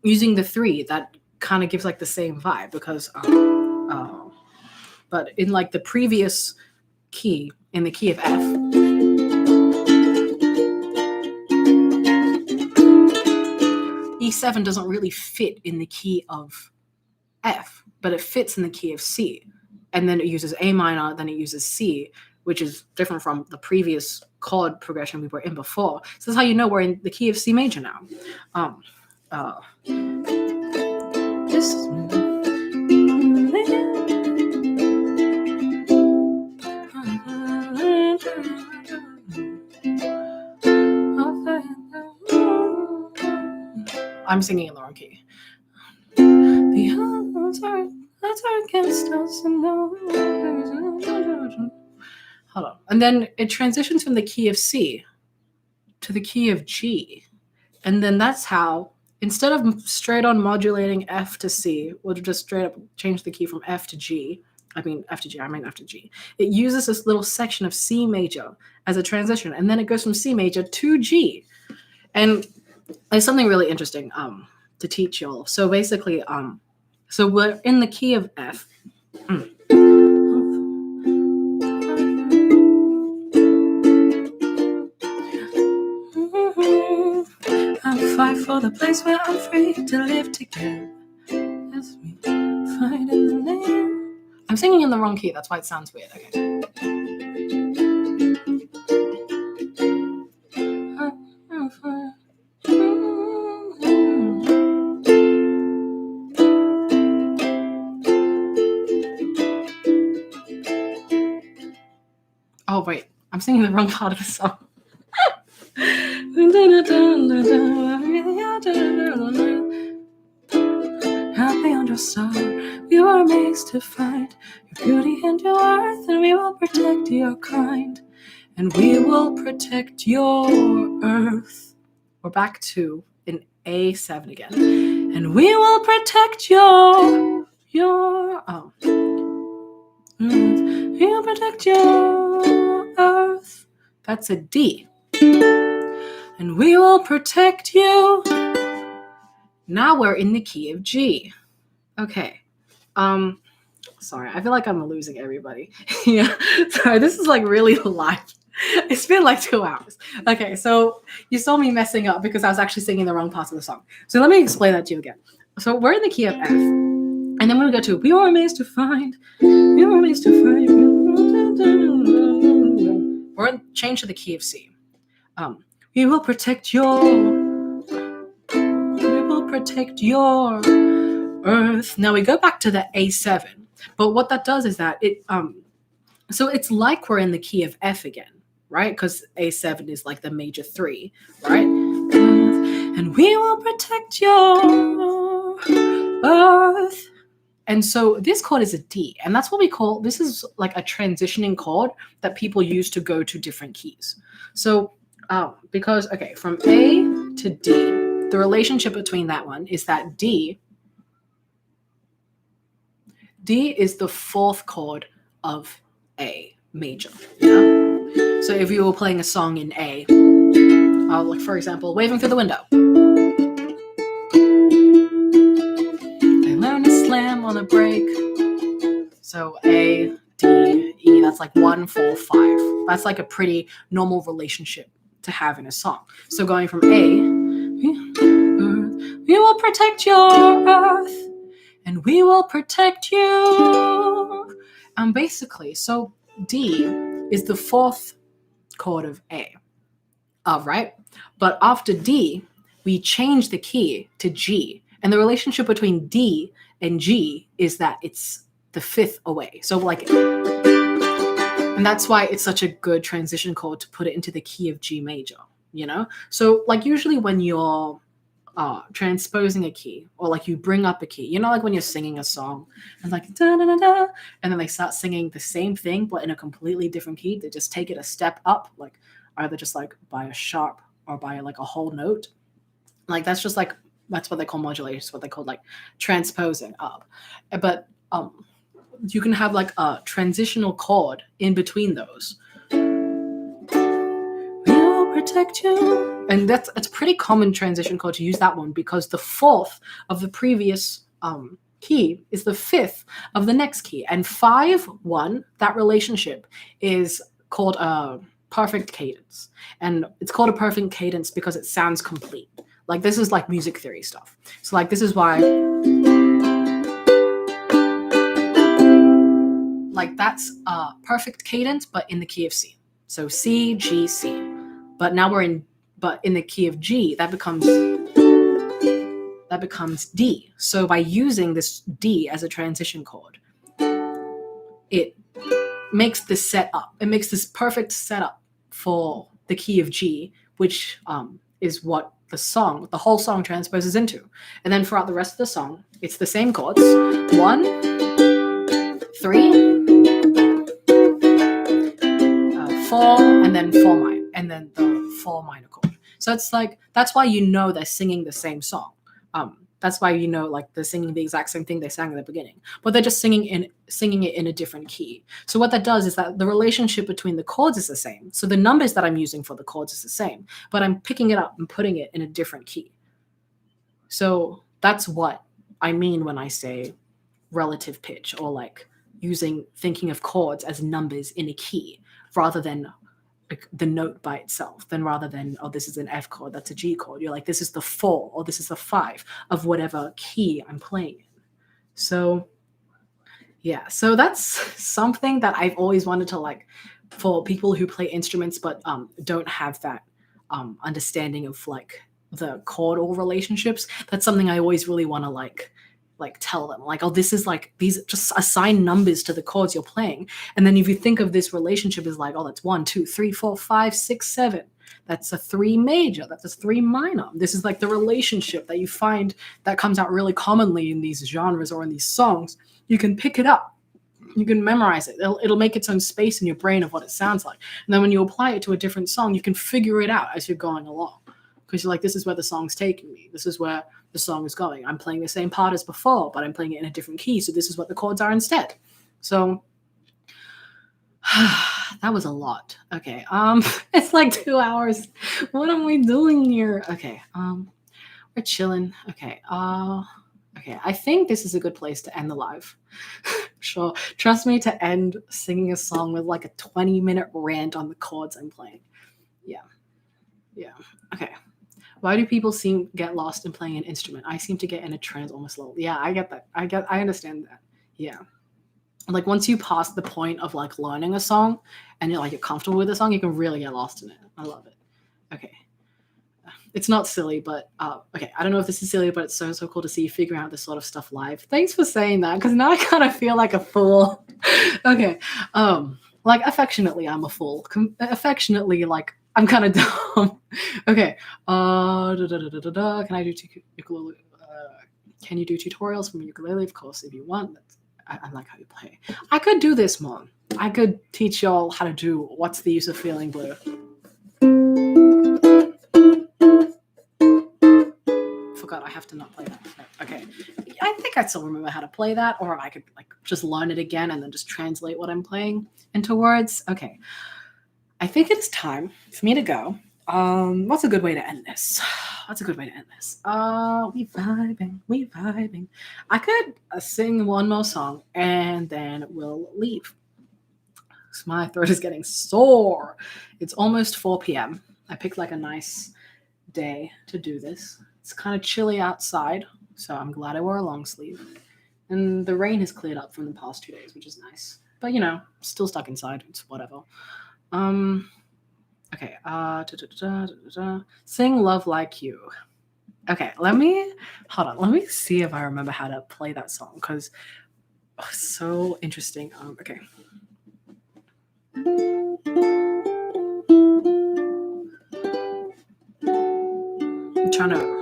[SPEAKER 1] Using the 3, that kind of gives like the same vibe because, but in like the previous key, in the key of F, E7 doesn't really fit in the key of F, but it fits in the key of C. And then it uses A minor, then it uses C, which is different from the previous chord progression we were in before. So that's how you know we're in the key of C major now. I'm singing in the wrong key. The odds are against us. Hold on. And then it transitions from the key of C to the key of G. And then that's how, instead of straight on modulating F to C, we'll just straight up change the key from F to G. I mean F to G. It uses this little section of C major as a transition. And then it goes from C major to G. And there's something really interesting to teach y'all. So basically, so we're in the key of F. I'll fight for the place where I'm free to live together. As we fight in the name. I'm singing in the wrong key. That's why it sounds weird. Okay. Oh, wait. I'm singing the wrong part of the song. Happy under star, we were amazed to find your beauty and your worth, and we will protect your kind, and we will protect your earth. We're back to an A7 again, and we will protect your we'll protect your earth. That's a D. And we will protect you. Now we're in the key of G. Okay. Sorry, I feel like I'm losing everybody. Yeah. Sorry, this is like really live. It's been like 2 hours. Okay, so you saw me messing up because I was actually singing the wrong parts of the song. So let me explain that to you again. So we're in the key of F. And then we go to, we were amazed to find. We're in change to the key of C. We will protect your earth. Now we go back to the A7. But what that does is that it so it's like we're in the key of F again, right? Because A7 is like the major 3, right? And we will protect your earth. And so this chord is a D, and that's what we call, this is like a transitioning chord that people use to go to different keys. So because, okay, from A to D, the relationship between that one is that D is the 4th chord of A major. Yeah? So if you were playing a song in A, like for example, Waving Through the Window. I learned to slam on a break. So A, D, E, that's like 1, 4, 5. That's like a pretty normal relationship to have in a song. So going from A, we will protect your earth, and we will protect you. Basically, so D is the fourth chord of A. Right? But after D, we change the key to G. And the relationship between D and G is that it's the fifth away. So like, and that's why it's such a good transition chord to put it into the key of G major, you know? So like usually when you're transposing a key, or like you bring up a key, you know, like when you're singing a song and like da da da da, and then they start singing the same thing but in a completely different key. They just take it a step up, like either just like by a sharp or by like a whole note. Like that's just like, that's what they call modulation. It's what they call like transposing up. But you can have like a transitional chord in between those. We'll protect you. And that's a pretty common transition chord to use that one, because the fourth of the previous key is the fifth of the next key. And 5-1, that relationship is called a perfect cadence. And it's called a perfect cadence because it sounds complete. Like this is like music theory stuff. So like this is why, like that's a perfect cadence, but in the key of C. So C, G, C. But now we're in, but in the key of G, that becomes D. So by using this D as a transition chord, it makes this set up. It makes this perfect setup for the key of G, which is what the whole song transposes into. And then throughout the rest of the song, it's the same chords. 1, 3, 4, and then 4 minor, and then the 4 minor chord. So it's like, that's why you know they're singing the same song. That's why you know like they're singing the exact same thing they sang at the beginning, but they're just singing it in a different key. So what that does is that the relationship between the chords is the same. So the numbers that I'm using for the chords is the same, but I'm picking it up and putting it in a different key. So that's what I mean when I say relative pitch, or like thinking of chords as numbers in a key rather than like the note by itself, then rather than, oh, this is an F chord, that's a G chord. You're like, this is the 4 or this is the 5 of whatever key I'm playing in. So yeah, so that's something that I've always wanted to like, for people who play instruments but don't have that understanding of like the chordal relationships. That's something I always really want to like tell them, like, oh, this is like, these, just assign numbers to the chords you're playing. And then if you think of this relationship as like, oh, that's 1, 2, 3, 4, 5, 6, 7. That's a 3 major. That's a 3 minor. This is like the relationship that you find that comes out really commonly in these genres or in these songs. You can pick it up. You can memorize it. It'll make its own space in your brain of what it sounds like. And then when you apply it to a different song, you can figure it out as you're going along. Because you're like, this is where the song's taking me. This is where the song is going. I'm playing the same part as before, but I'm playing it in a different key. So this is what the chords are instead. So that was a lot. Okay. It's like 2 hours. What am we doing here? Okay. We're chilling. Okay. Okay. I think this is a good place to end the live. Sure. Trust me, to end singing a song with like a 20-minute rant on the chords I'm playing. Yeah. Yeah. Okay. Why do people get lost in playing an instrument? I seem to get in a trance almost slowly. Yeah, I get that. I understand that. Yeah. Like once you pass the point of like learning a song and you're comfortable with the song, you can really get lost in it. I love it. Okay. It's not silly, but okay. I don't know if this is silly, but it's so cool to see you figuring out this sort of stuff live. Thanks for saying that, because now I kind of feel like a fool. Okay. Like affectionately, I'm a fool. Affectionately, like I'm kind of dumb. Okay. Can I do ukulele? Can you do tutorials from ukulele? Of course, if you want. I like how you play. I could do this, Mom. I could teach y'all how to do What's the Use of Feeling Blue. Forgot I have to not play that. Okay. I think I still remember how to play that, or I could like just learn it again and then just translate what I'm playing into words. Okay. I think it is time for me to go. What's a good way to end this? We vibing. I could sing one more song and then we'll leave. So my throat is getting sore. It's almost 4 p.m. I picked like a nice day to do this. It's kind of chilly outside, so I'm glad I wore a long sleeve. And the rain has cleared up from the past 2 days, which is nice. But still stuck inside. It's whatever. Okay. Sing Love Like You. Okay, hold on. Let me see if I remember how to play that song because so interesting. Okay. I'm trying to.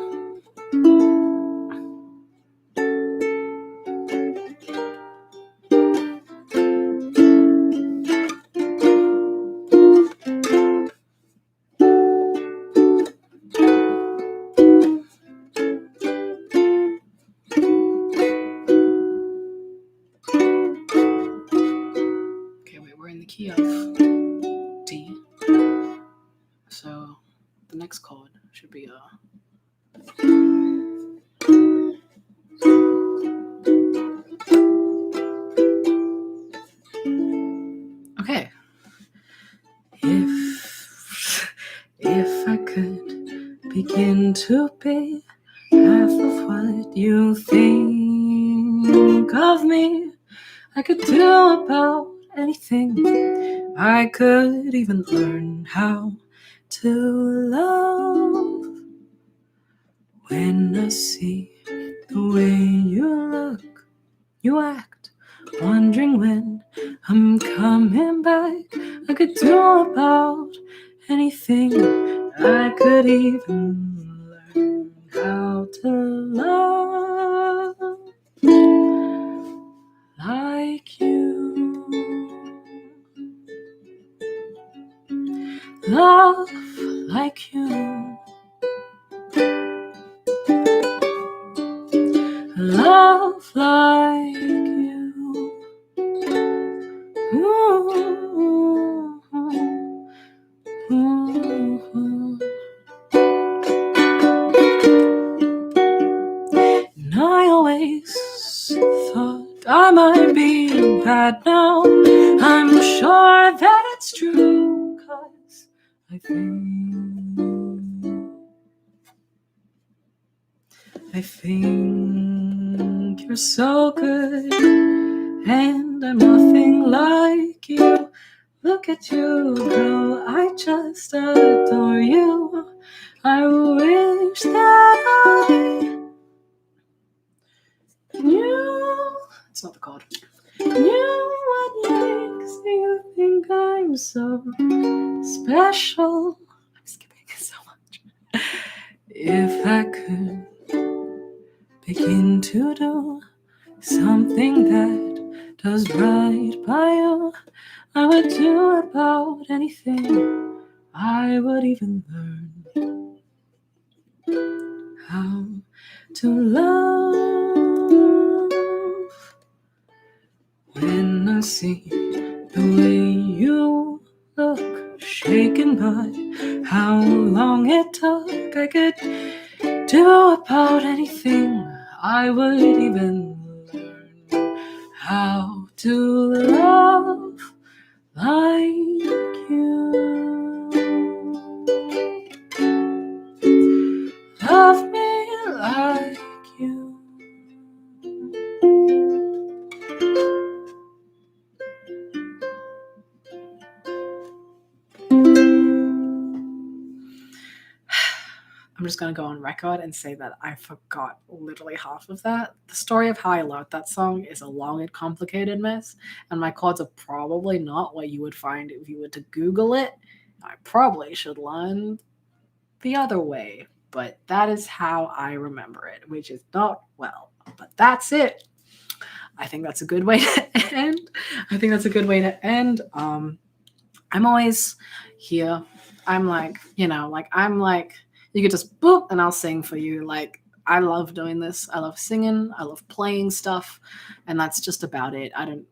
[SPEAKER 1] Okay, wait, we're in the key of D. So the next chord should be okay. If I could begin to be half of what you think of me, I could do about anything. I could even learn how to love. When I see the way you look, you act, wondering when I'm coming back. I could do about anything. I could even learn how to love like you. Love like you. Love like you. Ooh, ooh, ooh. And I always thought I might be bad now. I'm sure that it's true, 'cause I think you're so good, and I'm nothing like you. Look at you go, I just adore you. I wish that I knew. It's not the chord. Knew what makes you think I'm so special. I'm skipping so much. If I could begin to do something that does right by you, I would do about anything. I would even learn how to love. When I see the way you look, shaken by how long it took, I could do about anything. I would even learn how to love like you. Love me like you. I'm just going to go on record and say that I forgot literally half of that. The story of how I learned that song is a long and complicated mess, and my chords are probably not what you would find if you were to Google it. I probably should learn the other way, but that is how I remember it, which is not well. But that's it. I think that's a good way to end. I'm always here. I'm like, you could just boop and I'll sing for you. Like, I love doing this. I love singing. I love playing stuff. And that's just about it. I don't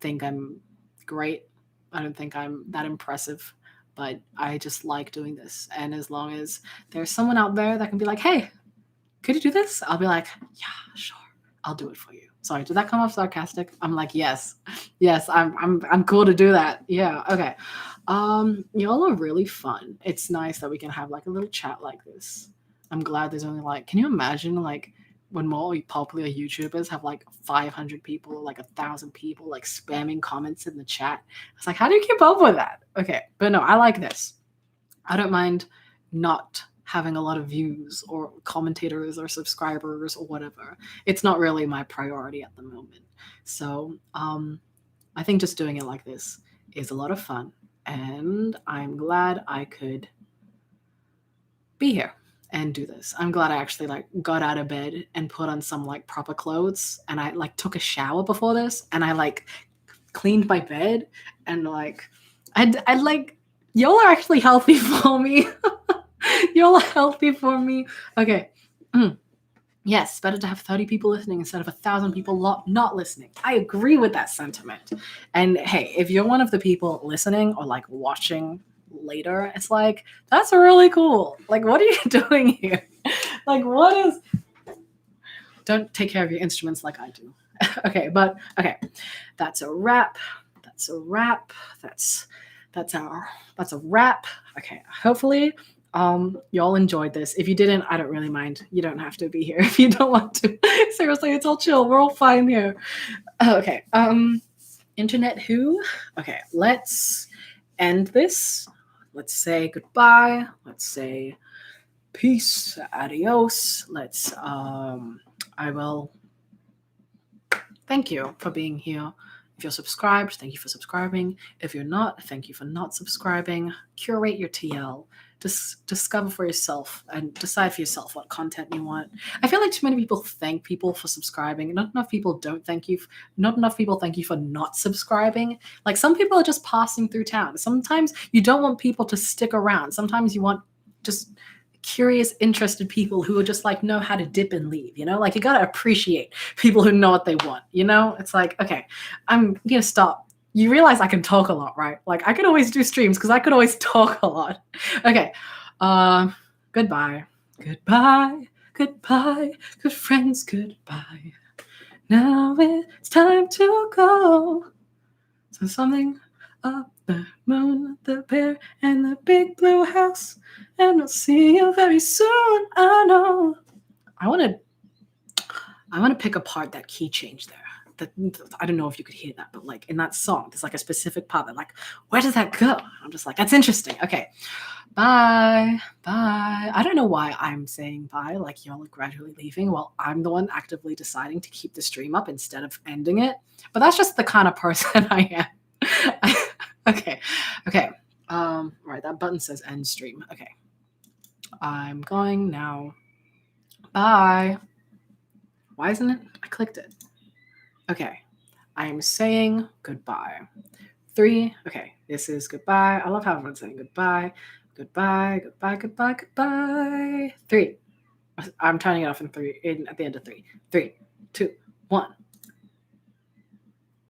[SPEAKER 1] think I'm great. I don't think I'm that impressive, but I just like doing this. And as long as there's someone out there that can be like, hey, could you do this? I'll be like, yeah, sure. I'll do it for you. Sorry, did that come off sarcastic? I'm like, yes, I'm cool to do that. Yeah, okay. Y'all are really fun. It's nice that we can have like a little chat like this. I'm glad there's only like, can you imagine like when more popular YouTubers have like 500 people, like 1,000 people, like spamming comments in the chat. It's like, how do you keep up with that? Okay, but no, I like this. I don't mind not having a lot of views or commentators or subscribers or whatever. It's not really my priority at the moment. So I think just doing it like this is a lot of fun, and I'm glad I could be here and do this. I'm glad I actually like got out of bed and put on some like proper clothes, and I like took a shower before this, and I like cleaned my bed, and like I like, y'all are actually healthy for me. Y'all are healthy for me. Okay. Yes, better to have 30 people listening instead of 1,000 people not listening. I agree with that sentiment. And hey, if you're one of the people listening or like watching later, it's like, that's really cool. Like, what are you doing here? Like, what is... Don't take care of your instruments like I do. Okay, that's a wrap. That's a wrap. That's a wrap. Okay, hopefully y'all enjoyed this. If you didn't, I don't really mind. You don't have to be here if you don't want to. Seriously, it's all chill. We're all fine here. Okay. Internet who? Okay, let's end this. Let's say goodbye. Let's say peace, adios. Let's I will thank you for being here. If you're subscribed, thank you for subscribing. If you're not, thank you for not subscribing. Curate your TL. Discover for yourself and decide for yourself what content you want. I feel like too many people thank people for subscribing. Not enough people don't thank you. Not enough people thank you for not subscribing. Like, some people are just passing through town. Sometimes you don't want people to stick around. Sometimes you want just curious, interested people who are just like know how to dip and leave, you know? Like, you gotta appreciate people who know what they want, you know? It's like, okay, I'm gonna stop. You realize I can talk a lot, right? Like, I could always do streams because I could always talk a lot. Okay, goodbye. Goodbye, goodbye, good friends, goodbye. Now it's time to go. So something up the moon, the bear, and the big blue house. And we'll see you very soon, I know. I want to pick apart that key change there. I don't know if you could hear that, but like in that song, there's like a specific part that like, where does that go? I'm just like, that's interesting. Okay, bye. I don't know why I'm saying bye, like y'all are gradually leaving while I'm the one actively deciding to keep the stream up instead of ending it. But that's just the kind of person I am. Okay. Right, that button says end stream. Okay. I'm going now. Bye. Why isn't it? I clicked it. Okay. I'm saying goodbye. 3. Okay. This is goodbye. I love how everyone's saying goodbye. Goodbye. 3. I'm turning it off in 3 at the end of 3. 3, 2, 1.